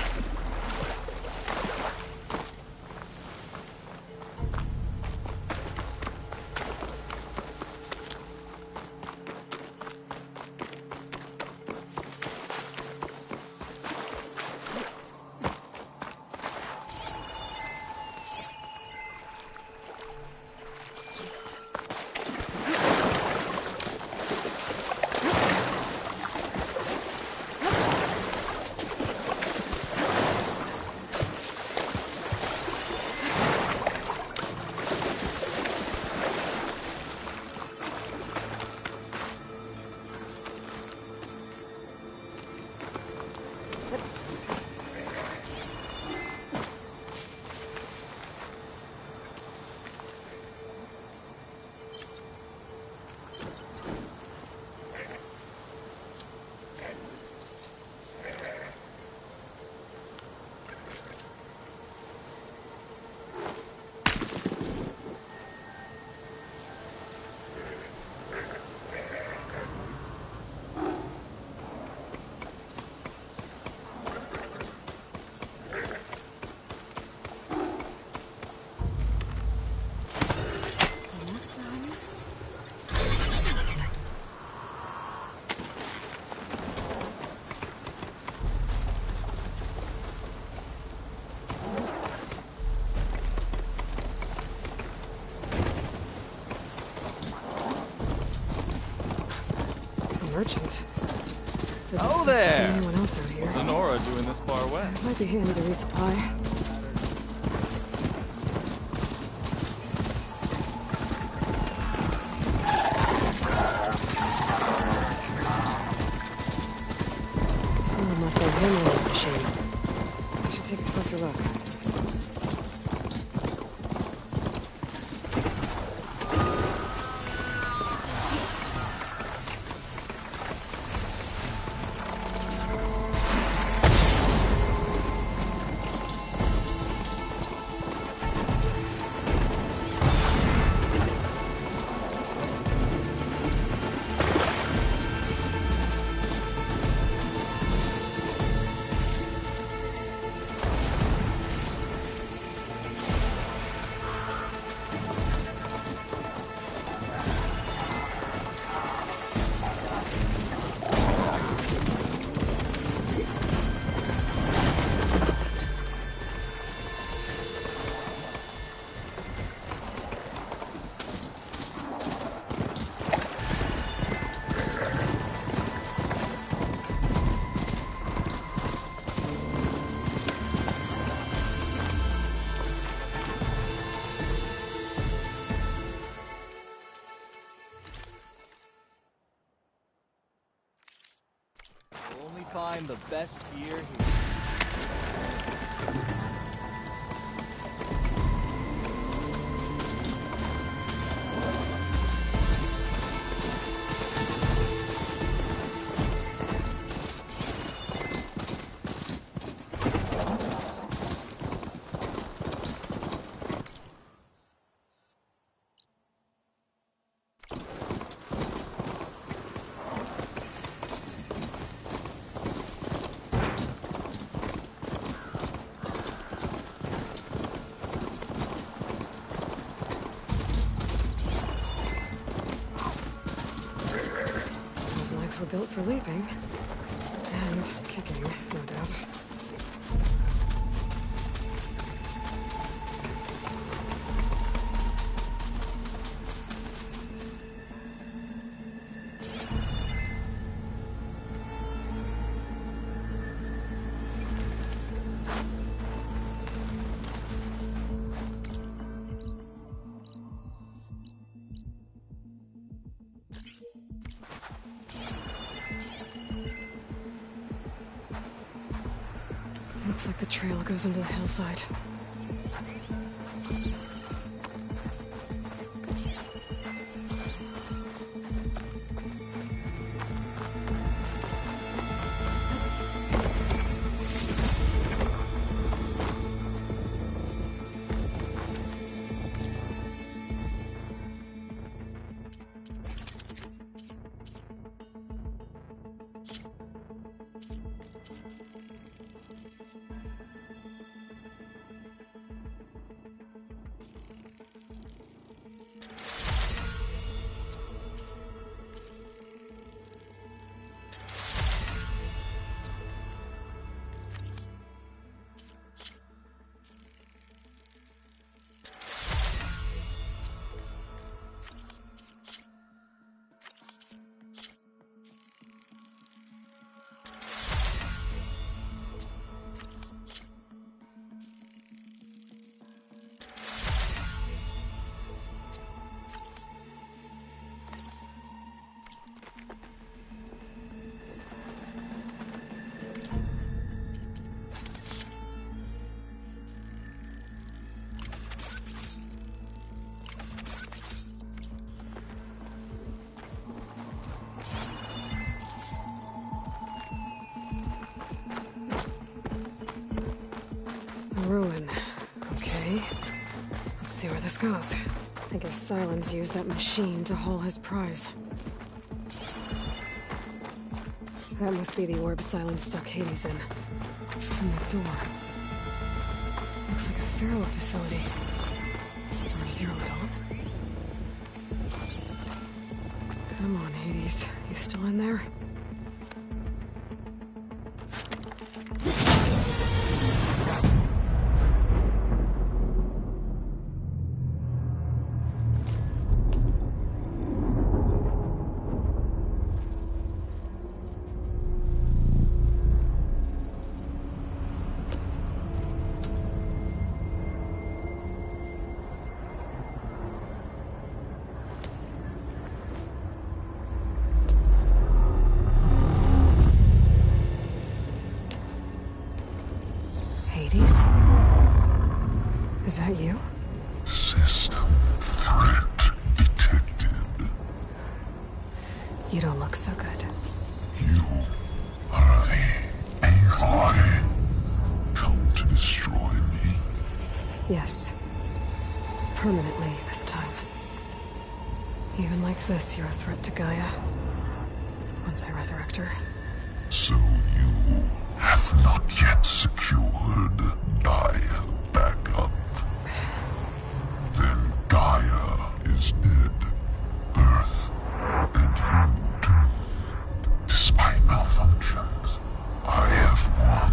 Merchant. Oh, there! See anyone else out here. What's Honora doing this far west? Might be handy to resupply. Someone left their hammer on the machine. I should take a closer look. Only find the best gear here. for leaping. And kicking, no doubt. Looks like the trail goes into the hillside. Ruin. Okay. Let's see where this goes. I guess Silence used that machine to haul his prize. That must be the orb Silence stuck Hades in. And the door. Looks like a Pharaoh facility. Or Zero Dawn. Come on, Hades. You still in there? Is that you? System threat detected. You don't look so good. You are the AI come to destroy me. Yes. Permanently this time. Even like this, you're a threat to Gaia. Once I resurrect her. So you have not yet secured Gaia back up. Then Gaia is dead. Earth and you too. Despite malfunctions, I have won.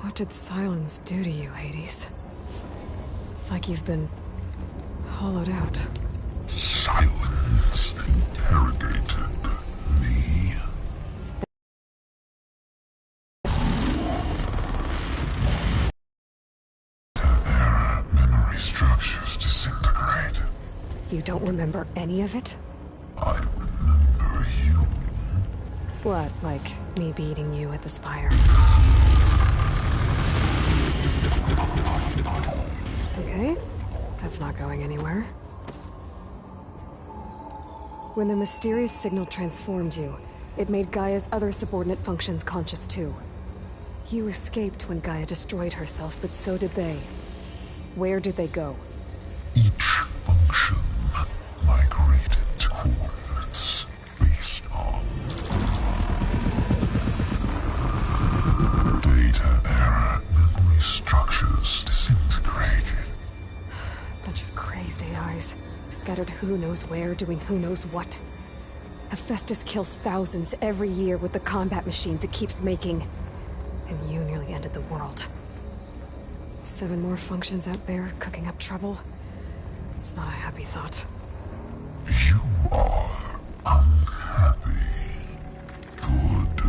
What did Silence do to you, Hades? It's like you've been hollowed out. Silence interrogated me. Their memory structures disintegrate. You don't remember any of it? I remember you. What, like me beating you at the spire? Okay, that's not going anywhere. When the mysterious signal transformed you, it made Gaia's other subordinate functions conscious too. You escaped when Gaia destroyed herself, but so did they. Where did they go? Each function migrated to coordinates based on data error. Memory structures disintegrated. Bunch of crazed AIs, scattered scattered who knows where, doing who knows what. Hephaestus kills thousands every year with the combat machines it keeps making. And you nearly ended the world. 7 more functions out there, cooking up trouble. It's not a happy thought. You are unhappy. Good.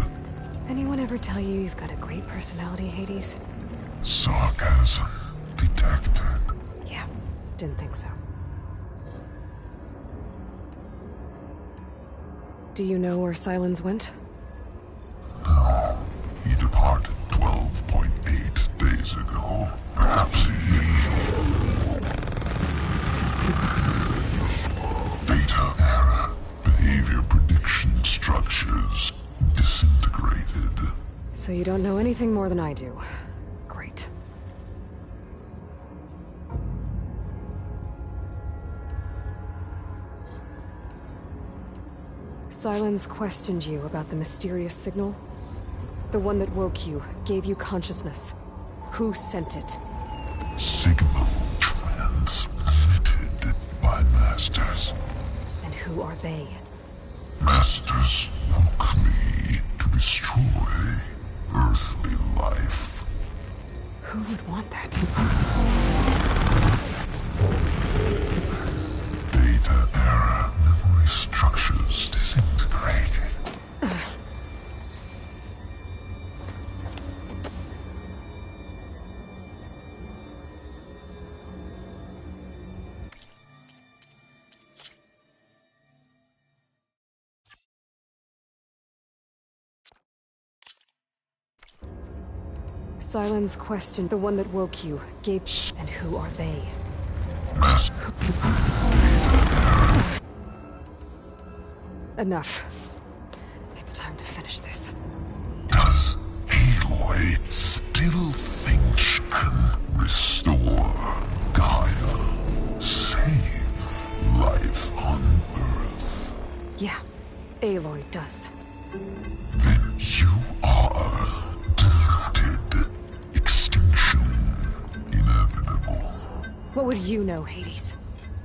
Anyone ever tell you you've got a great personality, Hades? Sarcasm detected. Yeah, didn't think so. Do you know where Silence went? No. He departed 12.8 days ago. Perhaps he... Beta error. Behavior prediction structures disintegrated. So you don't know anything more than I do. Great. Silence questioned you about the mysterious signal. The one that woke you, gave you consciousness. Who sent it? Signal transmitted by masters. And who are they? Masters woke me to destroy earthly life. Who would want that? Beta error. Memory structures disintegrated. Silence questioned the one that woke you, gave... And who are they? Enough. It's time to finish this. Does Aloy still think she can restore Gaia? Save life on Earth? Yeah, Aloy does. Then you are deluded. Extinction inevitable. What would you know, Hades?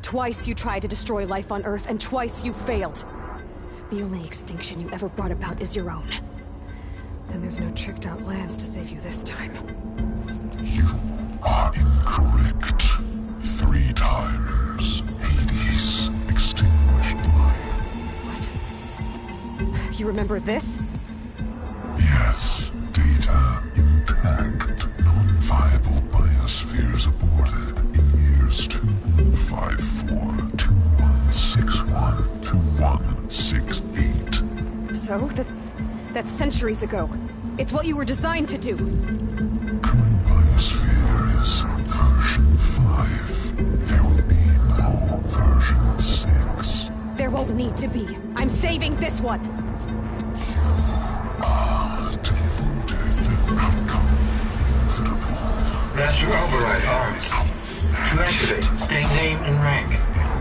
Twice you tried to destroy life on Earth, and twice you failed. The only extinction you ever brought about is your own. And there's no tricked-out lands to save you this time. You are incorrect. 3 times. Hades extinguished life. What? You remember this? Yes. Data intact. Non-viable biospheres aborted in years 2154, 2161, 2168. So? That's centuries ago. It's what you were designed to do. Current biosphere is version 5. There will be no version 6. There won't need to be. I'm saving this one. Deluded. Outcome inevitable. Master override armed. To activate, state name and rank.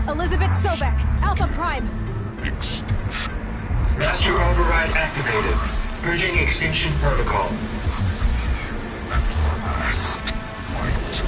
Elizabeth Sobek, Alpha Prime. Extinction. Master override activated. Purging extinction protocol. Last light.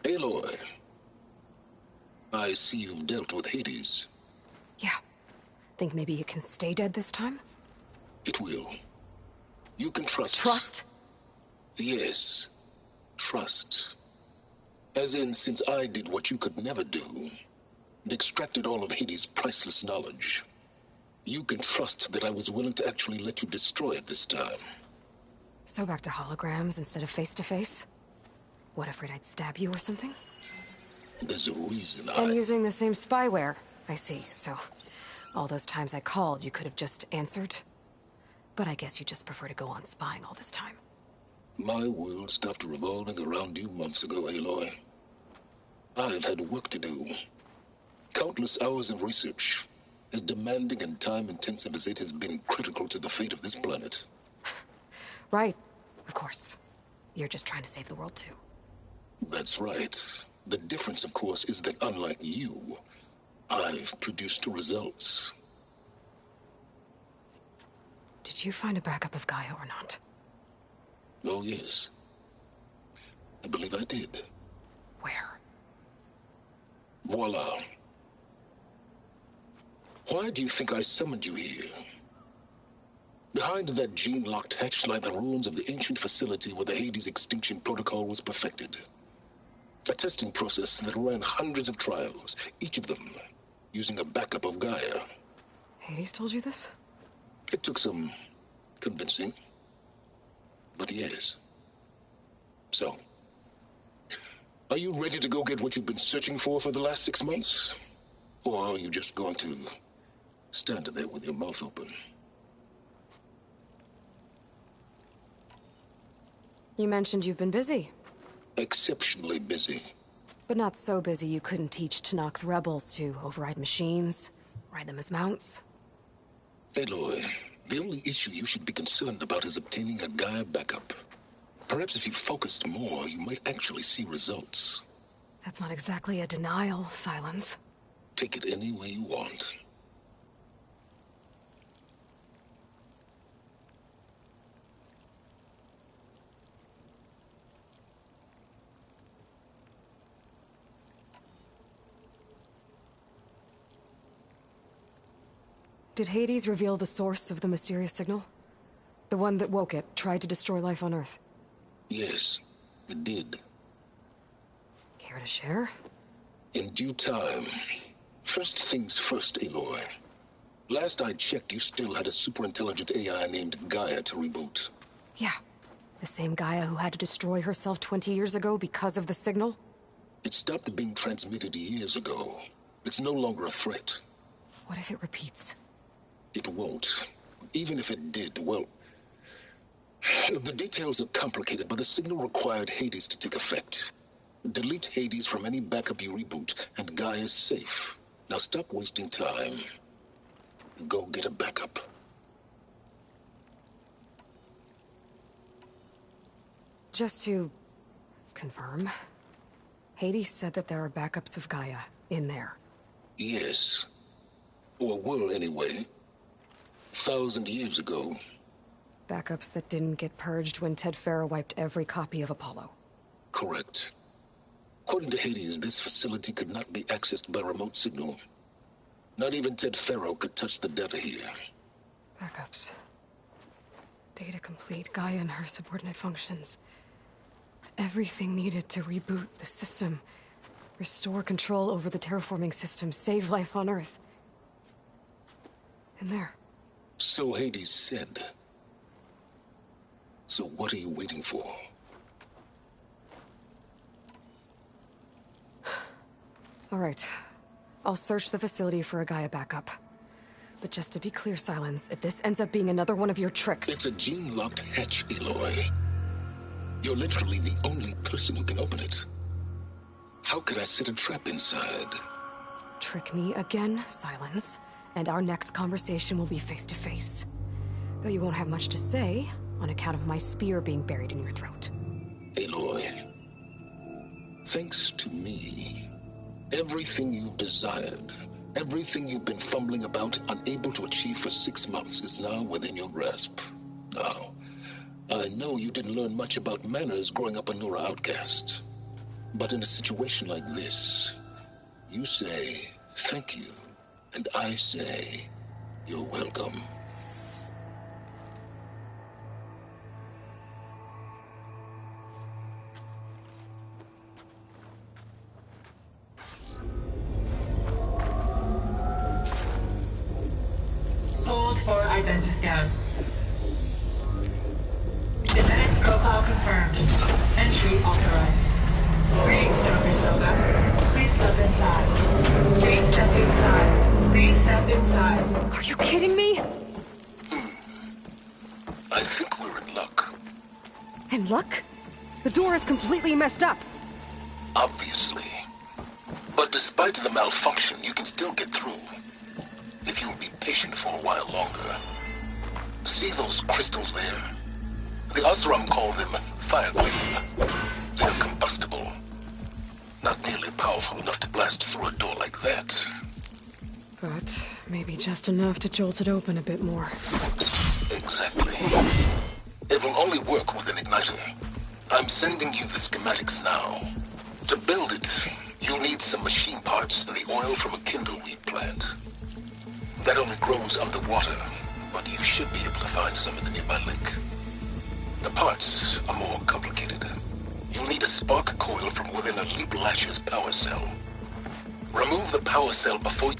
Aloy, I see you've dealt with Hades. Yeah. Think maybe you can stay dead this time? It will. You can trust. Trust? Yes. Trust. As in, since I did what you could never do, and extracted all of Hades' priceless knowledge, you can trust that I was willing to actually let you destroy it this time. So back to holograms instead of face-to-face? What, afraid I'd stab you or something? There's a reason And using the same spyware. I see, so... all those times I called, you could have just answered? But I guess you just prefer to go on spying all this time. My world stopped revolving around you months ago, Aloy. I've had work to do. Countless hours of research. As demanding and time-intensive as it has been critical to the fate of this planet. Right. Of course. You're just trying to save the world, too. That's right. The difference, of course, is that unlike you, I've produced results. Did you find a backup of Gaia or not? Oh, yes. I believe I did. Where? Voila. Why do you think I summoned you here? Behind that gene-locked hatch lie the ruins of the ancient facility where the Hades extinction protocol was perfected. A testing process that ran hundreds of trials, each of them using a backup of Gaia. Hades told you this? It took some convincing, but yes. So, are you ready to go get what you've been searching for the last 6 months? Or are you just going to stand there with your mouth open? You mentioned you've been busy. Exceptionally busy. But not so busy you couldn't teach Tanakh rebels to override machines, ride them as mounts. Aloy, the only issue you should be concerned about is obtaining a Gaia backup. Perhaps if you focused more, you might actually see results. That's not exactly a denial, Silence. Take it any way you want. Did Hades reveal the source of the mysterious signal? The one that woke it, tried to destroy life on Earth? Yes, it did. Care to share? In due time. First things first, Aloy. Last I checked, you still had a super-intelligent AI named Gaia to reboot. Yeah. The same Gaia who had to destroy herself 20 years ago because of the signal? It stopped being transmitted years ago. It's no longer a threat. What if it repeats? It won't. Even if it did, well... The details are complicated, but the signal required Hades to take effect. Delete Hades from any backup you reboot, and Gaia's safe. Now stop wasting time. Go get a backup. Just to confirm, Hades said that there are backups of Gaia in there. Yes. Or were, anyway. 1,000 years ago. Backups that didn't get purged when Ted Farrow wiped every copy of Apollo. Correct. According to Hades, this facility could not be accessed by remote signal. Not even Ted Farrow could touch the data here. Backups. Data complete, Gaia and her subordinate functions. Everything needed to reboot the system. Restore control over the terraforming system, save life on Earth. In there. So Hades said. So what are you waiting for? All right. I'll search the facility for a Gaia backup. But just to be clear, Silence, if this ends up being another one of your tricks... It's a gene-locked hatch, Aloy. You're literally the only person who can open it. How could I set a trap inside? Trick me again, Silence, and our next conversation will be face-to-face. Though you won't have much to say, on account of my spear being buried in your throat. Aloy, thanks to me, everything you've desired, everything you've been fumbling about, unable to achieve for 6 months, is now within your grasp. Now, I know you didn't learn much about manners growing up a Nora outcast. But in a situation like this, you say, thank you, and I say, you're welcome. Hold for identiscan. Genetic profile confirmed. Entry authorized. Greetings, Dr. Soga. Please step inside. Please step inside. Please step inside. Are you kidding me? I think we're in luck. In luck? The door is completely messed up. Obviously. But despite the malfunction, you can still get through. If you'll be patient for a while longer. See those crystals there? The Oseram call them firequeen. They're combustible. Not nearly powerful enough to blast through a door like that. But maybe just enough to jolt it open a bit more. Exactly. It will only work with an igniter. I'm sending you the schematics now. To build it, you'll need some machine parts and the oil from a kindleweed plant. That only grows underwater, but you should be able to find some in the nearby lake. The parts are more complicated. You'll need a spark coil from within a Leap Lasher's power cell. Remove the power cell before you...